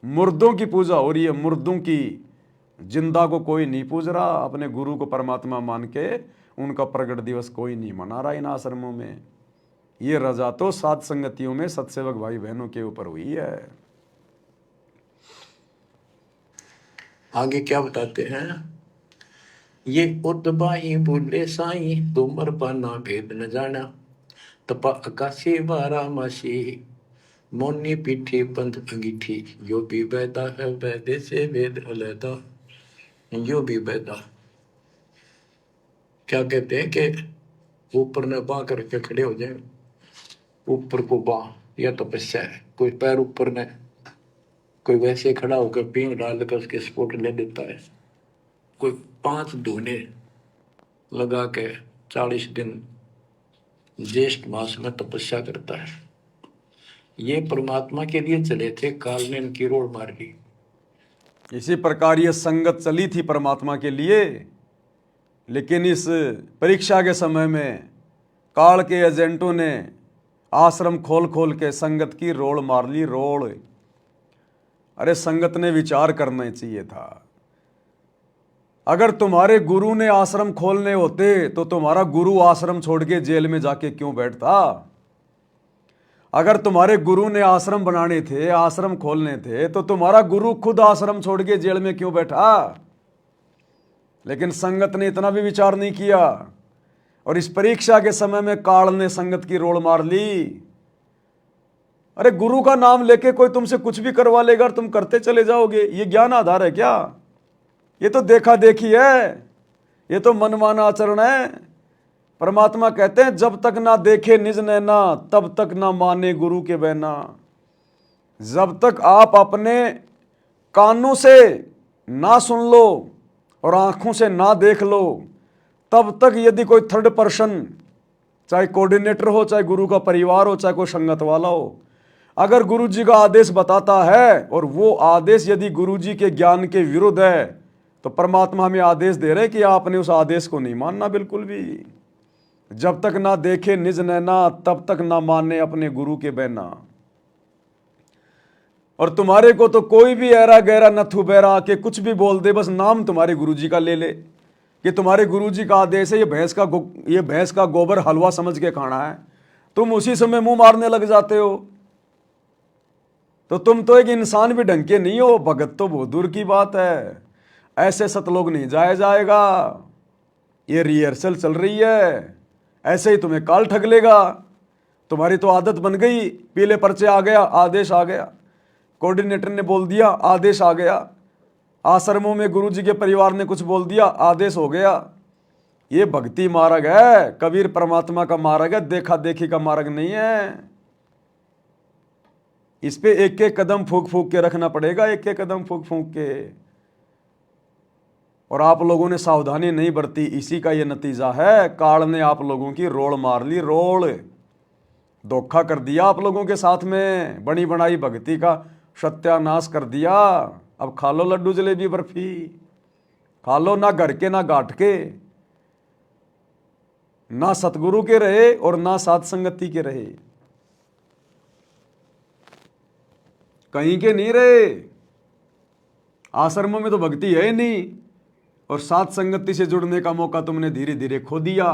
मुर्दों की पूजा हो रही है, मुर्दों की। जिंदा को कोई नहीं पूज रहा, अपने गुरु को परमात्मा मान के उनका प्रगट दिवस कोई नहीं मना रहा इन आश्रमों में। ये रजा तो सात संगतियों में सत्सेवक भाई बहनों के ऊपर हुई है। आगे क्या बताते हैं? ये उतबाही बोले साई, तुमर पाना भेद न जाना, तपा आकाशी बारा मासी, मोनी पीठी पंथ अंगीठी, यो भी बैदा है वैदे से वेद अलैदा, यो भी बैदा। क्या कहते हैं कि ऊपर ने बांह करके खड़े हो जाए, ऊपर को बांह, यह तपस्या है। कोई पैर ऊपर ने, कोई वैसे खड़ा होकर पींग डाल कर उसके स्पोर्ट ले देता है, कोई 5 धोने लगा के 40 दिन ज्येष्ठ मास में तपस्या करता है। ये परमात्मा के लिए चले थे, काल ने इनकी रोड मार ली। इसी प्रकार ये संगत चली थी परमात्मा के लिए, लेकिन इस परीक्षा के समय में काल के एजेंटों ने आश्रम खोल खोल के संगत की रोड़ मार ली, रोड़। अरे संगत ने विचार करना चाहिए था। अगर तुम्हारे गुरु ने आश्रम खोलने होते तो तुम्हारा गुरु आश्रम छोड़ के जेल में जाके क्यों बैठता? अगर तुम्हारे गुरु ने आश्रम बनाने थे, आश्रम खोलने थे, तो तुम्हारा गुरु खुद आश्रम छोड़ के जेल में क्यों बैठा? लेकिन संगत ने इतना भी विचार नहीं किया, और इस परीक्षा के समय में काल ने संगत की रोड़ मार ली। अरे गुरु का नाम लेके कोई तुमसे कुछ भी करवा लेगा और तुम करते चले जाओगे, ये ज्ञान आधार है क्या? ये तो देखा देखी है, ये तो मनमाना आचरण है। परमात्मा कहते हैं जब तक ना देखे निज नैना, तब तक ना माने गुरु के बहना। जब तक आप अपने कानों से ना सुन लो और आंखों से ना देख लो, तब तक यदि कोई थर्ड पर्सन, चाहे कोऑर्डिनेटर हो, चाहे गुरु का परिवार हो, चाहे कोई संगत वाला हो, अगर गुरु जी का आदेश बताता है और वो आदेश यदि गुरु जी के ज्ञान के विरुद्ध है, तो परमात्मा हमें आदेश दे रहे कि आपने उस आदेश को नहीं मानना बिल्कुल भी। जब तक ना देखे निज नैना, तब तक ना माने अपने गुरु के बहना। और तुम्हारे को तो कोई भी ऐरा गहरा नथु बैरा आके कुछ भी बोल दे, बस नाम तुम्हारे गुरु जी का ले ले कि तुम्हारे गुरु जी का आदेश है ये भैंस का गोबर हलवा समझ के खाना है, तुम उसी समय मुंह मारने लग जाते हो। तो तुम तो एक इंसान भी ढंग के नहीं हो, भगत तो बहुत दूर की बात है। ऐसे सतलोक नहीं जाया जाएगा। ये रिहर्सल चल रही है, ऐसे ही तुम्हें काल ठग लेगा। तुम्हारी तो आदत बन गई, पीले पर्चे आ गया, आदेश आ गया, कोऑर्डिनेटर ने बोल दिया, आदेश आ गया, आश्रमों में गुरुजी के परिवार ने कुछ बोल दिया, आदेश हो गया। ये भक्ति मार्ग है, कबीर परमात्मा का मार्ग है, देखा देखी का मार्ग नहीं है। इस पे एक एक कदम फूक फूक के रखना पड़ेगा, एक एक कदम फूक फूक के। और आप लोगों ने सावधानी नहीं बरती, इसी का ये नतीजा है। काल ने आप लोगों की रोड़ मार ली, रोड़। धोखा कर दिया आप लोगों के साथ में, बनी बनाई भक्ति का सत्यानाश कर दिया। अब खा लो लड्डू जलेबी बर्फी, खा लो, ना घर के ना घाट के, ना सतगुरु के रहे और ना सात संगति के रहे, कहीं के नहीं रहे। आश्रमों में तो भक्ति है ही नहीं, और सात संगति से जुड़ने का मौका तुमने धीरे धीरे खो दिया,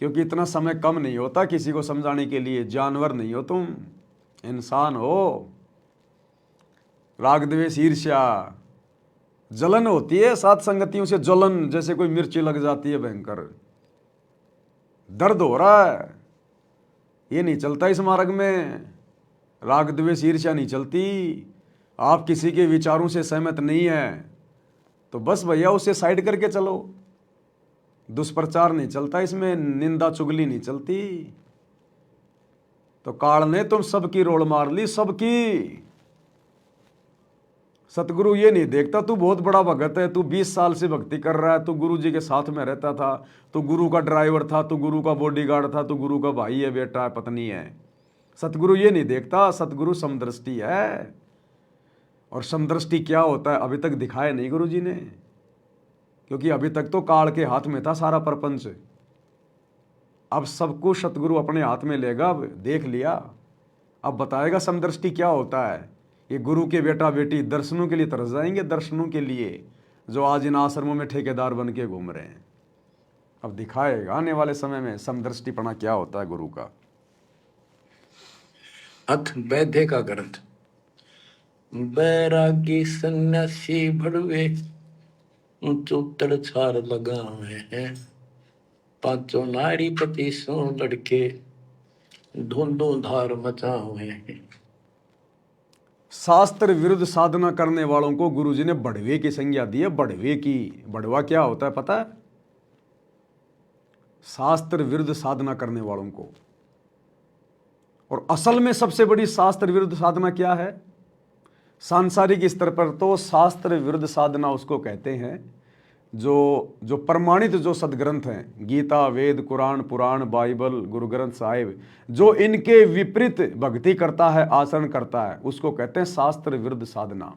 क्योंकि इतना समय कम नहीं होता किसी को समझाने के लिए। जानवर नहीं हो तुम, इंसान हो। राग द्वेष ईर्ष्या जलन होती है सात संगतियों से, जलन जैसे कोई मिर्ची लग जाती है, भयंकर दर्द हो रहा है। ये नहीं चलता इस मार्ग में। राग द्वेष ईर्ष्या नहीं चलती। आप किसी के विचारों से सहमत नहीं है तो बस भैया उसे साइड करके चलो। दुष्प्रचार नहीं चलता इसमें, निंदा चुगली नहीं चलती। तो काल ने तुम सबकी रोड़ मार ली, सबकी। सतगुरु ये नहीं देखता तू बहुत बड़ा भगत है, तू 20 साल से भक्ति कर रहा है, तू गुरु जी के साथ में रहता था, तू गुरु का ड्राइवर था, तू गुरु का बॉडीगार्ड था, तू गुरु का भाई है, बेटा है, पत्नी है। सतगुरु ये नहीं देखता। सतगुरु समदृष्टि है। और समदृष्टि क्या होता है अभी तक दिखाया नहीं गुरु जी ने, क्योंकि अभी तक तो काल के हाथ में था सारा प्रपंच। अब सब कुछ सतगुरु अपने हाथ में लेगा। अब देख लिया, अब बताएगा समदृष्टि क्या होता है। ये गुरु के बेटा बेटी दर्शनों के लिए तरस जाएंगे, दर्शनों के लिए, जो आज इन आश्रमों में ठेकेदार बन के घूम रहे हैं। अब दिखाएगा आने वाले समय में समदृष्टिपना क्या होता है गुरु का। अथ वैद्य का ग्रंथ। बैरागी सन्यासी भड़वे चौतड़ छार लगावे हैं, पांचों नारी पति सो लड़के धुंधों धार मचावे हैं। शास्त्र विरुद्ध साधना करने वालों को गुरुजी ने बढ़वे की संज्ञा दी है। बढ़वे की, बढ़वा क्या होता है पता है? शास्त्र विरुद्ध साधना करने वालों को। और असल में सबसे बड़ी शास्त्र विरुद्ध साधना क्या है? सांसारिक स्तर पर तो शास्त्र विरुद्ध साधना उसको कहते हैं जो प्रमाणित जो सदग्रंथ हैं, गीता, वेद, कुरान, पुराण, बाइबल, गुरु ग्रंथ साहिब, जो इनके विपरीत भक्ति करता है, आचरण करता है, उसको कहते हैं शास्त्र विरुद्ध साधना।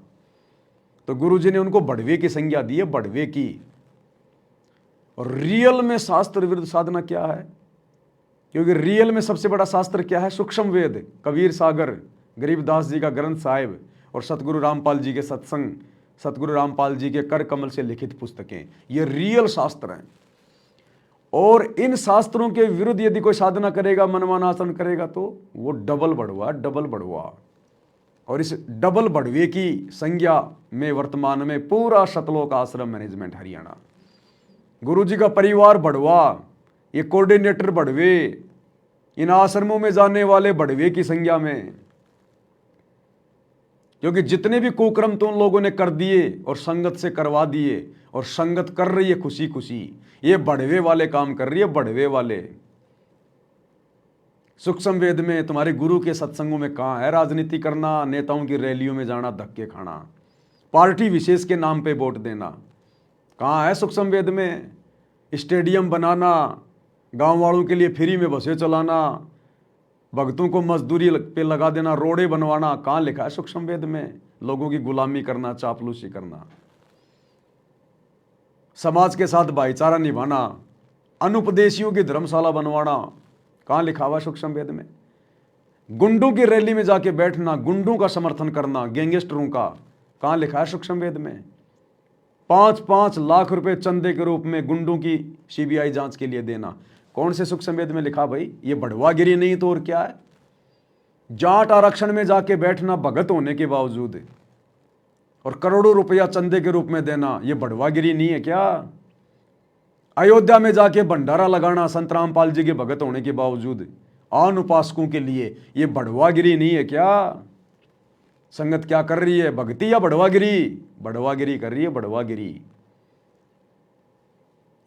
तो गुरु जी ने उनको बढ़वे की संज्ञा दी है, बढ़वे की। और रियल में शास्त्र विरुद्ध साधना क्या है? क्योंकि रियल में सबसे बड़ा शास्त्र क्या है? सूक्ष्म वेद, कबीर सागर, गरीबदास जी का ग्रंथ साहिब और सतगुरु रामपाल जी के सत्संग, सतगुरु रामपाल जी के कर कमल से लिखित पुस्तकें, ये रियल शास्त्र हैं। और इन शास्त्रों के विरुद्ध यदि कोई साधना करेगा, मनमाना आचरण करेगा, तो वो डबल बढ़वा, डबल बढ़वा। और इस डबल बढ़वे की संज्ञा में वर्तमान में पूरा सतलोक आश्रम मैनेजमेंट हरियाणा, गुरु जी का परिवार बढ़वा, ये कोऑर्डिनेटर बढ़वे, इन आश्रमों में जाने वाले बढ़वे की संज्ञा में। क्योंकि जितने भी कुक्रम तुम लोगों ने कर दिए और संगत से करवा दिए, और संगत कर रही है खुशी खुशी, ये बढ़वे वाले काम कर रही है, बढ़वे वाले। सूक्ष्म वेद में तुम्हारे गुरु के सत्संगों में कहाँ है राजनीति करना, नेताओं की रैलियों में जाना, धक्के खाना, पार्टी विशेष के नाम पे वोट देना? कहाँ है सूक्ष्म वेद में? स्टेडियम बनाना, गांव वालों के लिए फ्री में बसें चलाना, भक्तों को मजदूरी पे लगा देना, रोडे बनवाना, कहाँ लिखा है सूक्ष्म वेद में? लोगों की गुलामी करना, चापलूसी करना, समाज के साथ भाईचारा निभाना, अनुपदेशियों की धर्मशाला बनवाना, कहाँ लिखा हुआ सूक्ष्म वेद में? गुंडों की रैली में जाके बैठना, गुंडों का समर्थन करना, गैंगस्टरों का, कहाँ लिखा है सूक्ष्म वेद में? 5-5 लाख रुपए चंदे के रूप में गुंडों की सीबीआई जांच के लिए देना, कौन से सूक्ष्म वेद में लिखा भाई? ये बढ़वागिरी नहीं तो और क्या है? जाट आरक्षण में जाके बैठना भगत होने के बावजूद, और करोड़ों रुपया चंदे के रूप में देना, ये बढ़वागिरी नहीं है क्या? अयोध्या में जाके भंडारा लगाना संत रामपाल जी के भगत होने के बावजूद आन उपासकों के लिए, ये बढ़वागिरी नहीं है क्या? संगत क्या कर रही है, भक्ति या बढ़वागिरी? बढ़वागिरी कर रही है, बढ़वागिरी।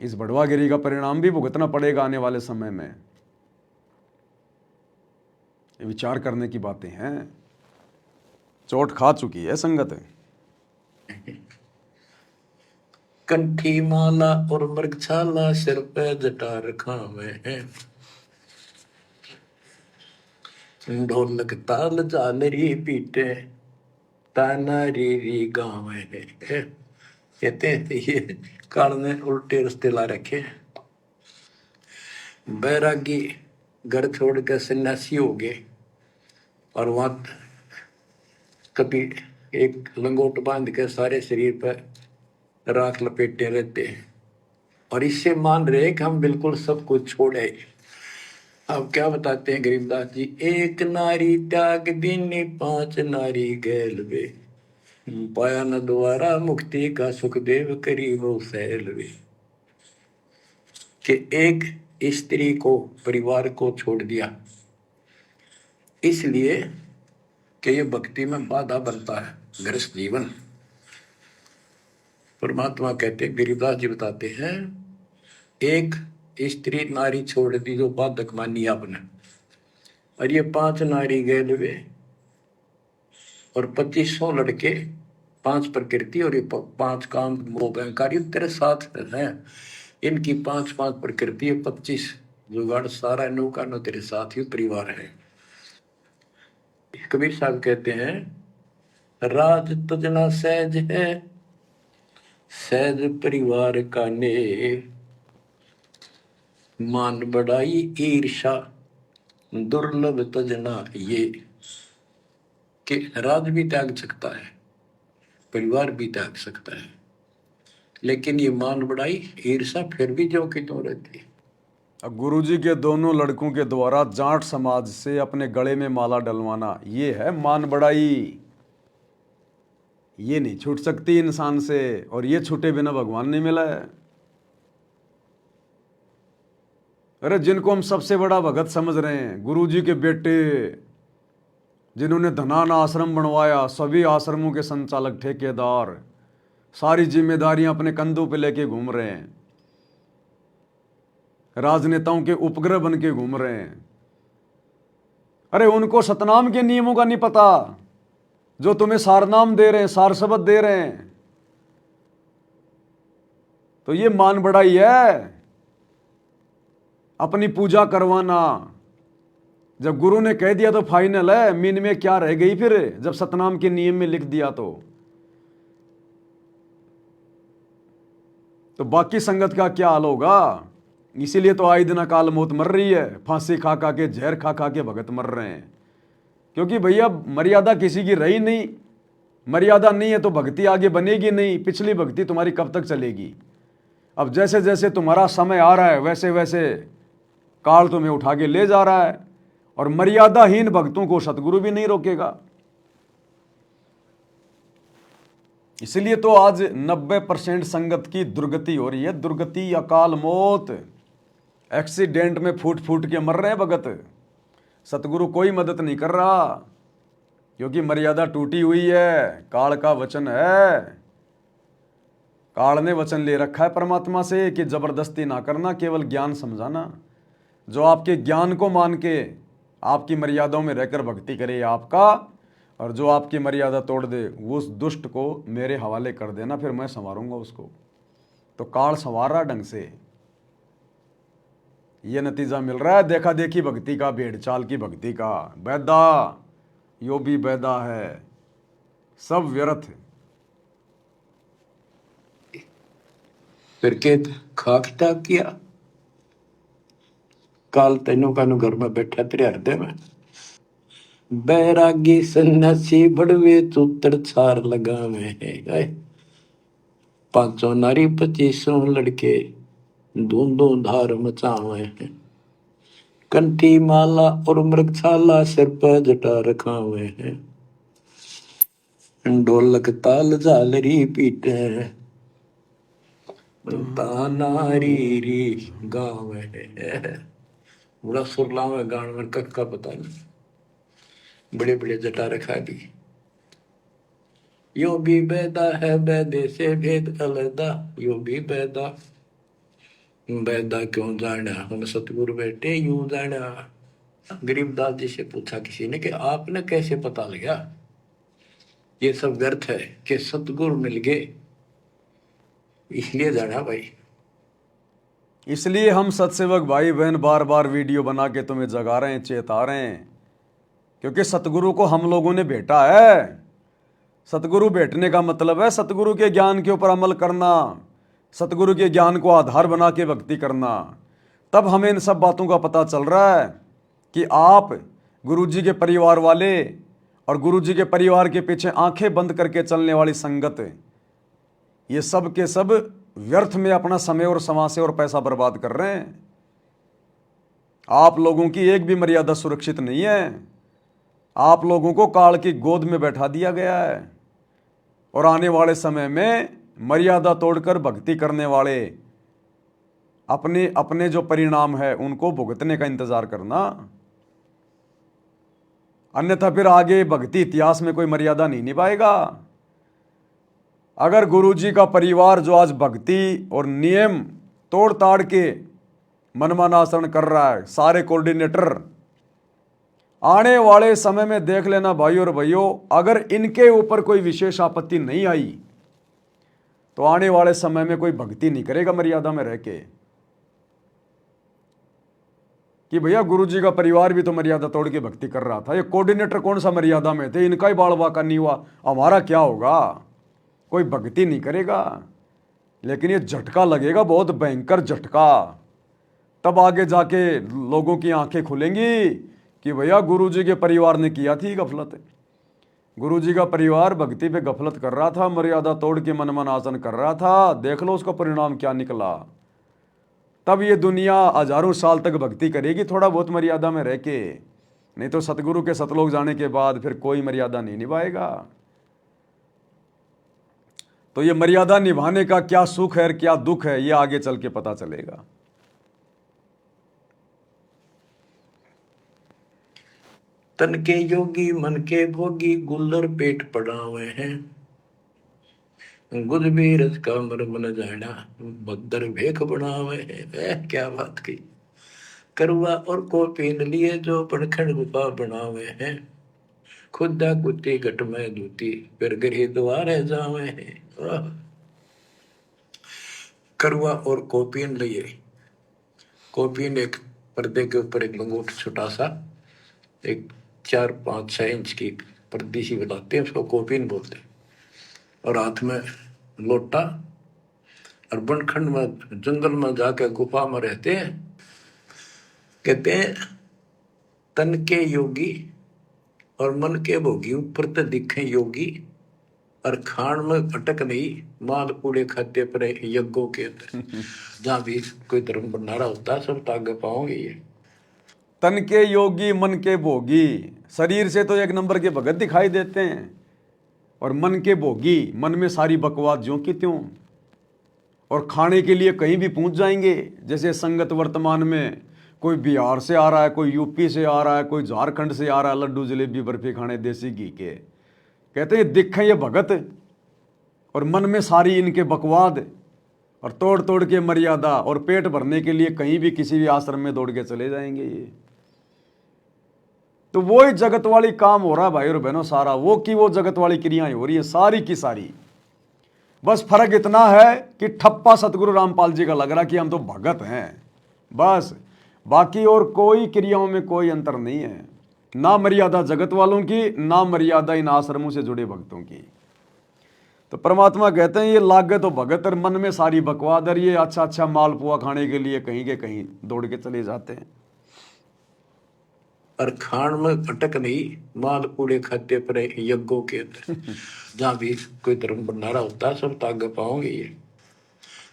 इस बढ़वागिरी का परिणाम भी भुगतना पड़ेगा आने वाले समय में। ये विचार करने की बातें हैं, चोट खा चुकी है संगत। कंठी माला और मृगछाला सिर पे जटा रखा में है, ढोलक ताल झालरी पीटे ताना री गाँव है। कहते हैं ये काल ने उल्टे रास्ते ला रखे। बैरागी घर छोड़ के सन्यासी हो गए, और वहां कभी एक लंगोट बांध के सारे शरीर पर राख लपेटे रहते हैं, और इससे मान रहे कि हम बिल्कुल सब कुछ छोड़े। अब क्या बताते हैं गरीबदास जी? एक नारी त्याग दीनी 5 नारी गैल वे, पाया न द्वारा मुक्ति का सुखदेव करी वो सैल वे। कि एक स्त्री को, परिवार को छोड़ दिया, इसलिए कि ये भक्ति में बाधा बनता है गृहस्थ जीवन। परमात्मा कहते, गिरिदास जी बताते हैं, एक स्त्री नारी छोड़ दी जो बाधक मानी आपने, और ये 5 नारी गए वे और 2500 लड़के, 5 प्रकृति और ये 5 काम वो कार्य तेरे साथ हैं। इनकी 5-5 प्रकृति, 25 जुगाड़, सारा नौका नो तेरे साथ ही परिवार है। कबीर साहब कहते हैं, राज तुझना सहज है, सहज परिवार का ने, मान बढ़ाई ईर्षा दुर्लभ तजना ये। कि राज भी त्याग सकता है, परिवार भी त्याग सकता है, लेकिन ये मान बढ़ाई ईर्षा फिर भी जो कि तो रहती है। अब गुरुजी के दोनों लड़कों के द्वारा जाट समाज से अपने गले में माला डलवाना, ये है मान बढ़ाई। ये नहीं छूट सकती इंसान से, और ये छूटे बिना भगवान नहीं मिला है। अरे जिनको हम सबसे बड़ा भगत समझ रहे हैं, गुरुजी के बेटे, जिन्होंने धनाना आश्रम बनवाया, सभी आश्रमों के संचालक ठेकेदार, सारी जिम्मेदारियां अपने कंधों पे लेके घूम रहे हैं, राजनेताओं के उपग्रह बन के घूम रहे हैं। अरे उनको सतनाम के नियमों का नहीं पता, जो तुम्हें सारनाम दे रहे हैं, सार शब्द दे रहे हैं। तो ये मान बढ़ाई है, अपनी पूजा करवाना। जब गुरु ने कह दिया तो फाइनल है, मीन में क्या रह गई फिर, जब सतनाम के नियम में लिख दिया तो बाकी संगत का क्या हाल होगा। इसीलिए तो आए दिन अकाल मौत मर रही है, फांसी खा खा के, जहर खा खा के भगत मर रहे हैं। क्योंकि भैया मर्यादा किसी की रही नहीं, मर्यादा नहीं है तो भक्ति आगे बनेगी नहीं, पिछली भक्ति तुम्हारी कब तक चलेगी। अब जैसे जैसे तुम्हारा समय आ रहा है, वैसे वैसे काल तुम्हें उठा के ले जा रहा है, और मर्यादाहीन भक्तों को सतगुरु भी नहीं रोकेगा। इसलिए तो आज 90% संगत की दुर्गति हो रही है, दुर्गति, अकाल मौत, एक्सीडेंट में फूट फूट के मर रहे हैं भगत। सतगुरु कोई मदद नहीं कर रहा, क्योंकि मर्यादा टूटी हुई है। काल का वचन है, काल ने वचन ले रखा है परमात्मा से कि जबरदस्ती ना करना, केवल ज्ञान समझाना। जो आपके ज्ञान को मान के आपकी मर्यादाओं में रहकर भक्ति करे आपका, और जो आपकी मर्यादा तोड़ दे वो उस दुष्ट को मेरे हवाले कर देना, फिर मैं संवारूंगा उसको। तो काल संवार रहा ढंग से, ये नतीजा मिल रहा है देखा देखी भक्ति का, भेड़ चाल की भक्ति का। बैदा यो भी बैदा है, सब व्यर्थ। फिर के खाकता किया, काल तेनों का घर में बैठा तेरे हृदय में। बैरागी सन्यासी बड़वे चूतर छार लगावे है, 500 नारी 2500 लड़के, धूम धार मचावे हैं। कंठी माला और मृगशाला सिर पर जटा रखा हुए हैं, ढोलक ताल झालरी पीटे, नारी री गाँव है। बड़ा सुरला में गान में कक्का पता नहीं, बड़े बड़े जटा रखा दी। यो भी बैदा है, बैदे से भेद अलदा, यो भी बैदा। बैदा क्यों जाना, हम सतगुरु बैठे यूं जाना। गरीबदास जी से पूछा किसी ने कि आपने कैसे पता लगा ये सब व्यर्थ है, कि सतगुरु मिल गए इसलिए जाना भाई। इसलिए हम सत्सेवक भाई बहन बार बार वीडियो बना के तुम्हें जगा रहे हैं, चेता रहे हैं, क्योंकि सतगुरु को हम लोगों ने भेटा है। सतगुरु भेटने का मतलब है सतगुरु के ज्ञान के ऊपर अमल करना, सतगुरु के ज्ञान को आधार बना के भक्ति करना। तब हमें इन सब बातों का पता चल रहा है कि आप गुरुजी के परिवार वाले और गुरुजी के परिवार के पीछे आंखें बंद करके चलने वाली संगत, ये सब के सब व्यर्थ में अपना समय और समासे और पैसा बर्बाद कर रहे हैं। आप लोगों की एक भी मर्यादा सुरक्षित नहीं है। आप लोगों को काल की गोद में बैठा दिया गया है, और आने वाले समय में मर्यादा तोड़कर भक्ति करने वाले अपने अपने जो परिणाम है उनको भुगतने का इंतजार करना। अन्यथा फिर आगे भक्ति इतिहास में कोई मर्यादा नहीं निभाएगा। अगर गुरुजी का परिवार जो आज भक्ति और नियम तोड़ ताड़ के मनमाना आचरण कर रहा है, सारे कोऑर्डिनेटर, आने वाले समय में देख लेना भाई और भाइयों, अगर इनके ऊपर कोई विशेष आपत्ति नहीं आई तो आने वाले समय में कोई भक्ति नहीं करेगा मर्यादा में रह के, कि भैया गुरुजी का परिवार भी तो मर्यादा तोड़ के भक्ति कर रहा था, ये कोऑर्डिनेटर कौन सा मर्यादा में थे, इनका ही बाल बाका नहीं हुआ, हमारा क्या होगा, कोई भक्ति नहीं करेगा। लेकिन ये झटका लगेगा, बहुत भयंकर झटका, तब आगे जाके लोगों की आंखें खुलेंगी कि भैया गुरुजी के परिवार ने किया थी गफलत। गुरुजी का परिवार भक्ति पे गफलत कर रहा था, मर्यादा तोड़ के मनमाना आचरण कर रहा था, देख लो उसका परिणाम क्या निकला। तब ये दुनिया हजारों साल तक भक्ति करेगी थोड़ा बहुत मर्यादा में रह के, नहीं तो सतगुरु के सतलोक जाने के बाद फिर कोई मर्यादा नहीं निभाएगा। तो ये मर्यादा निभाने का क्या सुख है और क्या दुख है, ये आगे चल के पता चलेगा। तन के योगी मन के भोगी गुल्लर पेट पड़ावे हैं, गुद भी रस का मर मन जाना बदर भेख बनावे हैं। क्या बात की। करुआ और को पीन लिए जो पड़खड़ गुफा बनावे हैं, खुदा कुत्ती घट में दूती फिर गृह द्वारे जावे हैं। करुआ और कोपीन लिए, कोपीन एक पर्दे के ऊपर एक लंगोट छोटा सा, एक 4-5-6 इंच की पर्दी सी बनाते हैं, उसको कोपीन बोलते हैं, और हाथ में लोटा, और बनखंड में जंगल में जाकर गुफा में रहते हैं। कहते हैं तन के योगी और मन के भोगी ऊपर तो दिखे योगी, और खान में अटक नहीं, माल कूड़े खाते पर यज्ञों के अंदर जहां भी कोई धर्म भंडारा होता है सब तागे पाओगे। ये तन के योगी मन के भोगी, शरीर से तो एक नंबर के भगत दिखाई देते हैं, और मन के भोगी, मन में सारी बकवास ज्यों की त्यों, और खाने के लिए कहीं भी पहुंच जाएंगे। जैसे संगत वर्तमान में कोई बिहार से आ रहा है, कोई यूपी से आ रहा है, कोई झारखंड से आ रहा है, लड्डू जलेबी बर्फी खाने देसी घी के, कहते हैं दिखें ये भगत, और मन में सारी इनके बकवाद, और तोड़ तोड़ के मर्यादा, और पेट भरने के लिए कहीं भी किसी भी आश्रम में दौड़ के चले जाएंगे। ये तो वो ही जगत वाली काम हो रहा है भाई और बहनों, सारा वो की वो जगत वाली क्रियाएं हो रही है सारी की सारी। बस फर्क इतना है कि ठप्पा सतगुरु रामपाल जी का लग रहा कि हम तो भगत हैं बस, बाकी और कोई क्रियाओं में कोई अंतर नहीं है, ना मर्यादा जगत वालों की, ना मर्यादा इन आश्रमों से जुड़े भक्तों की। तो परमात्मा कहते हैं ये लागे तो भगत, और मन में सारी बकवाद, और ये अच्छा अच्छा मालपुआ खाने के लिए कहीं के कहीं दौड़ के चले जाते हैं। और खान में अटक नहीं, माल कूड़े खाते पर यज्ञों के अंदर जहां भी कोई धर्म भंडारा होता है सब तागे पाओगे। ये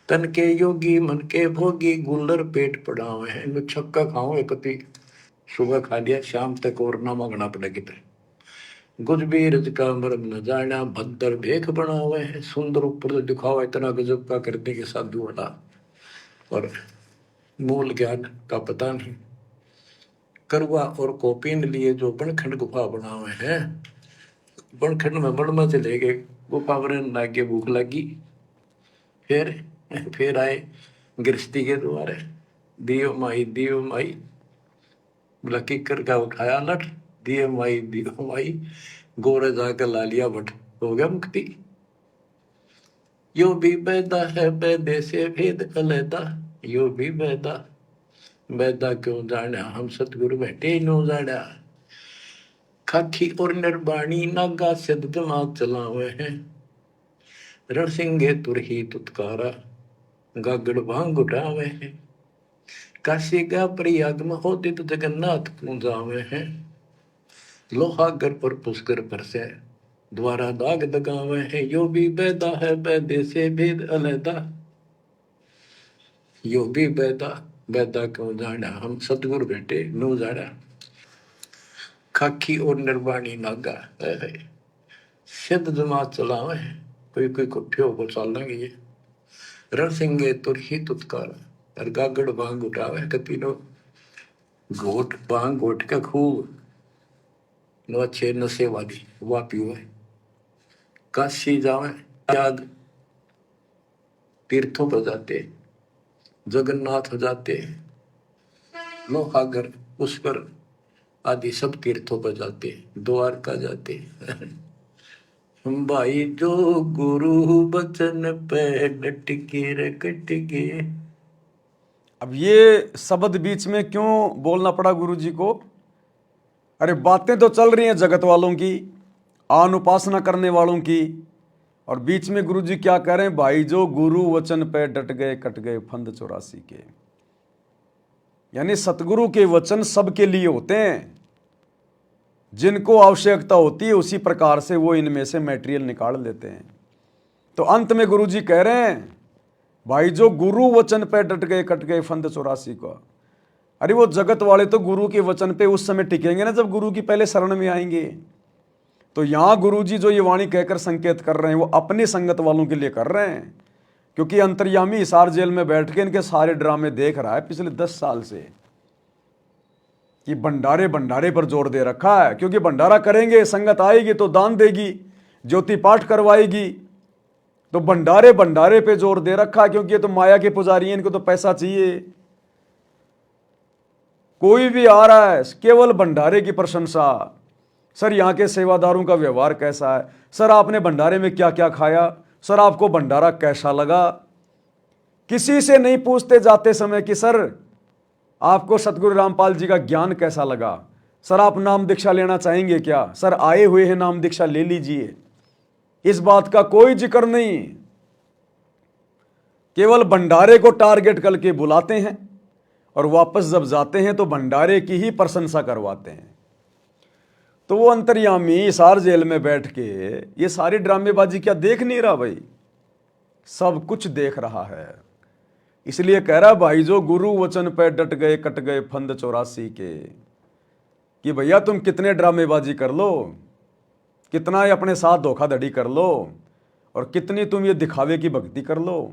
तन के योगी मन के भोगी गुल्लर पेट पड़ावे हैं, इनको छक्का खाओ एक कति, सुबह खा लिया शाम तक और ना मांगना पड़ेगी। गुज भी रज का मर्म न जाना भद्दर भेख बनावे हैं, सुंदर ऊपर से दिखावा इतना गजब का करने के साधु वाला, और मूल ज्ञान का पता नहीं। करुआ और कोपीन लिए जो बनखंड गुफा बनावे हैं, बनखंड में बड़मा से लेके गुफा बनने लागे, भूख लगी, फिर आए गृहस्थी के द्वारे, दियो माई बोला किकर का उठाया लठ, दियो माई गोरे जाकर ला लिया बट, हो गया मुक्ति। यो भी बैदा है बैदे से भेद अलैदा, यो भी बैदा क्यों जाना हम सतगुरु बैठे नो जाना। खाखी और निर्बाणी नागा सिद्ध दिमाग चलावे हैं, रणसिंगे तुरही तुतकारा गागड़ भांग उठावे हैं। काशी का प्रयाग में होते तो जगन्नाथ पूजावे हैं, लोहागर पर पुष्कर पर से द्वारा दाग दगावे हैं। यो भी बैदा है बैदे से भेद अलैदा, यो भी बैदा क्यों जाना हम सतगुरु बैठे नो जाना। खाकी और निर्वाणी नागा है सिद्ध दिमाग चलावे हैं, कोई कोई कुठे होकर चल लेंगे। ये रणसिंगे तुरही तुतकार, और गागड़ भांग उठावे कतीनो घोट भांग घोट के खूब नो अच्छे नशे वाली वह पीवे, काशी जावे, याद तीर्थों पर जाते, जगन्नाथ हो जाते, लोहागर पुष्कर आदि सब तीर्थों पर जाते, द्वारका जाते। भाई जो गुरु बचन पे डट के रे कट के। अब ये शब्द बीच में क्यों बोलना पड़ा गुरु जी को? अरे बातें तो चल रही हैं जगत वालों की, आन उपासना करने वालों की, और बीच में गुरु जी क्या कह रहे हैं? भाई जो गुरु वचन पे डट गए कट गए फंद 84 के। यानी सतगुरु के वचन सबके लिए होते हैं, जिनको आवश्यकता होती है उसी प्रकार से वो इनमें से मटेरियल निकाल लेते हैं। तो अंत में गुरु जी कह रहे हैं, भाई जो गुरु वचन पे डट गए कट गए फंद 84 का। अरे वो जगत वाले तो गुरु के वचन पे उस समय टिकेंगे ना जब गुरु की पहले शरण में आएंगे। तो यहां गुरु जी जो ये वाणी कहकर संकेत कर रहे हैं वो अपनी संगत वालों के लिए कर रहे हैं, क्योंकि अंतर्यामी हिसार जेल में बैठ के इनके सारे ड्रामे देख रहा है पिछले 10 साल से, कि भंडारे भंडारे पर जोर दे रखा है। क्योंकि भंडारा करेंगे, संगत आएगी तो दान देगी, ज्योति पाठ करवाएगी, तो भंडारे भंडारे पे जोर दे रखा है। क्योंकि ये तो माया के पुजारी हैं, इनको तो पैसा चाहिए। कोई भी आ रहा है केवल भंडारे की प्रशंसा। सर यहाँ के सेवादारों का व्यवहार कैसा है, सर आपने भंडारे में क्या क्या खाया, सर आपको भंडारा कैसा लगा। किसी से नहीं पूछते जाते समय कि सर आपको सतगुरु रामपाल जी का ज्ञान कैसा लगा, सर आप नाम दीक्षा लेना चाहेंगे क्या, सर आए हुए हैं नाम दीक्षा ले लीजिए। इस बात का कोई जिक्र नहीं। केवल भंडारे को टारगेट करके बुलाते हैं और वापस जब जाते हैं तो भंडारे की ही प्रशंसा करवाते हैं। तो वो अंतर्यामी हिसार जेल में बैठ के ये सारी ड्रामेबाजी क्या देख नहीं रहा भाई? सब कुछ देख रहा है। इसलिए कह रहा भाई जो गुरु वचन पे डट गए कट गए फंद 84 के, कि भैया तुम कितने ड्रामेबाजी कर लो, कितना ये अपने साथ धोखाधड़ी कर लो, और कितनी तुम ये दिखावे की भक्ति कर लो,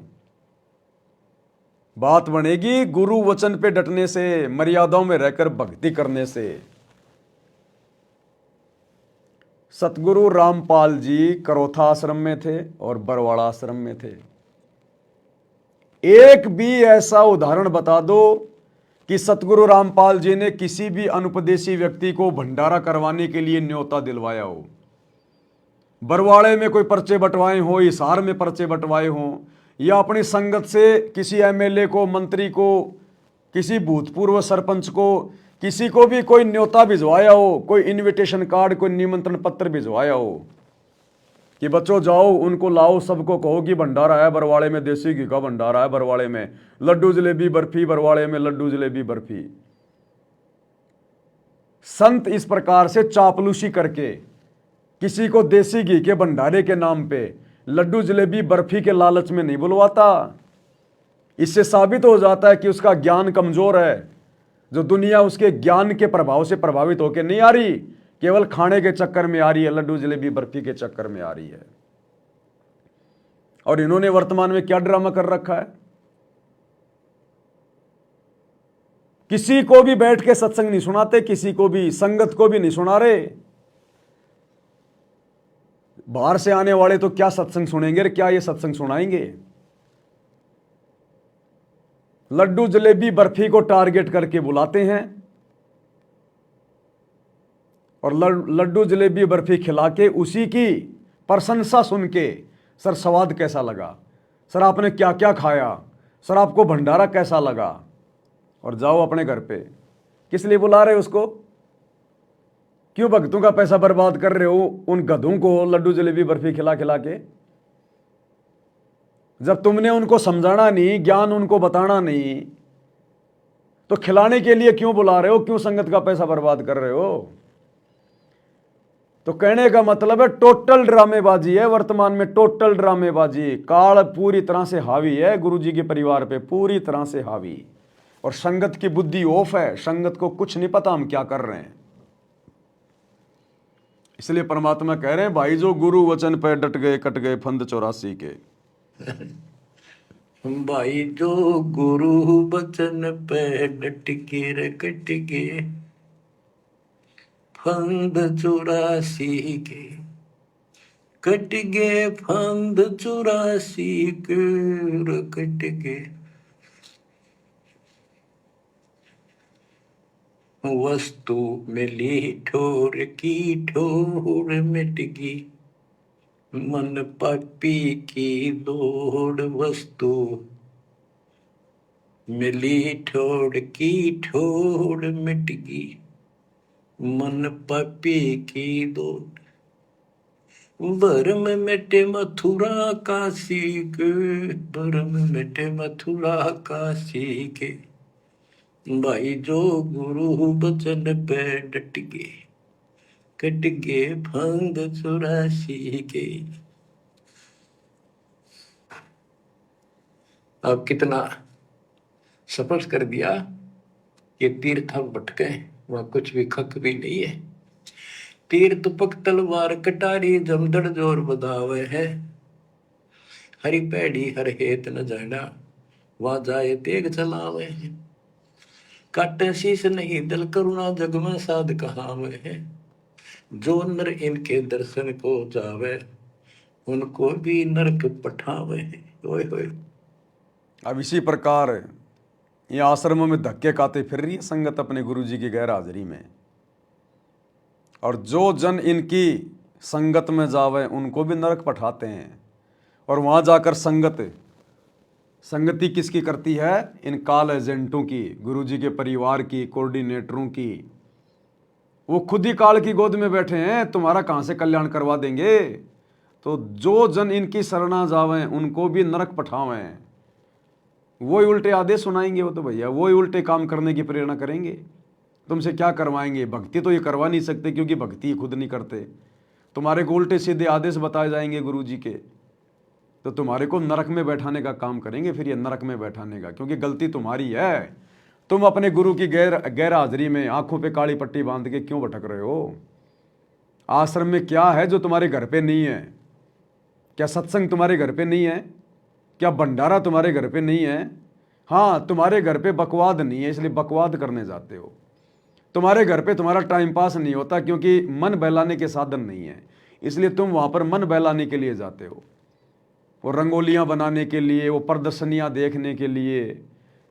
बात बनेगी गुरु वचन पे डटने से, मर्यादाओं में रहकर भक्ति करने से। सतगुरु रामपाल जी करोथा आश्रम में थे और बरवाड़ा आश्रम में थे। एक भी ऐसा उदाहरण बता दो कि सतगुरु रामपाल जी ने किसी भी अनुपदेशी व्यक्ति को भंडारा करवाने के लिए न्योता दिलवाया हो। बरवाड़े में कोई पर्चे बंटवाए हो, हिसार में पर्चे बंटवाए हो, या अपनी संगत से किसी एमएलए को, मंत्री को, किसी भूतपूर्व सरपंच को, किसी को भी कोई न्योता भिजवाया हो, कोई इनविटेशन कार्ड, कोई निमंत्रण पत्र भिजवाया हो कि बच्चों जाओ उनको लाओ, सबको कहो कि भंडारा है बरवाड़े में, देसी घी का भंडारा है बरवाड़े में, लड्डू जलेबी बर्फी बरवाड़े में, लड्डू जलेबी बर्फी। संत इस प्रकार से चापलूसी करके किसी को देसी घी के भंडारे के नाम पे लड्डू जलेबी बर्फी के लालच में नहीं बुलवाता। इससे साबित हो जाता है कि उसका ज्ञान कमजोर है। जो दुनिया उसके ज्ञान के प्रभाव से प्रभावित होकर नहीं आ रही, केवल खाने के चक्कर में आ रही है, लड्डू जलेबी बर्फी के चक्कर में आ रही है। और इन्होंने वर्तमान में क्या ड्रामा कर रखा है? किसी को भी बैठ के सत्संग नहीं सुनाते, किसी को भी, संगत को भी नहीं सुना रहे। बाहर से आने वाले तो क्या सत्संग सुनेंगे, क्या ये सत्संग सुनाएंगे? लड्डू जलेबी बर्फी को टारगेट करके बुलाते हैं और लड्डू जलेबी बर्फी खिला के उसी की प्रशंसा सुन के, सर स्वाद कैसा लगा, सर आपने क्या क्या खाया, सर आपको भंडारा कैसा लगा, और जाओ अपने घर पे। किस लिए बुला रहे हो उसको? क्यों भक्तों का पैसा बर्बाद कर रहे हो उन गधों को लड्डू जलेबी बर्फी खिला खिला के? जब तुमने उनको समझाना नहीं, ज्ञान उनको बताना नहीं, तो खिलाने के लिए क्यों बुला रहे हो? क्यों संगत का पैसा बर्बाद कर रहे हो? तो कहने का मतलब है टोटल ड्रामेबाजी है वर्तमान में, टोटल ड्रामेबाजी। काल पूरी तरह से हावी है गुरु जी के परिवार पे, पूरी तरह से हावी। और संगत की बुद्धि ऑफ है, संगत को कुछ नहीं पता हम क्या कर रहे हैं। इसलिए परमात्मा कह रहे हैं भाई जो गुरु वचन पे डट गए कट गए फंद 84 के। भाई जो गुरु वचन पे डट के रे कट के फंद 84 के, कट गए फंद 84 के, कट गए। वस्तु मिली ठोर की, ठोर मिट गई, मन पापी की दौड़। वस्तु मिली ठोर की, ठोर मिट गई, मन पापी की दौड़। भरम मिटे मथुरा काशी के, भरम मिटे मथुरा काशी के, भाई जो गुरु बचन पे डट गए, कट गए फंद 84 के। अब कितना स्पष्ट कर दिया कि तीर्थ हम भटके, वहां कुछ भी खक भी नहीं है। तीर्थ पक तलवार कटारी, जमदड़ जोर बधावे है, हरि पैड़ी हर हेत न जाना, वहां जाए तेग चलावे है। काटे शीश नहीं दिल करुणा, जग में साध कहावे है, जो नर इनके दर्शन को जावे, उनको भी नरक पठावे है। ओए होए। अब इसी प्रकार ये आश्रमों में धक्के खाते फिर रही है संगत अपने गुरु जी की गैर हाजिरी में, और जो जन इनकी संगत में जावे उनको भी नरक पठाते हैं। और वहाँ जाकर संगति किसकी करती है? इन काल एजेंटों की, गुरुजी के परिवार की, कोऑर्डिनेटरों की। वो खुद ही काल की गोद में बैठे हैं, तुम्हारा कहाँ से कल्याण करवा देंगे। तो जो जन इनकी शरणा जावें उनको भी नरक पठावें। वही उल्टे आदेश सुनाएंगे वो तो भैया, वही उल्टे काम करने की प्रेरणा करेंगे। तुमसे क्या करवाएंगे? भक्ति तो ये करवा नहीं सकते क्योंकि भक्ति खुद नहीं करते। तुम्हारे को उल्टे सीधे आदेश बताए जाएंगे गुरु जी के, तो तुम्हारे को नरक में बैठाने का काम करेंगे। फिर ये नरक में बैठाने का, क्योंकि गलती तुम्हारी है। तुम अपने गुरु की गैर हाजिरी में आंखों पे काली पट्टी बांध के क्यों भटक रहे हो? आश्रम में क्या है जो तुम्हारे घर पे नहीं है? क्या सत्संग तुम्हारे घर पे नहीं है? क्या भंडारा तुम्हारे घर पे नहीं है? हाँ, तुम्हारे घर पे बकवाद नहीं है इसलिए बकवाद करने जाते हो। तुम्हारे घर पे तुम्हारा टाइम पास नहीं होता क्योंकि मन बहलाने के साधन नहीं है, इसलिए तुम वहां पर मन बहलाने के लिए जाते हो। वो रंगोलियां बनाने के लिए, वो प्रदर्शनियां देखने के लिए,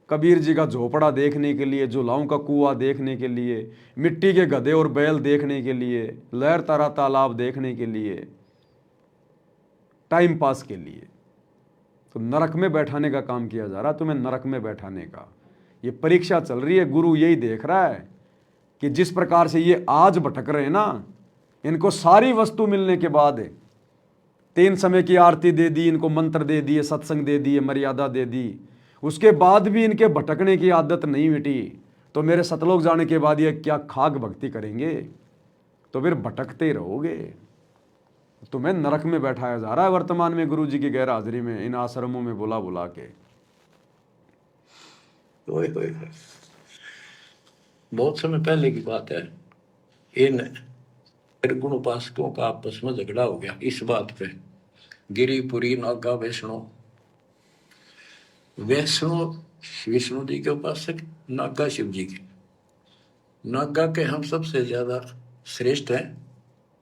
कबीर जी का झोपड़ा देखने के लिए, झूलाओं का कुआं देखने के लिए, मिट्टी के गधे और बैल देखने के लिए, लहर तारा तालाब देखने के लिए, टाइम पास के लिए। तो नरक में बैठाने का काम किया जा रहा है, तुम्हें नरक में बैठाने का। ये परीक्षा चल रही है। गुरु यही देख रहा है कि जिस प्रकार से ये आज भटक रहे हैं ना, इनको सारी वस्तु मिलने के बाद 3 समय की आरती दे दी, इनको मंत्र दे दिए, सत्संग दे दिए, मर्यादा दे दी, उसके बाद भी इनके भटकने की आदत नहीं मिटी, तो मेरे सतलोक जाने के बाद ये क्या खाक भक्ति करेंगे? तो फिर भटकते ही रहोगे। तुम्हें नरक में बैठाया जा रहा है वर्तमान में गुरु जी की गैर हाजिरी में, इन आश्रमों में बुला बुला के। ओए होए होए। बहुत समय पहले की बात है, इन त्रिगुण उपासकों का आपस में झगड़ा हो गया इस बात पे। गिरिपुरी नागा वैष्णो, वैष्णो विष्णु जी के उपासक, नागा शिव जी के। नागा के हम सबसे ज्यादा श्रेष्ठ हैं,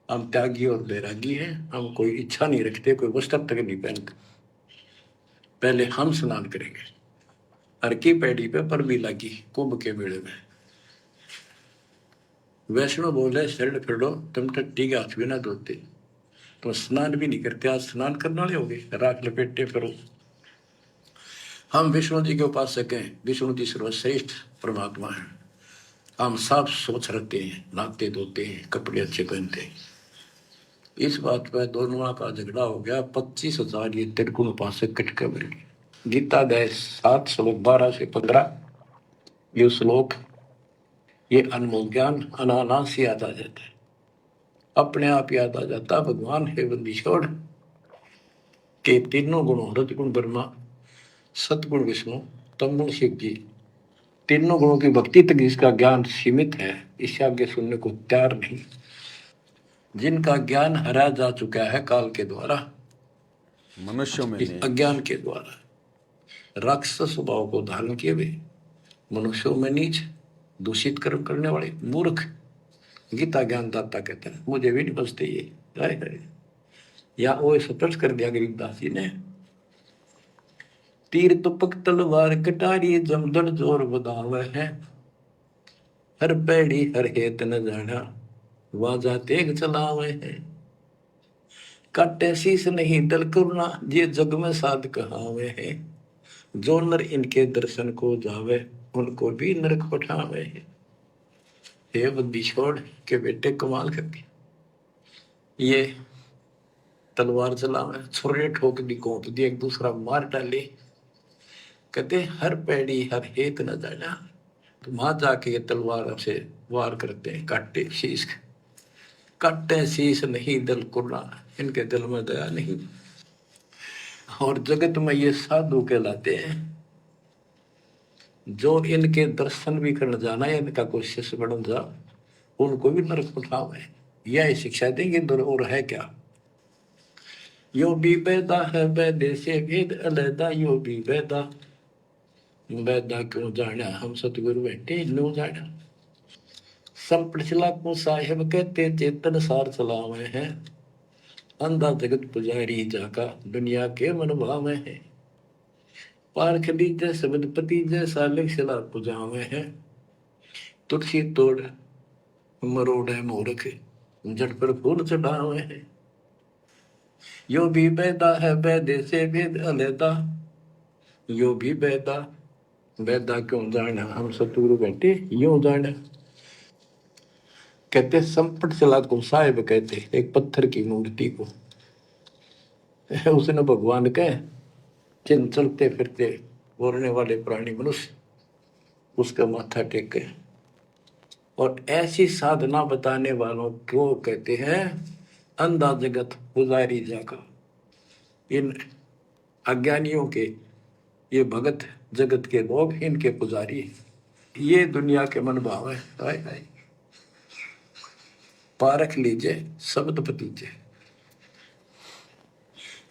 हम त्यागी और बैरागी हैं, हम कोई इच्छा नहीं रखते, कोई वस्त्र तक नहीं पहनते। पहले हम स्नान करेंगे, हर की पैड़ी पे पर भी लगी कुंभ के मेले में। वैष्णो बोले शरण फिरो, तुम टट्टी के हाथ भी ना धोते, तो स्नान भी नहीं करते, आज स्नान करने वाले हो गए, राख लपेटे करो। हम विष्णु जी के उपासक हैं, विष्णु जी सर्वश्रेष्ठ परमात्मा है, हम साफ सोच रखते हैं, नहाते धोते हैं, कपड़े अच्छे पहनते हैं। इस बात पर दोनों का झगड़ा हो गया। 25,000 ये त्रिगुण उपासक कट कर मिल गए। गीता अध्याय 7 श्लोक 12 से 15 ये श्लोक, ये अनमोल ज्ञान अनायास याद आ जाता है, अपने आप याद आ जाता। भगवान है बंदीछोड़ के तीनों गुणों, रजगुण ब्रह्मा, सतगुण विष्णु, तमगुण शिव जी, तीनों गुणों की भक्ति तक जिसका ज्ञान सीमित है, इससे आगे सुनने को तैयार नहीं। जिनका ज्ञान हरा जा चुका है काल के द्वारा, मनुष्यों में इस नहीं। अज्ञान के द्वारा राक्षस स्वभाव को धारण किए हुए, मनुष्यों में नीच, दूषित कर्म करने वाले, मूर्ख, गीता ज्ञानदाता कहता है, मुझे भी नहीं बचते ये। हाय हाय। या वो स्पष्ट कर दिया गरीबदास जी ने, तीर तुपक तलवार कटारी जमदड़ जोर बदावे है, हर पैड़ी हर हेत न जाना वाजा तेग चलावे है, काटे शीस नहीं दल करुणा ये जग में साध कहावे है, जो नर इनके दर्शन को जावे उनको भी नरक पठावे है। हे बुद्धि छोड़ के बेटे कमाल कर दिया, ये तलवार चलावे, छुरे ठोक दी, कोप दी, एक दूसरा मार डाले। कहते हर पैड़ी हर हेत न जाना, तो वहां जाके ये तलवार से वार करते हैं, काटे शीश, काटे शीश नहीं दल कुर्रा, इनके दिल में दया नहीं। और जगत में ये साधु कहलाते हैं, जो इनके दर्शन भी करने जाना है, इनका कोई शिष्य बन जा, उनको भी नरक उठावे। यह शिक्षा देंगे और है क्या, यो भी वेदा है वेदे से वेद अलैदा, यो भी वेदा, वेदा क्यों जाना हम सतगुरु बैठे लो जाना। संप्रचला को साहेब कहते चेतन सार चलावे हैं, अंधा जगत पुजारी जाका दुनिया के मन भावे हैं, पारख लीजे शब्द पति जैसा लिखला पुजावे हैं, तुलसी तोड़ मरोड़े मूर्ख जट पर फूल चढ़ावे हैं, यो भी वेदा है वेदे से वेद अलैदा, यो भी वेदा, वेदा क्यों जाना हम सतगुरु बैठे यूं जाना। कहते संपट चला को साहिब कहते एक पत्थर की मूर्ति को, उसने भगवान कह चिन्ह चलते फिरते बोलने वाले प्राणी मनुष्य उसका माथा टेके, और ऐसी साधना बताने वालों को कहते हैं अंधा जगत पुजारी जाका। इन अज्ञानियों के ये भगत जगत के लोग इनके पुजारी, ये दुनिया के मन भाव है। हाय हाय। पारख लीजिए शब्द पतीजे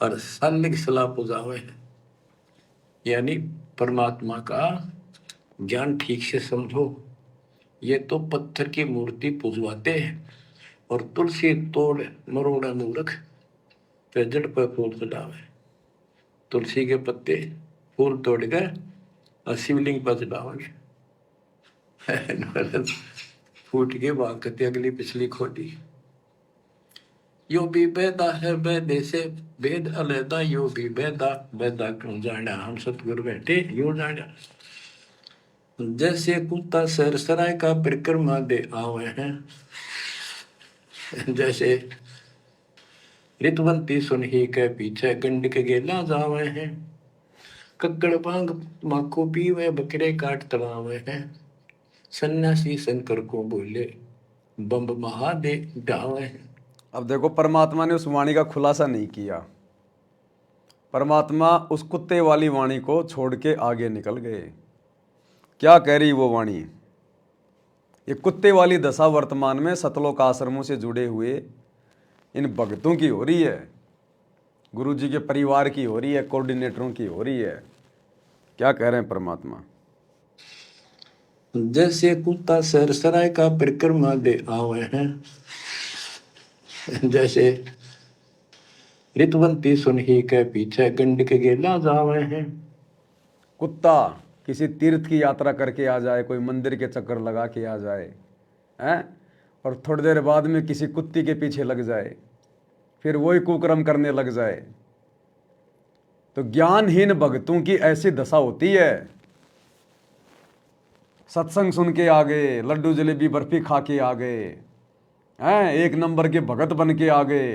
और सालिक सलाह पुजावे, यानी परमात्मा का ज्ञान ठीक से समझो। ये तो पत्थर की मूर्ति पुजवाते हैं और तुलसी तोड़ मरोड़ा मूर्ख पे जड़ पर फूल चढ़ावे, तुलसी के पत्ते फूल तोड़ कर और शिवलिंग पर चढ़ावेंगे, फूट के भागते अगली पिछली खोटी। यो भी वेदा है वेदे से वेद अलैदा, यो भी वेदा, वेदा क्यों जाना हम सतगुरु बैठे यूं जाना। जैसे कुत्ता सर सराय का परिक्रमा दे आवे हैं, जैसे ऋतवंती सुन ही के पीछे गंड के गेला जावे हैं, कक्कड़ भांग माखो पीवे बकरे काट तड़ावे हैं, सन्यासी शंकर को बोले बम्ब महादे डावे हैं। अब देखो परमात्मा ने उस वाणी का खुलासा नहीं किया, परमात्मा उस कुत्ते वाली वाणी को छोड़ के आगे निकल गए। क्या कह रही वो वाणी, ये कुत्ते वाली दशा वर्तमान में सतलोक आश्रमों से जुड़े हुए इन भक्तों की हो रही है, गुरु जी के परिवार की हो रही है, कोऑर्डिनेटरों की हो रही है। क्या कह रहे हैं परमात्मा, जैसे कुत्ता सर सराय का परिक्रमा दे आवे हैं, जैसे ऋतवंती सुन ही के पीछे गंड के गेला जावे हैं। कुत्ता किसी तीर्थ की यात्रा करके आ जाए, कोई मंदिर के चक्कर लगा के आ जाए हैं, और थोड़ी देर बाद में किसी कुत्ती के पीछे लग जाए, फिर वही कुकर्म करने लग जाए, तो ज्ञानहीन भक्तों की ऐसी दशा होती है। सत्संग सुन के आ गए, लड्डू जलेबी बर्फी खा के आ गए हैं, एक नंबर के भगत बन के आ गए,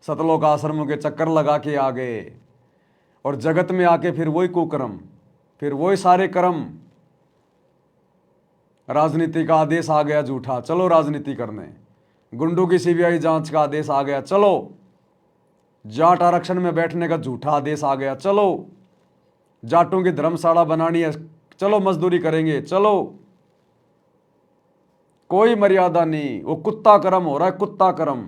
सतलोक आश्रमों के चक्कर लगा के आ गए, और जगत में आके फिर वही कुकर्म, फिर वही सारे कर्म। राजनीति का आदेश आ गया झूठा, चलो राजनीति करने, गुंडों की सीबीआई जांच का आदेश आ गया, चलो जाट आरक्षण में बैठने का झूठा आदेश आ गया, चलो जाटों की धर्मशाला बनानी है, चलो मजदूरी करेंगे, चलो कोई मर्यादा नहीं, वो कुत्ता कर्म हो रहा है, कुत्ता कर्म।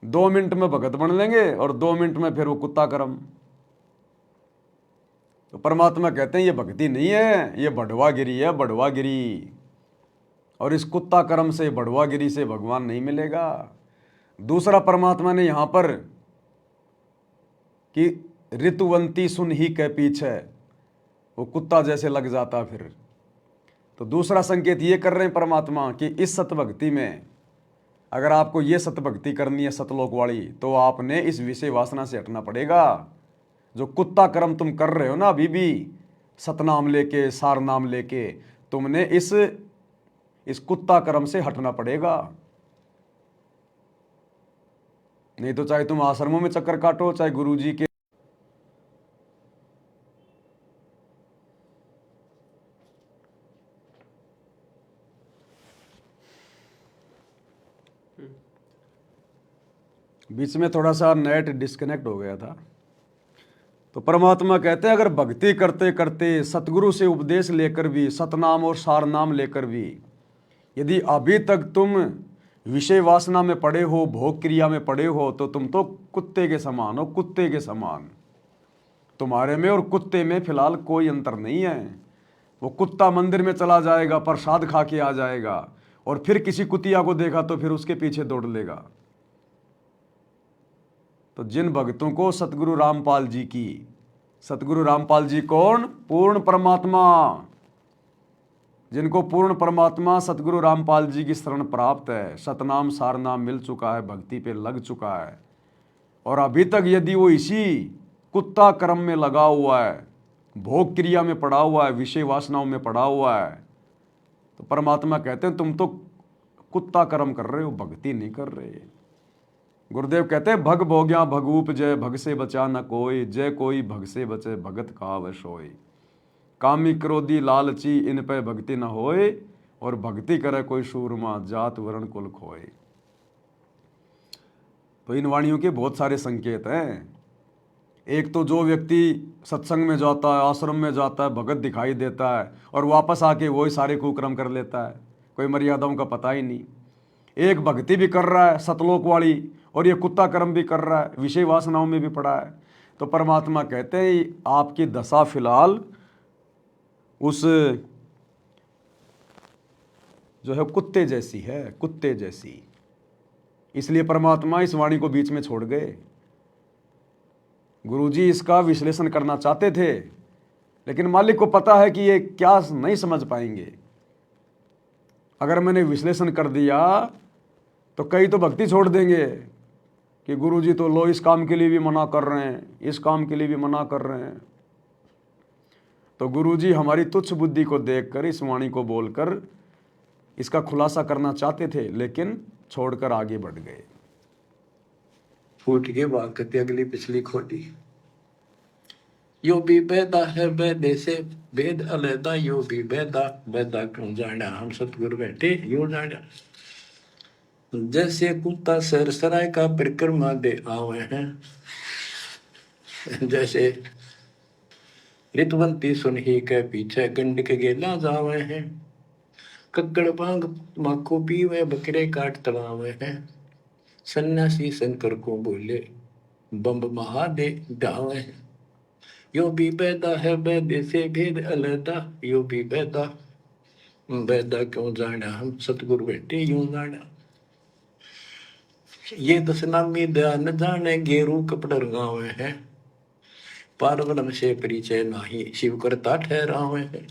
2 मिनट में भगत बन लेंगे और 2 मिनट में फिर वो कुत्ता कर्म। तो परमात्मा कहते हैं ये भक्ति नहीं है, ये बढ़वागिरी है, बढ़वागिरी। और इस कुत्ता कर्म से, बड़वागिरी से भगवान नहीं मिलेगा। दूसरा परमात्मा ने यहाँ पर कि ऋतुवंती सुन ही के पीछे, वो कुत्ता जैसे लग जाता फिर। तो दूसरा संकेत ये कर रहे हैं परमात्मा कि इस सतभक्ति में अगर आपको ये सतभक्ति करनी है सतलोक वाली, तो आपने इस विषय वासना से हटना पड़ेगा। जो कुत्ता कर्म तुम कर रहे हो ना अभी भी, सतनाम लेके, सार नाम लेके, तुमने इस कुत्ता कर्म से हटना पड़ेगा। नहीं तो चाहे तुम आश्रमों में चक्कर काटो, चाहे गुरुजी के बीच में थोड़ा सा नेट डिस्कनेक्ट हो गया था। तो परमात्मा कहते हैं अगर भक्ति करते करते सतगुरु से उपदेश लेकर भी, सतनाम और सार नाम लेकर भी, यदि अभी तक तुम विषय वासना में पड़े हो, भोग क्रिया में पड़े हो, तो तुम तो कुत्ते के समान हो, कुत्ते के समान। तुम्हारे में और कुत्ते में फिलहाल कोई अंतर नहीं है। वो कुत्ता मंदिर में चला जाएगा, प्रसाद खा के आ जाएगा, और फिर किसी कुतिया को देखा तो फिर उसके पीछे दौड़ लेगा। तो जिन भक्तों को सतगुरु रामपाल जी की, सतगुरु रामपाल जी कौन? पूर्ण परमात्मा। जिनको पूर्ण परमात्मा सतगुरु रामपाल जी की शरण प्राप्त है, सतनाम सारनाम मिल चुका है, भक्ति पे लग चुका है, और अभी तक यदि वो इसी कुत्ता कर्म में लगा हुआ है, भोग क्रिया में पड़ा हुआ है, विषय वासनाओं में पड़ा हुआ है, तो परमात्मा कहते हैं तुम तो कुत्ता कर्म कर रहे हो, भक्ति नहीं कर रहे। गुरुदेव कहते हैं भग भोग्या भगूप जय, भग से बचा न कोई, जय कोई भग से बचे, भगत कहावत सोई। कामी क्रोधी लालची इन पे भक्ति न होए, और भक्ति करे कोई सूरमा, जात वर्ण कुल खोए। तो इन वाणियों के बहुत सारे संकेत हैं। एक तो जो व्यक्ति सत्संग में जाता है, आश्रम में जाता है, भगत दिखाई देता है, और वापस आके वही सारे कुकर्म कर लेता है, कोई मर्यादाओं का पता ही नहीं। एक भक्ति भी कर रहा है सतलोक वाली, और ये कुत्ता कर्म भी कर रहा है, विषय वासनाओं में भी पड़ा है। तो परमात्मा कहते हैं आपकी दशा फिलहाल उस जो है कुत्ते जैसी है, कुत्ते जैसी। इसलिए परमात्मा इस वाणी को बीच में छोड़ गए। गुरुजी इसका विश्लेषण करना चाहते थे, लेकिन मालिक को पता है कि ये क्या नहीं समझ पाएंगे। अगर मैंने विश्लेषण कर दिया तो कई तो भक्ति छोड़ देंगे कि गुरुजी तो लो इस काम के लिए भी मना कर रहे हैं, इस काम के लिए भी मना कर रहे हैं। तो गुरुजी हमारी तुच्छ बुद्धि को देखकर, इस वाणी को बोलकर इसका खुलासा करना चाहते थे, लेकिन छोड़कर आगे बढ़ गए। फूट के बात करते अगली पिछली खोटी। यो भी बेदा है बेदे से भेद अलहदा, यो भी बेदा बेदा क्यों जाना, हम सतगुरु बैठे यूं जाना। जैसे कुत्ता सरसराय का परिक्रमा दे आवे हैं, जैसे ऋतुवंती सुन ही के पीछे गंड के गेला जावे हैं, कक्कड़ बांग माखो पीवे बकरे काट तलावे हैं, सन्यासी शंकर को बोले बम्ब महादे डावे हैं। यो भी बैदा है बैदे से भेद अलहदा, यो भी बैदा बैदा क्यों जाना, हम सतगुरु बैठे यूं जाना। ये दशनामी दया न जाने, गेरू कपड़ रंगावे हैं, पारवलम से परिचय नाही, शिव करता ठहरावे हैं।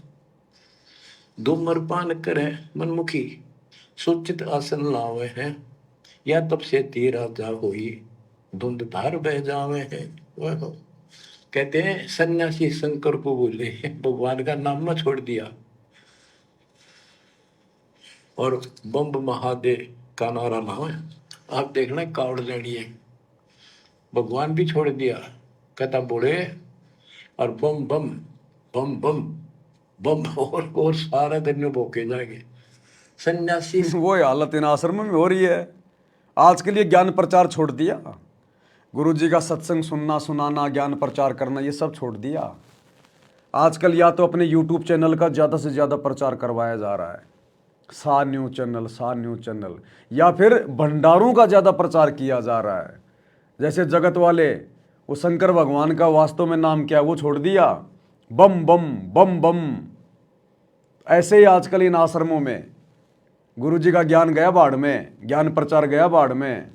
धूम्रपान करे मनमुखी, सुचित आसन लावे हैं, या तब से तीरा जा होई, धुंध धार बह जावे हैं। वह कहते हैं सन्यासी शंकर को बोले भगवान का नाम न छोड़ दिया, और बम्ब महादेव का नारा लावे। आप देखना कावड़ लेनी है, भगवान भी छोड़ दिया, कहता बोले और बम बम बम बम बम, और सारा दिन भोके जाएंगे सन्यासी। वो हालत इन आश्रम में हो रही है। आज के लिए ज्ञान प्रचार छोड़ दिया, गुरुजी का सत्संग सुनना सुनाना, ज्ञान प्रचार करना, ये सब छोड़ दिया। आजकल या तो अपने यूट्यूब चैनल का ज़्यादा से ज़्यादा प्रचार करवाया जा रहा है, सा न्यूज़ चैनल, या फिर भंडारों का ज़्यादा प्रचार किया जा रहा है। जैसे जगत वाले वो शंकर भगवान का वास्तव में नाम क्या है वो छोड़ दिया, बम बम बम बम। ऐसे ही आजकल इन आश्रमों में गुरु जी का ज्ञान गया बाढ़ में, ज्ञान प्रचार गया बाढ़ में।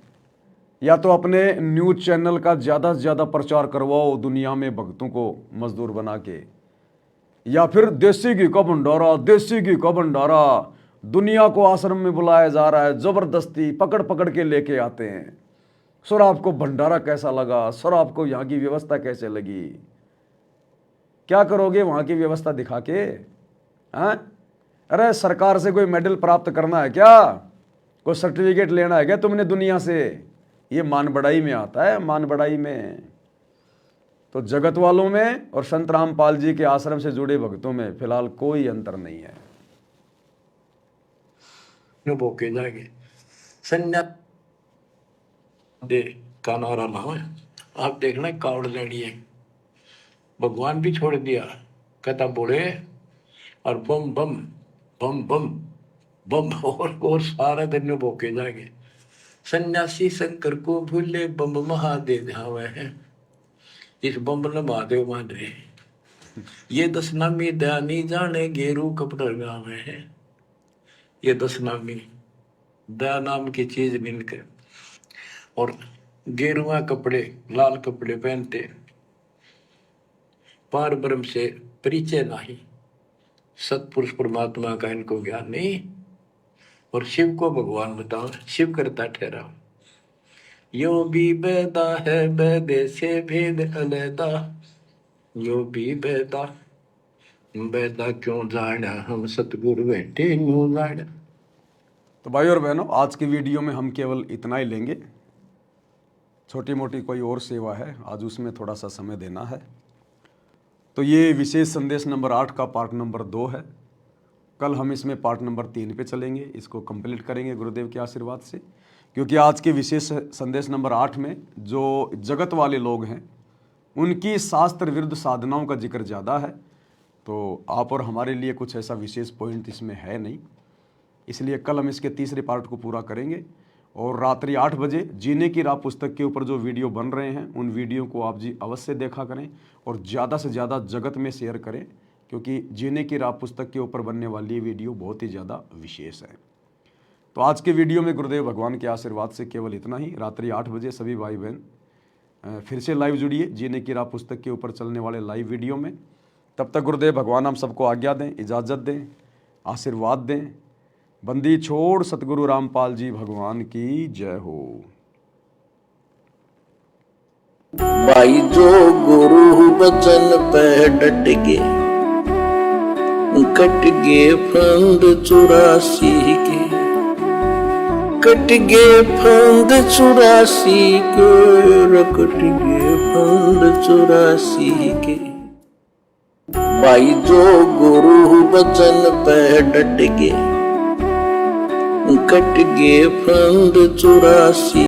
या तो अपने न्यूज चैनल का ज़्यादा से ज़्यादा प्रचार करवाओ दुनिया में भक्तों को मजदूर बना के, या फिर देसी घी का भंडारा, देसी घी का भंडारा दुनिया को आश्रम में बुलाया जा रहा है, जबरदस्ती पकड़ पकड़ के लेके आते हैं। सर आपको भंडारा कैसा लगा, सर आपको यहाँ की व्यवस्था कैसे लगी, क्या करोगे वहाँ की व्यवस्था दिखा के? हैं? अरे सरकार से कोई मेडल प्राप्त करना है क्या, कोई सर्टिफिकेट लेना है क्या तुमने दुनिया से? ये मान बढ़ाई में आता है, मान बढ़ाई में। तो जगत वालों में और संत रामपाल जी के आश्रम से जुड़े भक्तों में फिलहाल कोई अंतर नहीं है। भोके जाएंगे संन्यास दे का नारा लाओ। आप देखना कावड़ लेनी है, भगवान भी छोड़ दिया, कहता बोले और बम बम बम बम बम और सारा दिन भोके जाएंगे। सन्यासी शंकर को भूले बम महादेव धावे हैं, इस बम ने महादेव मान रहे। ये दशनामी दयानी जाने गेरू कपड़े गावे हैं, ये दशनामी दया नाम की चीज मिलकर और गेरुआ कपड़े लाल कपड़े पहनते, पार ब्रह्म से परिचय नहीं, सतपुरुष परमात्मा का इनको ज्ञान नहीं, और शिव को भगवान बताओ, शिव करता ठहरा। यो भी बेदा है बेदे से भेद अलैदा, यो भी बेदा बेदा क्यों जाना, हम सतगुरु बैठे न्यू जाना। तो भाई और बहनों, आज की वीडियो में हम केवल इतना ही लेंगे। छोटी मोटी कोई और सेवा है आज, उसमें थोड़ा सा समय देना है। तो ये विशेष संदेश नंबर 8 का पार्ट नंबर 2 है। कल हम इसमें पार्ट नंबर 3 पे चलेंगे, इसको कंप्लीट करेंगे गुरुदेव के आशीर्वाद से। क्योंकि आज के विशेष संदेश नंबर 8 में जो जगत वाले लोग हैं उनकी शास्त्र विरुद्ध साधनाओं का जिक्र ज़्यादा है। तो आप और हमारे लिए कुछ ऐसा विशेष पॉइंट इसमें है नहीं, इसलिए कल हम इसके तीसरे पार्ट को पूरा करेंगे। और रात्रि 8 बजे जीने की राह पुस्तक के ऊपर जो वीडियो बन रहे हैं उन वीडियो को आप जी अवश्य देखा करें और ज़्यादा से ज़्यादा जगत में शेयर करें, क्योंकि जीने की राह पुस्तक के ऊपर बनने वाली ये वीडियो बहुत ही ज़्यादा विशेष है। तो आज के वीडियो में गुरुदेव भगवान के आशीर्वाद से केवल इतना ही। रात्रि 8 बजे सभी भाई बहन फिर से लाइव जुड़िए जीने की राह पुस्तक के ऊपर चलने वाले लाइव वीडियो में। तब तक गुरुदेव भगवान हम सबको आज्ञा दें, इजाज़त दें, आशीर्वाद दें। बंदी छोड़ सतगुरु रामपाल जी भगवान की जय हो। भाई जो गुरु बचन पे डट गे, कट गे फंद 84 के, कट गे फंद 84 के, कट गे फंद 84 के। भाई जो गुरु बचन पे डट गे, कट गे फंद 84